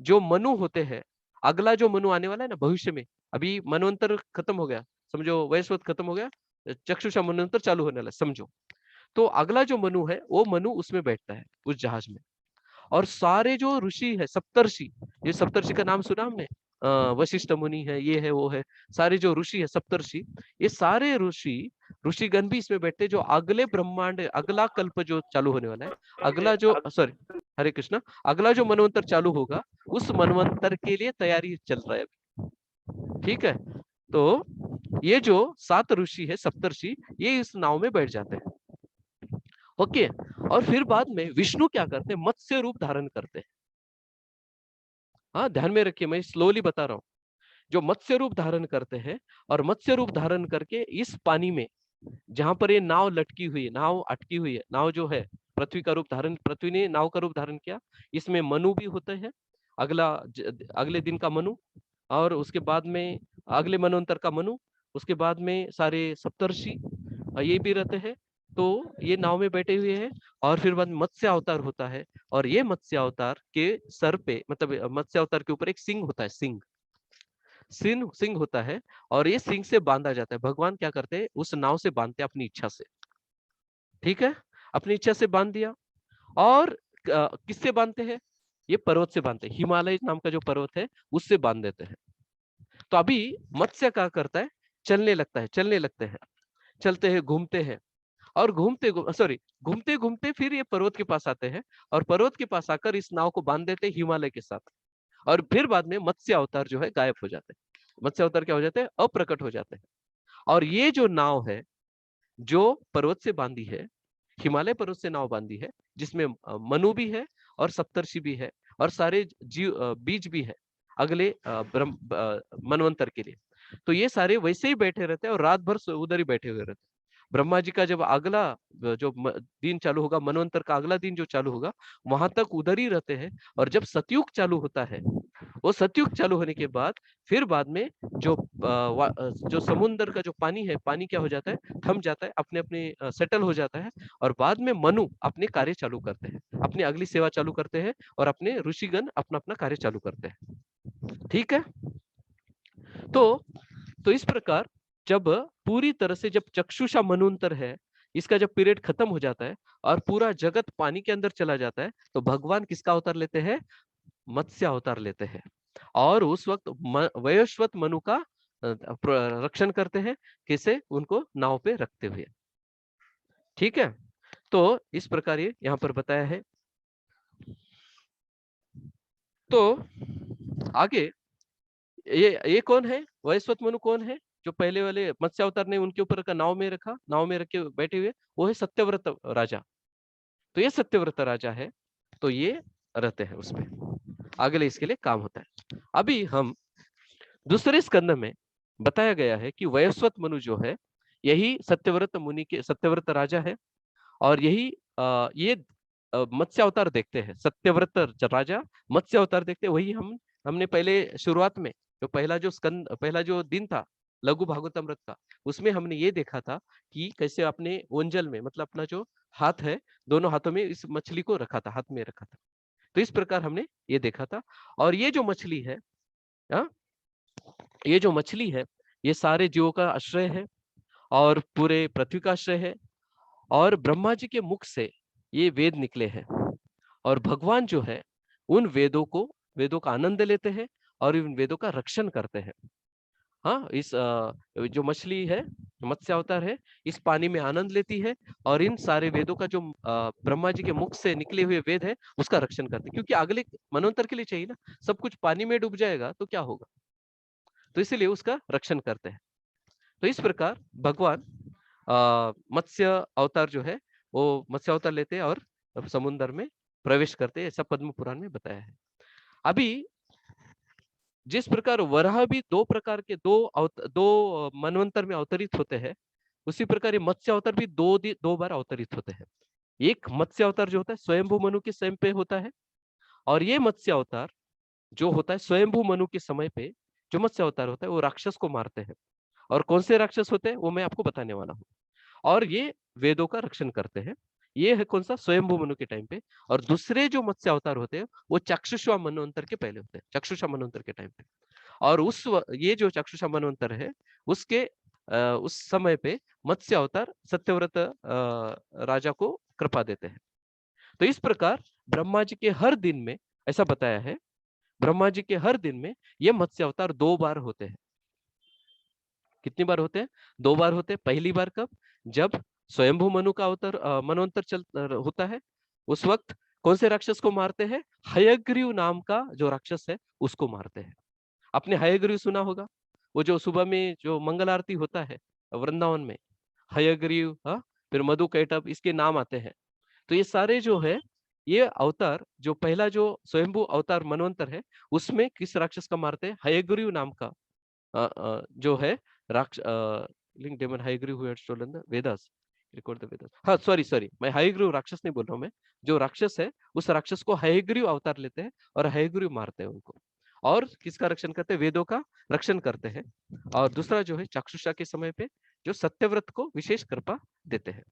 जो मनु होते हैं, अगला जो मनु आने वाला है ना भविष्य में, अभी मनवंतर खत्म हो गया, समझो वैश्वत खत्म हो गया, चक्षुषा मनवंतर चालू होने वाला, समझो। तो अगला जो मनु है, वो मनु उसमें बैठता है, उस जहाज में। और सारे जो ऋषि है, सप्तर्षि, ये सप्तर्षि का नाम सुना हमने, वशिष्ठ मुनि है, ये है वो है, सारे जो ऋषि है सप्तर्षि, ये सारे ऋषिगण भी इसमें बैठते हैं, जो अगले ब्रह्मांड, अगला कल्प जो चालू होने वाला है, अगला जो, सॉरी, हरे कृष्णा, अगला जो मनवंतर चालू होगा, उस मनवंतर के लिए तैयारी चल रहा है अभी। ठीक है, तो ये जो 7 ऋषि है, सप्तर्षि, ये इस नाव में बैठ जाते हैं। ओके, और फिर बाद में विष्णु क्या करते हैं, मत्स्य रूप धारण करते हैं। हाँ, ध्यान में रखिए, मैं स्लोली बता रहा हूँ। जो मत्स्य रूप धारण करते हैं, और मत्स्य रूप धारण करके इस पानी में, जहां पर ये नाव लटकी हुई है, नाव अटकी हुई है, नाव जो है पृथ्वी का रूप धारण, पृथ्वी ने नाव का रूप धारण किया, इसमें मनु भी होते हैं, अगले दिन का मनु, और उसके बाद में अगले मनवंतर का मनु, उसके बाद में सारे सप्तर्षि ये भी रहते हैं। तो ये नाव में बैठे हुए हैं, और फिर बाद मत्स्य अवतार होता है, और ये मत्स्य अवतार के सर पे, मतलब मत्स्य अवतार के ऊपर एक सिंह होता है, सिंह होता है, और ये सिंह से बांधा जाता है। भगवान क्या करते हैं, उस नाव से बांधते हैं अपनी इच्छा से। ठीक है, अपनी इच्छा से बांध दिया। और किससे बांधते हैं, ये पर्वत से बांधते हैं, हिमालय नाम का जो पर्वत है उससे बांध देते हैं। तो अभी मत्स्य क्या करता है, चलने लगते हैं, चलते हैं, घूमते हैं, और घूमते घूमते फिर ये पर्वत के पास आते हैं, और पर्वत के पास आकर इस नाव को बांध देते हैं हिमालय के साथ। और फिर बाद में मत्स्य अवतार जो है गायब हो जाते हैं। मत्स्य अवतार क्या हो जाते हैं, अप्रकट हो जाते हैं। और ये जो नाव है, जो पर्वत से बांधी है, हिमालय पर्वत से नाव बांधी है, जिसमें मनु भी है, और सप्तर्षि भी है, और सारे बीज भी है अगले मनवंतर के लिए। तो ये सारे वैसे ही बैठे रहते हैं, और रात भर उधर ही बैठे हुए रहते हैं। ब्रह्मा जी का जब अगला जो दिन चालू होगा, मनवंतर का अगला दिन जो चालू होगा, वहां तक उधर ही रहते हैं। और जब सतयुग चालू होता है, वो सतयुग चालू होने के बाद फिर बाद में जो समुद्र का जो पानी है, पानी क्या हो जाता है, थम जाता है, अपने अपने सेटल हो जाता है। और बाद में मनु अपने कार्य चालू करते हैं, अपनी अगली सेवा चालू करते हैं, और अपने ऋषिगण अपना अपना कार्य चालू करते हैं। ठीक है, तो इस प्रकार जब पूरी तरह से, जब चक्षुषा मनवंतर है, इसका जब पीरियड खत्म हो जाता है, और पूरा जगत पानी के अंदर चला जाता है, तो भगवान किसका अवतार लेते हैं, मत्स्य अवतार लेते हैं। और उस वक्त वयस्वत मनु का रक्षण करते हैं, किसे, उनको नाव पे रखते हुए। ठीक है, तो इस प्रकार ये यहाँ पर बताया है। तो आगे ये कौन है, वयस्वत मनु कौन है, जो पहले वाले मत्स्य अवतार ने उनके ऊपर का नाव में रखा, नाव में रख के बैठे हुए, वो है सत्यव्रत राजा। तो ये सत्यव्रत राजा है, तो ये रहते हैं उसमें, अगले इसके लिए काम होता है। अभी हम दूसरे स्कंद में बताया गया है कि वयस्वत मनु जो है, यही सत्यव्रत राजा है, और यही ये मत्स्य अवतार देखते हैं, सत्यव्रत राजा मत्स्य अवतार देखते हैं। वही हमने पहले शुरुआत में जो पहला जो दिन था लघु भागवतामृत का, उसमें हमने ये देखा था कि कैसे अपने ओंजल में, मतलब अपना जो हाथ है, दोनों हाथों में इस मछली को रखा था, हाथ में रखा था। तो इस प्रकार हमने ये देखा था। और ये जो मछली है, ये सारे जीवों का आश्रय है, और पूरे पृथ्वी का आश्रय है। और ब्रह्मा जी के मुख से ये वेद निकले हैं, और भगवान जो है उन वेदों का आनंद लेते हैं, और इन वेदों का रक्षण करते हैं। हाँ, इस जो मछली है, मत्स्य अवतार है, इस पानी में आनंद लेती है और इन सारे वेदों का जो ब्रह्मा जी के मुख से निकले हुए वेद है उसका रक्षण करती है, क्योंकि अगले मनवंतर के लिए चाहिए ना, सब कुछ पानी में डूब जाएगा तो क्या होगा, तो इसीलिए उसका रक्षण करते हैं। तो इस प्रकार भगवान मत्स्य अवतार जो है वो मत्स्य अवतार लेते हैं और समुद्र में प्रवेश करते हैं, ऐसा पद्म पुराण में बताया है। अभी जिस प्रकार वराह भी दो प्रकार के दो मनवंतर में अवतरित होते हैं, उसी प्रकार ये मत्स्य अवतार भी दो बार अवतरित होते हैं। एक मत्स्य अवतार जो होता है स्वयंभू मनु के समय पे होता है, और ये मत्स्य अवतार जो होता है स्वयंभू मनु के समय पे जो मत्स्य अवतार होता है वो राक्षस को मारते हैं। और कौन से राक्षस होते हैं वो मैं आपको बताने वाला हूँ। और ये वेदों का रक्षण करते हैं। ये है कौन सा, स्वयंभू मनु के टाइम पे। और दूसरे जो मत्स्य अवतार होते हैं वो चक्षुषा मनवंतर के पहले होते हैं, चक्षुषा मनवंतर के टाइम पे। और ये जो चक्षुषा मनवंतर है उसके उस समय पे मत्स्य अवतार सत्यव्रत राजा को कृपा देते हैं। तो इस प्रकार ब्रह्मा जी के हर दिन में, ऐसा बताया है, ब्रह्मा जी के हर दिन में ये मत्स्य अवतार 2 बार होते हैं। कितनी बार होते हैं? 2 बार होते हैं। पहली बार कब? जब स्वयंभू मनु का अवतार मनवंतर होता है, उस वक्त कौन से राक्षस को मारते हैं? हयग्रीव नाम का जो राक्षस है उसको मारते हैं। आपने हयग्रीव सुना होगा, वो जो सुबह में जो मंगल आरती होता है वृंदावन में, हयग्रीव, फिर मधु कैटभ, इसके नाम आते हैं। तो ये सारे जो है, ये अवतार, जो पहला जो स्वयंभू अवतार मनवंतर है उसमें किस राक्षस का मारते हैं? हयग्रीव नाम का जो है राक्ष लिंक demon Hayagriva who had stolen the Vedas, record the Vedas. हाँ, सॉरी, मैं हयग्रीव राक्षस नहीं बोल रहा हूँ, मैं जो राक्षस है उस राक्षस को हयग्रीव अवतार लेते हैं और हयग्रीव मारते हैं उनको। और किसका रक्षण करते हैं? वेदों का रक्षण करते हैं। और दूसरा जो है चक्षुषा के समय पे जो सत्यव्रत को विशेष कृपा देते हैं।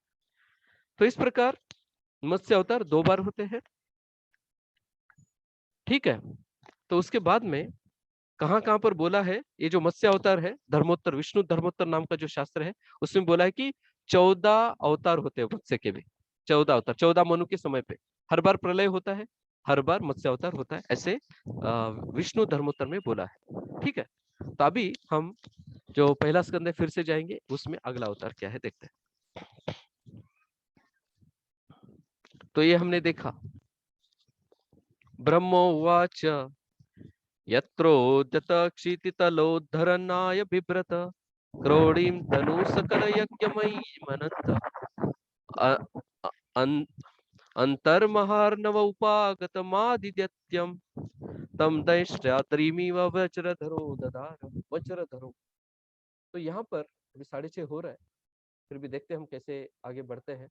तो इस प्रकार मत्स्य अवतार 2 बार होते हैं, ठीक है। तो उसके बाद में कहां पर बोला है, ये जो मत्स्य अवतार है, धर्मोत्तर, विष्णु धर्मोत्तर नाम का जो शास्त्र है उसमें बोला है कि 14 अवतार होते हैं मत्स्य के भी। 14 अवतार, 14 मनु के समय पे हर बार प्रलय होता है, हर बार मत्स्य अवतार होता है, ऐसे विष्णु धर्मोत्तर में बोला है, ठीक है। तो अभी हम जो पहला स्कंद है फिर से जाएंगे, उसमें अगला अवतार क्या है देखते हैं। तो ये हमने देखा, ब्रह्मोवाच यत्रोद्यत क्षितितलोद्धरणाय बिभ्रत क्रोडीं तनु सकल यज्ञमयी मनंत अंतर्महार्णव उपागतमादित्यम तम दैष्ट्यात्रिमिव वज्रधरो ददार वज्रधरो। तो यहाँ पर अभी 6:30 हो रहा है, फिर भी देखते हैं हम कैसे आगे बढ़ते हैं।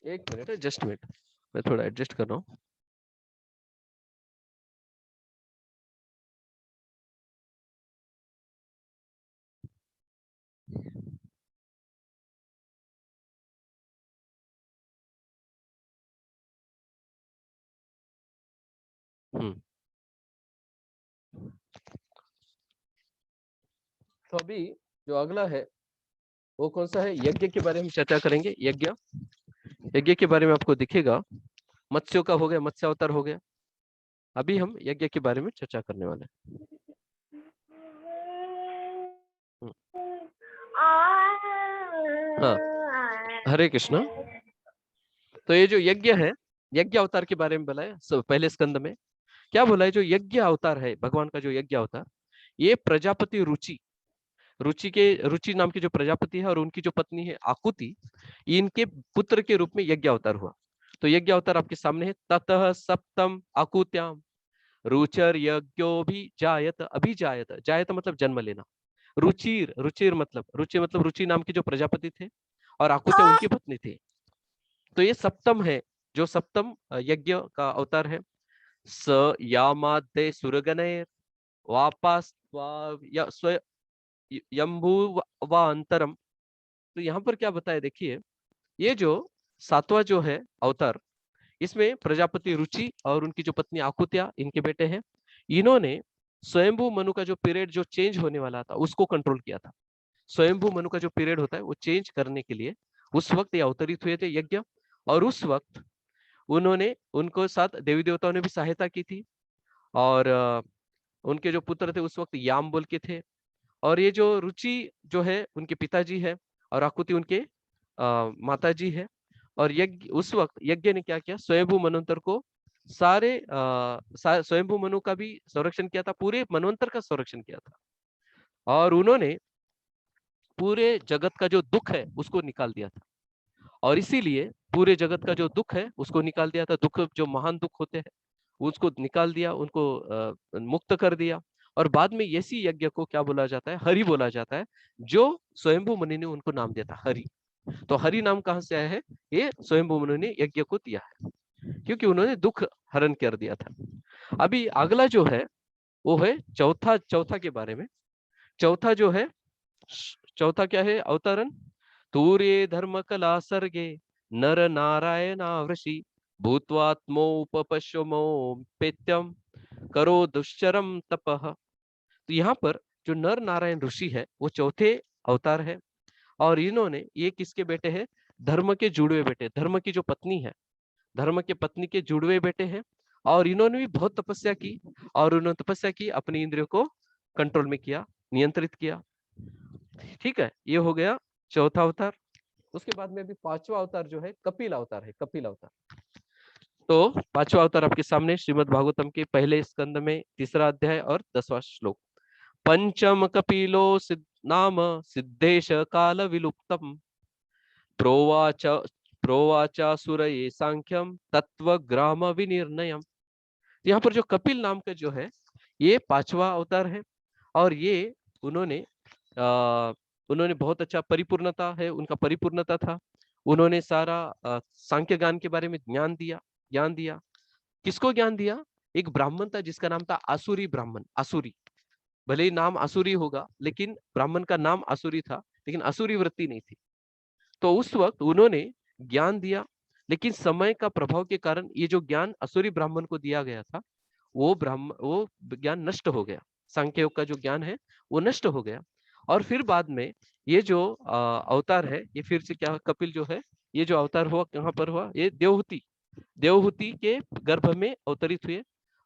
एक मिनट है, जस्ट मिनट, मैं थोड़ा एडजस्ट कर रहा हूँ। तो अभी जो अगला है वो कौन सा है? यज्ञ के बारे में चर्चा करेंगे। यज्ञ के बारे में आपको दिखेगा, मत्स्यों का हो गया, मत्स्य अवतार हो गया। अभी हम यज्ञ के बारे में चर्चा करने वाले हैं। हाँ, हरे कृष्णा। तो ये जो यज्ञ है, यज्ञ अवतार के बारे में बोला है पहले स्कंद में। क्या बोला है? जो यज्ञ अवतार है भगवान का, जो यज्ञ अवतार, ये प्रजापति रुचि नाम की जो प्रजापति है और उनकी जो पत्नी है आकुति, इनके पुत्र के रूप में यज्ञ अवतार हुआ। तो यज्ञ अवतार आपके सामने है। ततः सप्तम आकुत्याम रुचर यज्ञो भी जायत, अभिजायत, जायत मतलब जन्म लेना। रुचिर मतलब रुचि नाम के जो प्रजापति थे और आकुत्या उनकी पत्नी थी। तो ये सप्तम है, जो सप्तम यज्ञ का अवतार है। स यामादे सुरगणैर वापास यम्भू व अंतरम। तो यहाँ पर क्या बताया, देखिए, ये जो 7वां जो है अवतार, इसमें प्रजापति रुचि और उनकी जो पत्नी आकुत्या, इनके बेटे हैं। इन्होंने स्वयंभू मनु का जो पीरियड जो चेंज होने वाला था उसको कंट्रोल किया था। स्वयंभू मनु का जो पीरियड होता है वो चेंज करने के लिए उस वक्त ये अवतरित हुए थे यज्ञ। और उस वक्त उन्होंने उनको साथ देवी देवताओं ने भी सहायता की थी। और उनके जो पुत्र थे उस वक्त याम बोल के थे। और ये जो रुचि जो है उनके पिताजी है और आकुति उनके माता जी है। और यज्ञ उस वक्त यज्ञ ने क्या किया, स्वयंभू मनवंतर को सारे स्वयंभू मनु का भी संरक्षण किया था, पूरे मनवंतर का संरक्षण किया था। और उन्होंने पूरे जगत का जो दुख है उसको निकाल दिया था। और इसीलिए पूरे जगत का जो दुख है उसको निकाल दिया था, दुख जो महान दुख होते हैं उसको निकाल दिया, उनको मुक्त कर दिया। और बाद में इसी यज्ञ को क्या बोला जाता है, हरि बोला जाता है, जो स्वयंभू मुनि ने उनको नाम दिया था हरि। तो हरि नाम कहां से आया है, ये स्वयंभू मुनि ने यज्ञ को दिया है, क्योंकि उन्होंने दुख हरण कर दिया था। अभी अगला जो है वो है चौथा के बारे में। चौथा जो है, चौथा क्या है, अवतरण। तूर्ये धर्म कला सर्गे नर नारायणा वृषि भूत्वात्मोपपश्यमो पेत्यम करो दुश्चरम तपः। तो यहाँ पर जो नर नारायण ऋषि है वो चौथे अवतार है। और इन्होंने, ये किसके बेटे हैं, धर्म के जुड़वे बेटे, धर्म की जो पत्नी है, धर्म के पत्नी के जुड़वे बेटे हैं। और इन्होंने भी बहुत तपस्या की, और उन्होंने तपस्या की, अपनी इंद्रियों को कंट्रोल में किया, नियंत्रित किया। ठीक है, ये हो गया चौथा अवतार। उसके बाद में भी पांचवा अवतार जो है कपिल अवतार है, कपिल अवतार। तो पांचवा अवतार आपके सामने श्रीमद् भागवतम के पहले स्कंद में 3रा अध्याय और 10वां श्लोक। पंचम कपिलो नाम सिद्धेश काल विलुप्तम प्रोवाच प्रोवाचासुरये सांख्यम तत्व ग्राम विनिर्णयम। यहाँ पर जो कपिल नाम का जो है ये पांचवा अवतार है। और ये उन्होंने बहुत अच्छा परिपूर्णता है, उनका परिपूर्णता था। उन्होंने सारा सांख्य ज्ञान के बारे में ज्ञान दिया। किसको ज्ञान दिया, एक ब्राह्मण था जिसका नाम था आसुरी ब्राह्मण। आसुरी, भले ही नाम आसुरी होगा लेकिन ब्राह्मण का नाम आसुरी था, लेकिन आसुरी वृत्ति नहीं थी। तो उस वक्त उन्होंने ज्ञान दिया, लेकिन समय का प्रभाव के कारण ये जो ज्ञान असुरी ब्राह्मण को दिया गया था वो ज्ञान नष्ट हो गया। सांख्य योग का जो ज्ञान है वो नष्ट हो गया। और फिर बाद में ये जो अवतार है, ये फिर से क्या, कपिल जो है, ये जो अवतार हुआ कहाँ पर हुआ, ये देवहूति के गर्भ में अवतरित हुए।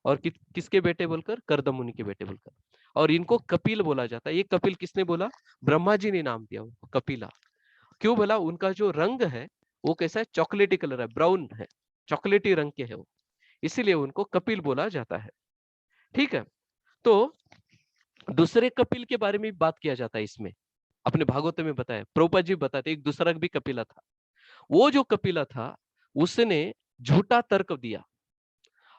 और किसके बेटे बोलकर, कर्दम मुनि के बेटे बोलकर। और इनको कपिल बोला जाता है। ये कपिल किसने बोला, ब्रह्मा जी ने नाम दिया उनको कपिला। क्यों बोला, उनका जो रंग है वो कैसा है, चॉकलेटी कलर है, ब्राउन है, चॉकलेटी रंग के है वो, इसीलिए उनको कपिल बोला जाता है। ठीक है, तो दूसरे कपिल के बारे में भी बात किया जाता है इसमें, अपने भागवत में बताया, प्रभुपाद जी बताते एक दूसरा भी कपिला था। वो जो कपिला था उसने झूठा तर्क दिया,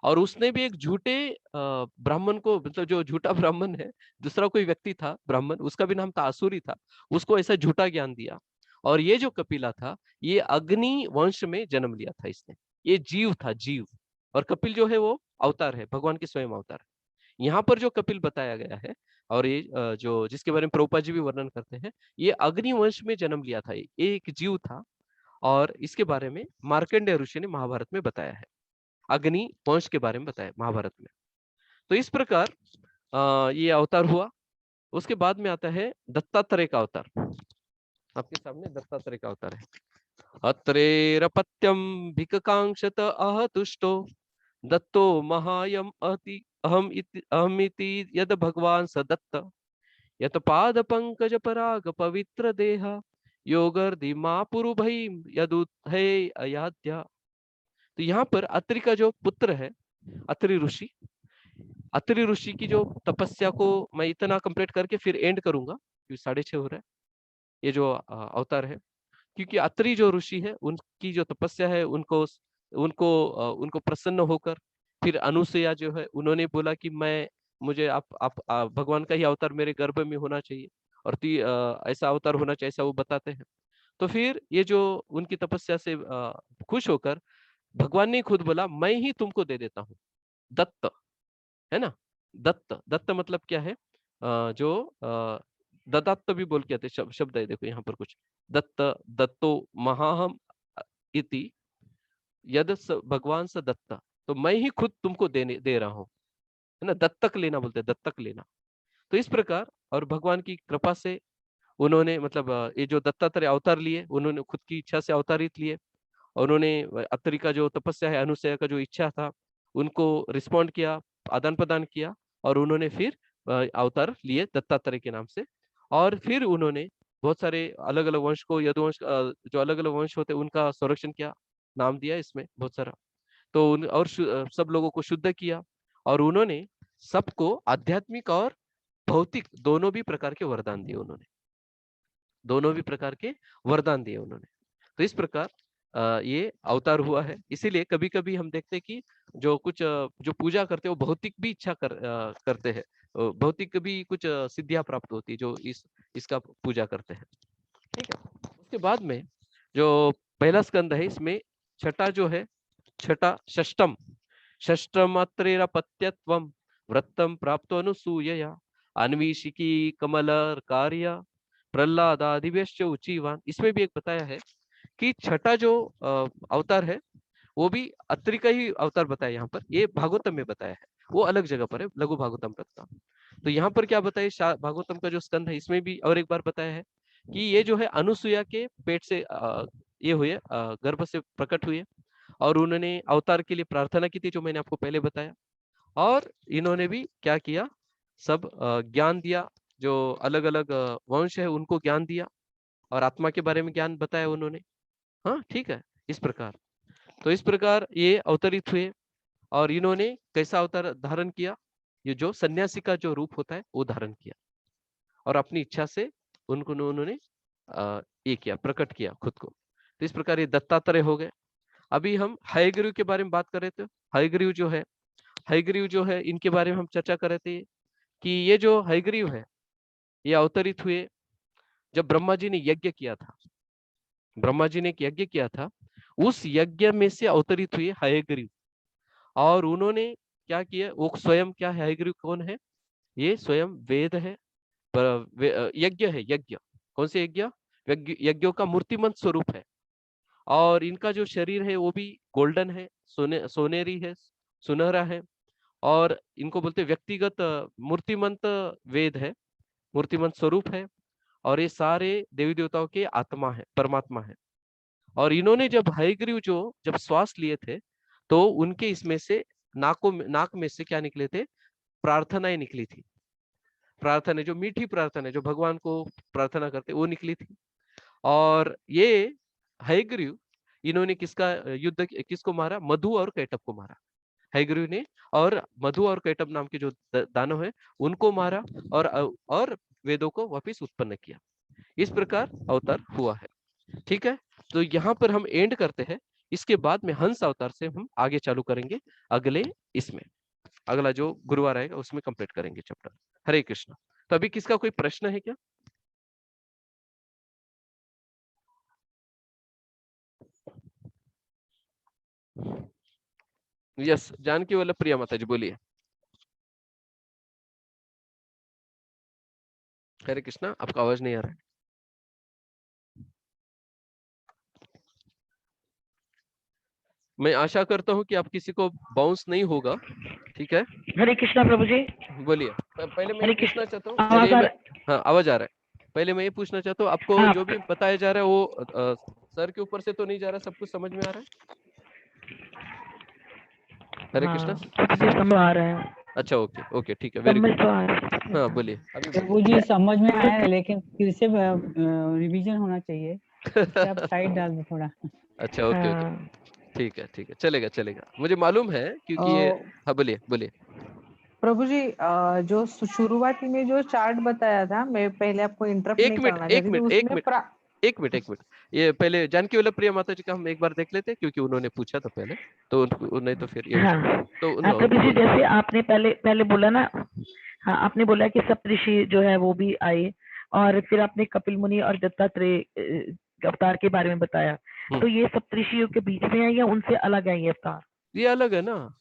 और उसने भी एक झूठे ब्राह्मण को, मतलब जो झूठा ब्राह्मण है, दूसरा कोई व्यक्ति था ब्राह्मण, उसका भी नाम था आसुरी था, उसको ऐसा झूठा ज्ञान दिया। और ये जो कपिला था ये अग्नि वंश में जन्म लिया था इसने, ये जीव था, जीव। और कपिल जो है वो अवतार है, भगवान के स्वयं अवतार है। यहाँ पर जो कपिल बताया गया है, और ये जो जिसके बारे में प्रभुपाद जी भी वर्णन करते हैं, ये अग्नि वंश में जन्म लिया था, ये एक जीव था। और इसके बारे में मार्कंडेय ऋषि ने महाभारत में बताया है, अग्नि वंश के बारे में बताया महाभारत में। तो इस प्रकार ये अवतार हुआ। उसके बाद में आता है दत्तात्रेय का अवतार। आपके सामने दत्तात्रेय का अवतार है। अत्रेरपत्यम भिककांक्षत अहतुष्टो दत्तो महायम अहमिति यद भगवान स दत्त यत पाद पंकज पराग पवित्र देह योगर्दिमा पुरु भई यदुधे अयाध्या। तो यहाँ पर अत्रि का जो पुत्र है, अत्रि ऋषि की जो तपस्या को मैं इतना कंप्लीट करके फिर एंड करूंगा, क्योंकि 6:30 हो रहा है। ये जो अवतार है, क्योंकि अत्रि जो ऋषि है उनकी जो तपस्या है, उनको प्रसन्न होकर फिर अनुसुईया जो है उन्होंने बोला कि मुझे आप भगवान का ही अवतार मेरे गर्भ में होना चाहिए, और ऐसा अवतार होना चाहिए, ऐसा वो बताते हैं। तो फिर ये जो उनकी तपस्या से खुश होकर भगवान ने खुद बोला, मैं ही तुमको दे देता हूँ, दत्त, है ना। दत्त मतलब क्या है, जो दत्त भी बोल के आते शब्द है, देखो यहाँ पर कुछ, दत्तो महाहम इति यद भगवान स दत्त, तो मैं ही खुद तुमको दे रहा हूँ, है ना। दत्तक लेना बोलते हैं, दत्तक लेना। तो इस प्रकार, और भगवान की कृपा से उन्होंने मतलब ये जो दत्तात्रेय अवतार लिए, उन्होंने खुद की इच्छा से अवतारित लिए। और उन्होंने अत्रि का जो तपस्या है, अनुसया का जो इच्छा था, उनको रिस्पॉन्ड किया, आदान प्रदान किया, और उन्होंने फिर अवतार लिए दत्तात्रेय के नाम से। और फिर उन्होंने बहुत सारे अलग अलग वंश को, यदुवंश जो अलग अलग वंश होते उनका संरक्षण किया, नाम दिया इसमें बहुत सारा। तो और सब लोगों को शुद्ध किया, और उन्होंने सबको आध्यात्मिक और भौतिक दोनों भी प्रकार के वरदान दिए। उन्होंने दोनों भी प्रकार के वरदान दिए उन्होंने। तो इस प्रकार ये अवतार हुआ है। इसीलिए कभी कभी हम देखते हैं कि जो कुछ जो पूजा करते हैं वो भौतिक भी इच्छा करते हैं, भौतिक भी कुछ सिद्धियां प्राप्त होती है जो इसका पूजा करते हैं। ठीक है। उसके बाद में जो पहला स्कंद है, इसमें छठा जो है, छठा षष्टम, षष्टमात्रेरपत्यत्वम व्रतम प्राप्तो अनुसूयया अन्वीशिकी कमल कार्य प्रहलादादिव्यश्च उच्चीवान। इसमें भी एक बताया है कि छठा जो अवतार है वो भी अत्रि का ही अवतार बताया यहाँ पर। ये भागवतम में बताया है, वो अलग जगह पर है, लघु भागवतम प्रस्ताव। तो यहाँ पर क्या बताया, भागवतम का जो स्कंद है इसमें भी और एक बार बताया है कि ये जो है अनुसुईया के पेट से ये हुए, गर्भ से प्रकट हुए, और उन्होंने अवतार के लिए प्रार्थना की थी, जो मैंने आपको पहले बताया। और इन्होंने भी क्या किया, सब ज्ञान दिया, जो अलग अलग वंश है उनको ज्ञान दिया, और आत्मा के बारे में ज्ञान बताया उन्होंने। हाँ ठीक है, इस प्रकार। तो इस प्रकार ये अवतरित हुए, और इन्होंने कैसा अवतार धारण किया, ये जो सन्यासी का जो रूप होता है वो धारण किया, और अपनी इच्छा से उन्होंने ये किया, प्रकट किया खुद को। तो इस प्रकार ये दत्तात्रेय हो गए। अभी हम हयग्रीव के बारे में बात कर रहे थे। हयग्रीव जो है इनके बारे में हम चर्चा कर रहे थे कि ये जो हयग्रीव है ये अवतरित हुए जब ब्रह्मा जी ने यज्ञ किया था। ब्रह्मा जी ने एक यज्ञ किया था, उस यज्ञ में से अवतरित हुए हयग्रीव। और उन्होंने क्या किया, वो स्वयं क्या है, हयग्रीव कौन है, ये स्वयं वेद है, यज्ञ है। यज्ञ कौन से यज्ञ, यज्ञों का मूर्तिमंत स्वरूप है। और इनका जो शरीर है वो भी गोल्डन है, सोनेरी है, सुनहरा है। और इनको बोलते व्यक्तिगत मूर्तिमंत वेद है, मूर्तिमंत स्वरूप है। और ये सारे देवी देवताओं के आत्मा है, परमात्मा है। और इन्होंने जब हयग्रीव जब श्वास लिए थे, तो उनके इसमें से नाक में से क्या निकले थे, प्रार्थनाएं निकली थी। प्रार्थना जो मीठी प्रार्थना, जो भगवान को प्रार्थना करते वो निकली थी। और ये हयग्रीव, इन्होंने किसको मारा, मधु और कैटभ को मारा। हयग्रीव ने और मधु और कैटभ नाम के जो दानव है उनको मारा, और वेदों को वापिस उत्पन्न किया। इस प्रकार अवतार हुआ है। ठीक है, तो यहाँ पर हम एंड करते हैं। इसके बाद में हंस अवतार से हम आगे चालू करेंगे, अगला जो गुरुवार आएगा उसमें कंप्लीट करेंगे चैप्टर। हरे कृष्ण। तो अभी किसका कोई प्रश्न है क्या? यस, जानकी वाला प्रिया माता जी बोलिए। हरे कृष्णा, आपका आवाज नहीं आ रहा है। मैं आशा करता हूँ कि आप किसी को बाउंस नहीं होगा। ठीक है, हरे कृष्णा प्रभु जी। बोलिए। पहले मैं ये हरे पूछना कृष्ण। चाहता हूँ, आवाज चलिए आ हाँ आवाज आ रहा है। पहले मैं ये पूछना चाहता हूँ, आपको हाँ, जो भी बताया जा रहा है वो सर के ऊपर से तो नहीं जा रहा, सब कुछ समझ में आ रहा है? हरे कृष्णा। मुझे समझ आ रहा है। अच्छा, ओके ओके, ठीक है, वेरी समझ गुड। तो आ रहा है। हाँ बोलिए, अभी प्रभु जी समझ में आया है, लेकिन फिर से रिवीजन होना चाहिए। इससे आप साइड डाल दो थोड़ा। अच्छा, ओके ओके, हाँ, ठीक है, चलेगा। मुझे मालूम है क्योंकि ये, हाँ बोलिए। प्रभु जी जो शुरुआती में जो चार्ट बताया था, मैं पहले आपको इंटरप्ट नहीं करना चाहती थी उसमें। एक मिनट, ये पहले जानकी वल्लभ प्रिया माता जी का हम एक बार देख लेते हैं, क्योंकि उन्होंने पूछा था पहले, तो नहीं तो फिर ये हो जाएगा। हाँ, तो प्रभु जी जैसे आपने पहले बोला ना, हाँ आपने बोला कि सप्तऋषि जो है वो भी आए, और फिर आपने कपिल मुनि और दत्तात्रेय अवतार के बारे में बताया। तो ये सप्तऋषियों के बीच में है या उनसे अलग है ये अवतार? ये अलग है ना,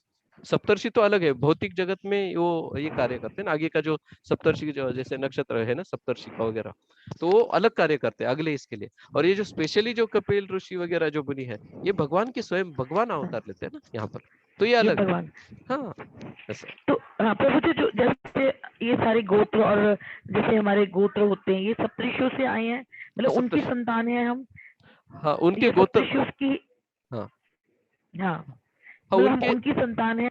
सप्तर्षि तो अलग है, भौतिक जगत में वो ये कार्य करते हैं ना। आगे का जो सप्तर्षि जो जैसे नक्षत्र है ना, सप्तर्षिका वगैरह, तो वो अलग कार्य करते हैं अगले इसके लिए। और ये जो स्पेशली जो कपिल ऋषि वगैरह जो मुनि है, ये भगवान के स्वयं भगवान अवतार लेते हैं ना यहाँ पर। तो ये ये अलग है। भगवान। हाँ ऐसा। तो हाँ प्रभु जी, जो जैसे ये सारे गोत्र और जैसे हमारे गोत्र होते हैं, ये सप्तऋषियों से आए हैं, मतलब हाँ, उनकी सप्तऋषि। संतान है हम। हाँ उनके ये गोत्र। सप्तऋषियों की, हाँ हाँ हाँ मतलब हम उनके उनकी संतान है।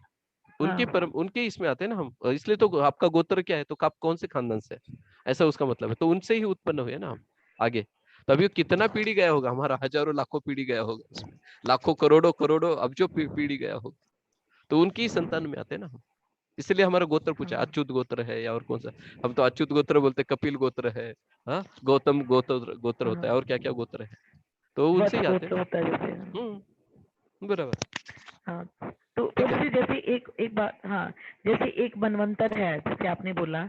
उनके हाँ परम उनके इसमें आते हैं ना हम, इसलिए तो आपका गोत्र क्या है, तो आप कौन से खानदान से है, ऐसा उसका मतलब है। तो उनसे ही उत्पन्न हुए ना हम आगे। तो अभी कितना पीढ़ी गया होगा, हमारा हजारों लाखों पीढ़ी गया होगा उसमें, लाखों करोड़ों करोड़ों अब जो पीढ़ी गया होगा, तो उनकी ही संतान में आते हैं ना हम। इसलिए हमारा गोत्र पूछा, हाँ, अच्युत गोत्र है या और कौन सा। हम तो अच्युत गोत्र बोलते, कपिल गोत्र है, हाँ गौतम गोत्र गोत्र होता है, हाँ और क्या क्या गोत्र है, तो उनसे वत्स ही आते हैं गोत्र होता है जैसे। ना। बराबर। हाँ तो ठीक प्रभु है। जी, जैसे एक एक बात, हाँ जैसे एक मनवंतर है, जैसे आपने बोला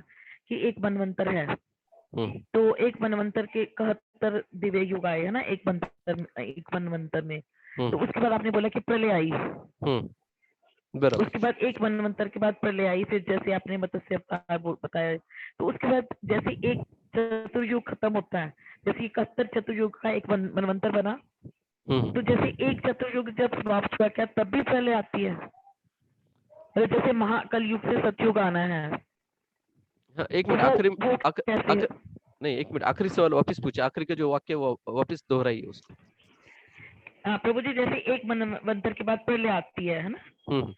कि एक मनवंतर है, हम्म तो एक मनवंतर के 71 दिव्य युग आए है ना, एक मनवंतर में। तो हम्म उसके बाद आपने बोला कि प्रलय आई, बराबर। उसके बाद एक मनवंतर के बाद प्रलय आई, फिर जैसे आपने मत्स्य अवतार बताया, तो उसके बाद जैसे एक चतुर्युग खत्म होता है, जैसे 71 चतुर्युग का एक मनवंतर बना, तो जैसे एक चतुर्युग जब समाप्त हुआ, क्या तब भी प्रलय आती है? मतलब जैसे महाकल युग से सतयुग आना है, हाँ एक तो मिनट, आखिरी वो आख- कैसे? आख- नहीं एक मिनट, आखिरी सवाल वापस पूछे, आखिरी का जो वाक्य वो वापस दोहराइए उसको। हाँ प्रभु जी, जैसे एक मनवंतर के बाद प्रलय आती है ना, हम्म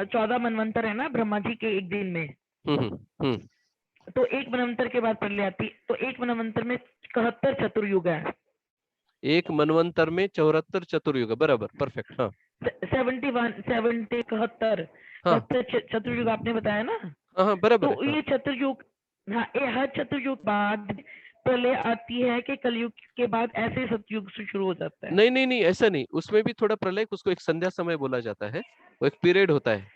14 मनवंतर है ना ब्रह्मा जी के एक दिन में, हम्म। तो एक मनवंतर के बाद प्रलय आती, तो एक मनवंतर में 71 चतुर्युग है। एक मनवंतर में 74 चतुर्युग, बराबर, परफेक्ट। हाँ 71 हाँ चतुर्युग आपने बताया ना। हाँ हाँ बराबर है। तो हाँ ये चतुर्युग, हाँ ये हर चतुर्युग बाद प्रलय आती है कि कलयुग के बाद ऐसे सतयुग से शुरू हो जाता है? नहीं नहीं नहीं, ऐसा नहीं, उसमें भी थोड़ा प्रलय, उसको एक संध्या समय बोला जाता है। वो एक पीरियड होता है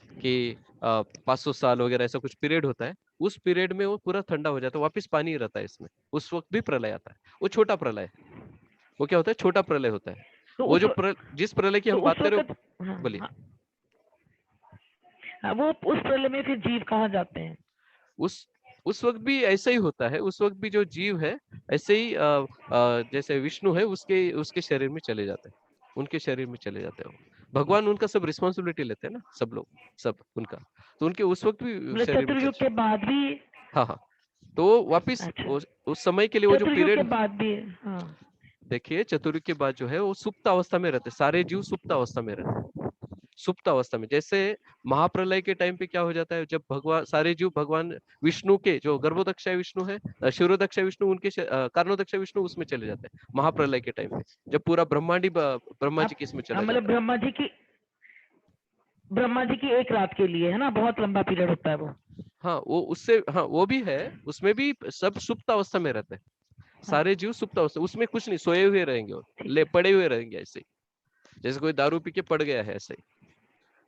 कि 500 साल वगैरह, ऐसा कुछ पीरियड होता है। उस पीरियड में वो पूरा ठंडा हो जाता है, वापस पानी रहता है इसमें, उस वक्त भी प्रलय आता है। वो छोटा प्रलय है। वो क्या होता है, छोटा प्रलय होता है। तो वो उस जो जिस प्रलय की तो हम उस बात कर रहे वक्त, हो, हाँ बोलिए। हाँ हाँ, वो उस प्रलय में फिर जीव कहाँ जाते हैं? उस उस वक्त भी ऐसा ही होता है, उस वक्त भी जो जीव है ऐसे ही जैसे विष्णु है, उसके उसके शरीर में चले जाते हैं, उनके शरीर में चले जाते हैं। भगवान उनका सब रिस्पॉन्सिबिलिटी लेते हैं ना, सब लोग, सब उनका। तो उनके उस वक्त भी मतलब शरीर में चतुर्युग चले। के बाद भी? हाँ हाँ। तो वापिस अच्छा, उस समय के लिए वो जो चतुर्युग के पीरियड, बाद भी, हाँ देखिए चतुर्युग के बाद जो है वो सुप्त अवस्था में रहते हैं, सारे जीव सुप्त अवस्था में रहते हैं। सुप्त अवस्था में, जैसे महाप्रलय के टाइम पे क्या हो जाता है, जब भगवान सारे जीव भगवान विष्णु के, जो गर्भोदक्षाय विष्णु है, क्षीरोदक्षाय विष्णु, उनके कारणोदक्षाय विष्णु, उसमें चले जाते हैं महाप्रलय के टाइम पे, जब पूरा ब्रह्मांडी ब्रह्मा जी आप, के इसमें हाँ, चला मतलब जाता है। ब्रह्मा जी की एक रात के लिए है ना, बहुत लंबा पीरियड होता है वो। हाँ वो उससे, हाँ वो भी है, उसमें भी सब सुप्त अवस्था में रहते हैं। हाँ सारे जीव सुप्त अवस्था, उसमें कुछ नहीं, सोए हुए रहेंगे और ठीक ले है। पड़े हुए रहेंगे ऐसे ही, जैसे कोई दारू पी के पड़ गया है ऐसे ही।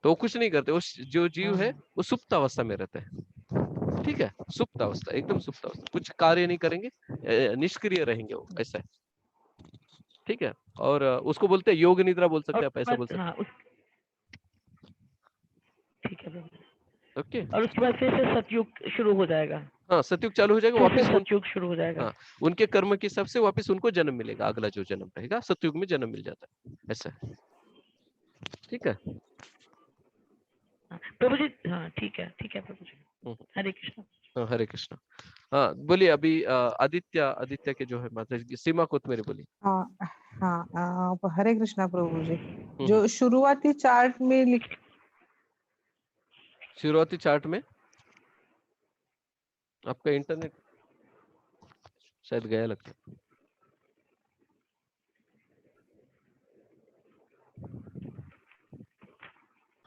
तो वो कुछ नहीं करते, वो जो जीव हाँ है हाँ वो सुप्त अवस्था में रहते हैं। ठीक है, सुप्त अवस्था, एकदम सुप्त अवस्था, कुछ कार्य नहीं करेंगे, निष्क्रिय रहेंगे वो, ऐसा है। ठीक है। और उसको बोलते हैं योग निद्रा बोल और सकते हैं आप, उसके ऐसा बाद, बोल सकते हाँ उस, ठीक है प्रभु। हैं। ओके। और उसके बाद फिर से सतयुग शुरू हो जाएगा, हाँ सतयुग चालू हो जाएगा फिर से वापस सतयुग शुरू हो जाएगा। हाँ उनके कर्म के हिसाब से वापस उनको जन्म मिलेगा, अगला जो जन्म रहेगा सतयुग में जन्म मिल जाता है, ऐसा है। ठीक है। हाँ, प्रभु जी, हाँ ठीक है प्रभु जी। हम्म, हरे कृष्ण। हाँ, हरे कृष्णा। हाँ बोलिए, अभी आदित्य आदित्य के जो है माता जी, सीमा को मेरे बोलिए। हाँ हाँ हरे कृष्णा प्रभु जी। हम्म। जो शुरुआती चार्ट में शुरुआती चार्ट में आपका इंटरनेट शायद गया लगता है।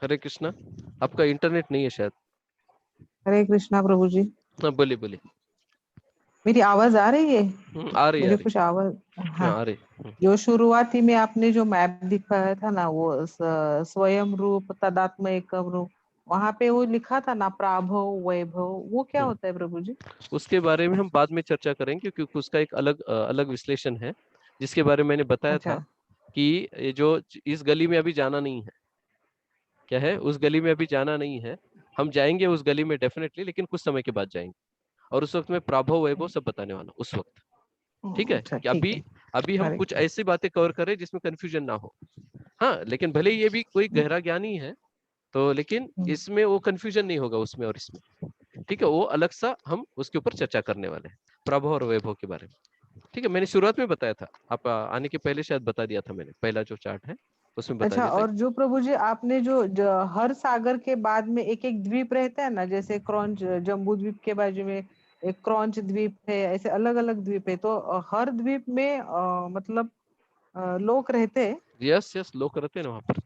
हरे कृष्णा, आपका इंटरनेट नहीं है शायद। हरे कृष्णा प्रभु जी, हाँ बोलिए बोलिए। मेरी आवाज आ रही है? आ रही आ मुझे रही। कुछ आवाज, हाँ। हाँ आ रही। जो शुरुआती में आपने जो मैप दिखाया था ना, वो स्वयं रूप तदात्म एकम रूप, वहां पे वो लिखा था ना प्राभव वैभव, वो क्या हम्म, होता है प्रभु जी? उसके बारे में हम बाद में चर्चा करेंगे, क्योंकि उसका एक अलग अलग विश्लेषण है, जिसके बारे में मैंने बताया था अच्छा कि ये जो इस गली में अभी जाना नहीं है, क्या है, उस गली में अभी जाना नहीं है। हम जाएंगे उस गली में डेफिनेटली, लेकिन कुछ समय के बाद जाएंगे, और उस वक्त मैं प्राभव वैभव सब बताने वाला हूँ उस वक्त। ठीक है, अच्छा कि ठीक अभी है। अभी हम हरे कुछ ऐसी बातें कवर करें जिसमें कंफ्यूजन ना हो। हाँ, लेकिन भले ही ये भी कोई गहरा ज्ञान ही है, तो लेकिन इसमें वो कंफ्यूजन नहीं होगा उसमें और इसमें। ठीक है, वो अलग सा हम उसके ऊपर चर्चा करने वाले हैं, प्रभव और वैभव के बारे में। ठीक है, मैंने शुरुआत में बताया था, आप आने के पहले शायद बता दिया था मैंने, पहला जो चार्ट है उसमें बता अच्छा, दिया था। और जो प्रभु जी आपने जो हर सागर के बाद में एक एक द्वीप रहता है ना, जैसे क्रॉन्च जम्बू द्वीप के बाजू में एक क्रॉन्च द्वीप है, ऐसे अलग अलग द्वीप है, तो हर द्वीप में मतलब लोग रहते हैं। यस यस, लोग रहते हैं ना वहां पर,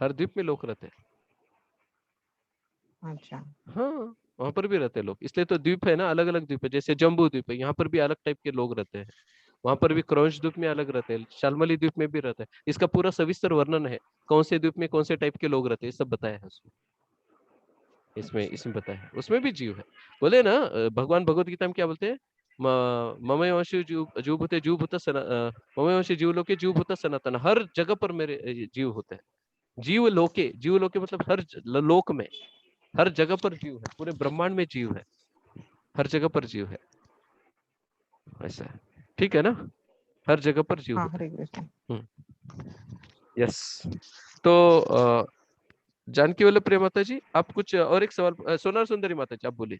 हर द्वीप में लोग रहते हैं। अच्छा। हाँ, वहां पर भी रहते हैं लोग, इसलिए तो द्वीप है ना, अलग अलग द्वीप है। जैसे जम्बू द्वीप है, यहाँ पर भी अलग टाइप के लोग रहते हैं। वहां पर भी क्रॉन्च द्वीप में अलग रहते हैं, शालमली द्वीप में भी रहते हैं। इसका पूरा सविस्तर वर्णन है, कौन से द्वीप में कौन से टाइप के लोग रहते हैं, सब बताया है उसमें। इसमें इसमें बताया है, उसमें भी जीव है। बोले ना भगवान भगवत गीता में क्या बोलते हैं, ममवंशी जीव भूते जीव भूत ममवंशी जीव लोके जीव भूत सनातन। हर जगह पर मेरे जीव होते हैं। जीव लोके मतलब हर लोक में, हर जगह पर जीव है, पूरे ब्रह्मांड में जीव है, हर जगह पर जीव है, ऐसा है। ठीक है ना, हर जगह पर जीव हाँ, होता हरे कृष्ण। है। यस, तो जानकी वल्लभ प्रिय माता जी, आप कुछ और एक सवाल, सोनार सुंदरी माता जी आप बोलिए।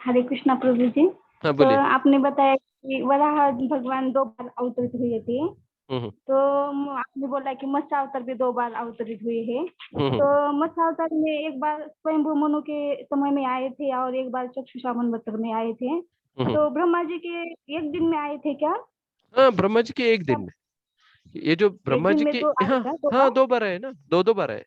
हरे कृष्णा प्रभु जी। हाँ तो बोलिए। आपने बताया कि वराह भगवान 2 बार अवतरित हुए थे। हम्म तो आपने बोला कि मत्स्य अवतार भी 2 बार अवतरित हुए हैं। हम्म तो मत्स्य अवतार में एक बार स्वयंभू मनु के समय में आए थे और एक बार चक्षुषा मनवंतर में आए थे। हम्म। तो ब्रह्मा जी के एक दिन में आए थे क्या? हाँ, ब्रह्मा जी के एक दिन में, ये जो एक ब्रह्मा दिन जी में के, 2 आए हाँ क्या 2 हाँ, बार? 2 बार आए ना, दो बार आए।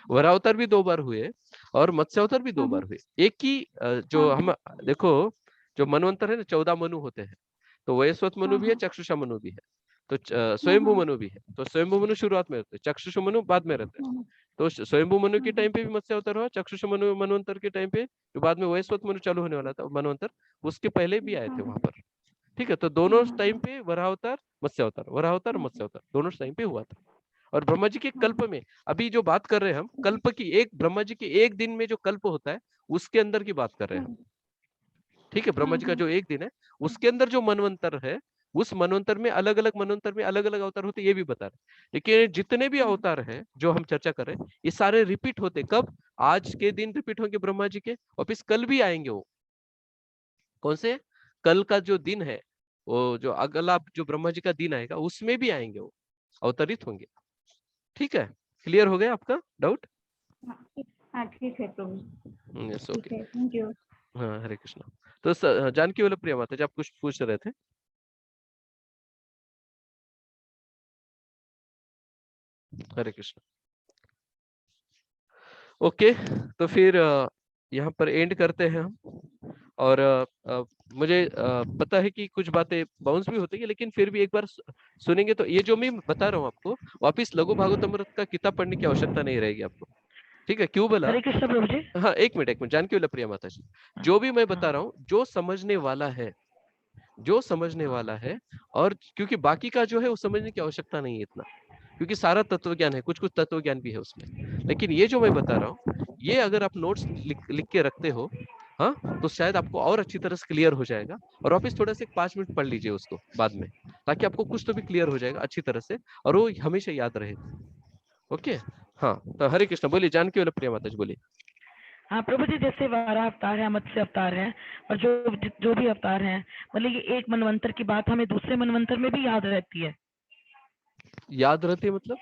वरावतार भी 2 बार हुए और मत्स्य अवतार भी 2 बार हुए। एक ही जो हम देखो, जो मनवंतर है ना, 14 मनु होते हैं। तो वयस्वत मनु भी है, चक्षुषा मनु भी है, तो स्वयंभू मनु भी है। तो स्वयंभू मनु शुरुआत में होते हैं, चक्षुषा मनु बाद में रहते हैं। तो स्वयंभू मनु के टाइम पे भी मत्स्य अवतार हुआ, चक्षुषा मनु मनवंतर के टाइम पे, जो बाद में वयस्वत मनु चालू होने वाला था मनवंतर, उसके पहले भी आए थे वहां पर। ठीक है, तो दोनों टाइम पे वरावतार मत्स्य अवतार, वरावतार मत्स्य अवतार दोनों टाइम पे हुआ था। और ब्रह्मा जी के कल्प में, अभी जो बात कर रहे हैं हम कल्प की, एक ब्रह्मा जी के एक दिन में जो कल्प होता है उसके अंदर की बात कर रहे हैं हम। ठीक है, ब्रह्मा जी का जो एक दिन है उसके अंदर जो मनवंतर है, उस मनवंतर में अलग अलग मनवंतर में अलग अलग अवतार होते, ये भी बता रहे। लेकिन जितने भी अवतार हैं जो हम चर्चा कर रहे हैं, ये सारे रिपीट होते कब, आज के दिन रिपीट होंगे ब्रह्मा जी के, वापिस कल भी आएंगे वो। कौन से, कल का जो दिन है, वो जो अगला जो ब्रह्मा जी का दिन आएगा उसमें भी आएंगे वो, अवतरित होंगे। ठीक है, क्लियर हो गया आपका डाउट? हाँ ठीक है प्रभु। यस, ठीक ओके। है, थैंक यू। हाँ, हरे कृष्णा। तो जानकी वल्लभ प्रिय माता जी, आप कुछ पूछ रहे थे? हरे कृष्णा। ओके, तो फिर यहाँ पर एंड करते हैं हम। और मुझे पता है कि कुछ बातें बाउंस भी होती है, लेकिन फिर भी एक बार सुनेंगे तो ये जो मैं बता रहा हूँ आपको, वापिस लघु भागवतमृत का किताब पढ़ने की आवश्यकता नहीं रहेगी आपको। ठीक है, क्यों बोला? हरे कृष्ण प्रभु जी। हाँ, एक मिनट, जानकी वल्लभ प्रिय माता जी, जो भी मैं बता हाँ। रहा हूँ, जो समझने वाला है, जो समझने वाला है, और क्योंकि बाकी का जो है वो समझने की आवश्यकता नहीं है इतना, क्योंकि सारा तत्व ज्ञान है, कुछ कुछ तत्व ज्ञान भी है उसमें। लेकिन ये जो मैं बता रहा हूँ, ये अगर आप नोट्स लिख के रखते हो, हाँ, तो शायद आपको और अच्छी तरह से क्लियर हो जाएगा। और वापिस थोड़ा सा 5 मिनट पढ़ लीजिए उसको बाद में, ताकि आपको कुछ तो भी क्लियर हो जाएगा अच्छी तरह से, और वो हमेशा याद रहेगा। ओके, हाँ, तो हरे कृष्ण। बोलिए, जानकी वल्लभ प्रिय माता जी, बोलिए। हाँ प्रभु जी, जैसे वाराह अवतार है, मत्स्य अवतार है, और जो जो भी अवतार हैं, मतलब ये एक मनवंतर की बात हमें दूसरे मनवंतर में भी याद रहती है। याद रहती है मतलब?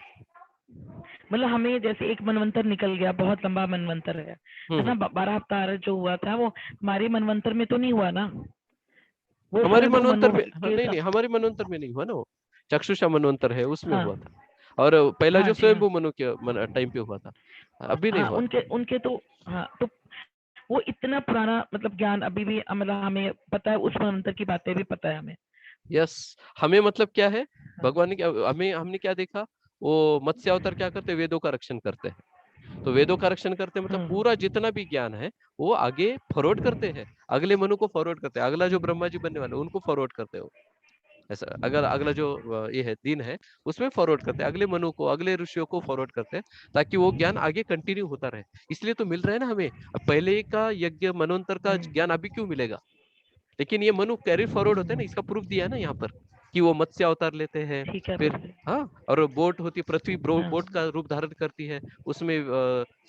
मतलब हमें जैसे एक मनवंतर निकल गया, बहुत लंबा मनवंतर है ना, 12 अवतार जो हुआ था वो हमारे मनवंतर में तो नहीं हुआ ना, वो हमारे स्वयंभू मनवंतर मनु में, हाँ, के नहीं, हमारे मनवंतर में नहीं हुआ ना वो, चक्षुषा मनवंतर है उसमें हाँ हुआ था। और पहला हाँ जो जी हाँ। स्वयंभू मनु के टाइम पे हुआ था, अभी नहीं हाँ हुआ। उनके उनके तो, हाँ तो वो इतना पुराना मतलब ज्ञान अभी भी मतलब हमें पता है, उस मनवंतर की बातें भी पता है हमें। यस, हमें मतलब क्या है, हाँ। भगवान ने क्या, हमने क्या देखा, वो मत्स्य अवतार क्या करते हैं, वेदों का रक्षण करते हैं। तो वेदों का रक्षण करते हैं मतलब पूरा जितना भी ज्ञान है वो आगे फॉरवर्ड करते हैं, अगले मनु को फॉरवर्ड करते हैं, अगला जो ब्रह्मा जी बनने वाले उनको फॉरवर्ड करते हो। ऐसा अगर अगला जो ये है दिन है उसमें फॉरवर्ड करते हैं, अगले मनु को, अगले ऋषियों को फॉरवर्ड करते हैं, ताकि वो ज्ञान आगे कंटिन्यू होता रहे। इसलिए तो मिल रहा है ना हमें, अब पहले का यज्ञ मनवंतर का ज्ञान अभी क्यों मिलेगा? लेकिन ये मनु कैरी फॉरवर्ड होते हैं ना, इसका प्रूफ दिया है ना यहाँ पर कि वो मत्स्य अवतार लेते हैं, ठीक है फिर प्रभु जी। हाँ, और बोट होती है, पृथ्वी हाँ। बोट का रूप धारण करती है, उसमें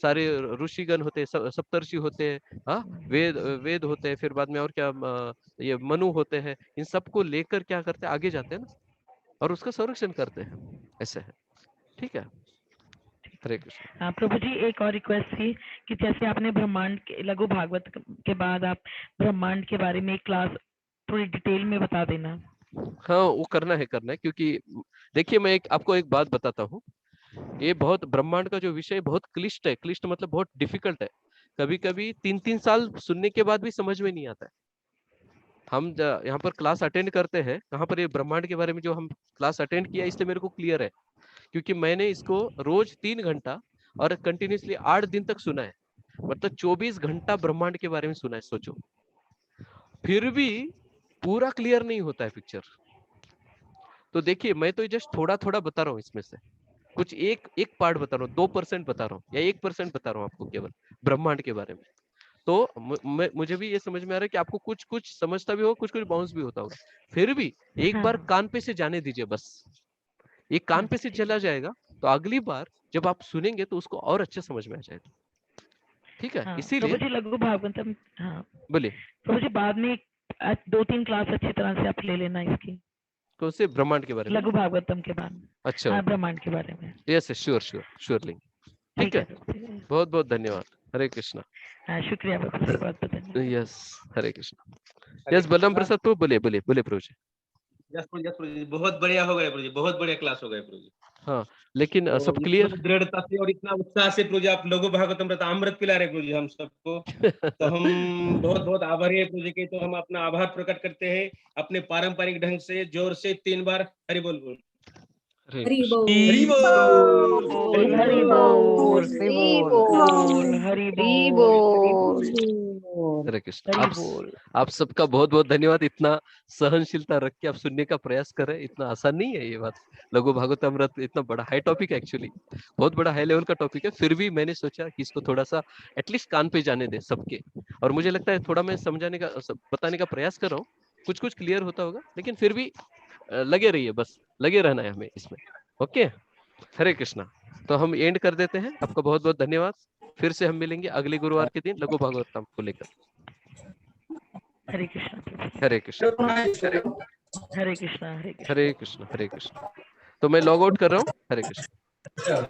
सारे ऋषिगण होते हैं, सप्तर्षि होते हैं, हाँ, वेद होते हैं, फिर बाद में और क्या, ये मनु होते हैं, इन सबको लेकर क्या करते हैं, आगे जाते हैं ना, और उसका संरक्षण करते हैं, ऐसे है। ठीक है, हरे कृष्ण। हाँ प्रभु जी, एक और रिक्वेस्ट थी कि जैसे आपने ब्रह्मांड के लघु भागवत के बाद आप ब्रह्मांड के बारे में एक क्लास थोड़ी डिटेल में बता देना। हाँ, वो करना है क्योंकि देखिए मैं आपको एक बात बताता हूँ, ये बहुत ब्रह्मांड का जो विषय बहुत क्लिष्ट है, क्लिष्ट मतलब बहुत डिफिकल्ट है, कभी कभी 3-3 साल सुनने के बाद भी समझ में नहीं आता है। हम यहाँ पर क्लास अटेंड करते हैं, कहाँ पर ये ब्रह्मांड के बारे में जो हम क्लास अटेंड किया, इसलिए मेरे को क्लियर है, क्योंकि मैंने इसको रोज 3 घंटा और कंटिन्यूसली 8 दिन तक सुना है, मतलब 24 घंटा ब्रह्मांड के बारे में सुना है, सोचो, फिर भी पूरा क्लियर नहीं होता है पिक्चर। तो देखिए मैं तो जस्ट थोड़ा थोड़ा बता रहा हूँ, इसमें से कुछ एक पार्ट बता रहा हूँ, 2% बता रहा हूँ या 1% बता रहा हूँ आपको केवल ब्रह्मांड के बारे में। तो मुझे भी ये समझ में आ रहा है कि आपको कुछ कुछ समझता भी हो, कुछ कुछ बाउंस भी होता होगा, फिर भी एक बार कान पे से जाने दीजिए, बस ये कान पे से चला जाएगा तो अगली बार जब आप सुनेंगे तो उसको और अच्छे समझ में आ जाएगा। ठीक है, इसीलिए प्रभु जी लघु भागवतम, हाँ बोलिए। प्रभु जी, बाद में 2-3 क्लास अच्छी तरह से आप ले लेना इसकी, कौन से ब्रह्मांड के बारे में? लघु भागवतम के बाद। अच्छा, हाँ, ब्रह्मांड के बारे में। Yes sure sure surely. ठीक है, बहुत बहुत धन्यवाद। हरे कृष्णा। हाँ, शुक्रिया प्रभु जी, बहुत बहुत धन्यवाद। यस, हरे कृष्णा। यस, बलराम प्रसाद प्रभु, बोलिए बोलिए बोलिए प्रभु जी। यस प्रभु जी, बहुत बढ़िया हो गया प्रभु जी, बहुत बढ़िया क्लास हो गया प्रभु जी। हाँ, लेकिन तो सब क्लियर? इतना दृढ़ता से और इतना उत्साह से प्रभु जी आप लघु भागवतम अमृत पिला रहे प्रभु जी हम सबको, तो हम बहुत बहुत आभारी है प्रभु जी के। तो हम अपना आभार प्रकट करते हैं अपने पारंपरिक ढंग से, जोर से 3 बार हरि बोल बोल। हरि बोल। हरि बोल। हरि बोल, हरि बोल, हरे कृष्ण। हरि बोल। आप सबका बहुत बहुत धन्यवाद, इतना सहनशीलता रख के आप सुनने का प्रयास कर रहे हैं, इतना आसान नहीं है ये बात। लघु भागवतामृत इतना बड़ा हाई टॉपिक है, एक्चुअली बहुत बड़ा हाई लेवल का टॉपिक है, फिर भी मैंने सोचा कि इसको थोड़ा सा एटलीस्ट कान पे जाने दे सबके, और मुझे लगता है थोड़ा मैं समझाने का बताने का प्रयास कर रहा हूँ, कुछ कुछ क्लियर होता होगा, लेकिन फिर भी लगे रहिए, बस लगे रहना है हमें इसमें। ओके, हरे कृष्णा। तो हम एंड कर देते हैं, आपका बहुत बहुत धन्यवाद, फिर से हम मिलेंगे अगले गुरुवार के दिन लघु भागवतम को लेकर। हरे कृष्णा, हरे कृष्ण, हरे कृष्णा, हरे कृष्णा, हरे कृष्ण, हरे कृष्ण। तो मैं लॉग आउट कर रहा हूँ। हरे कृष्ण।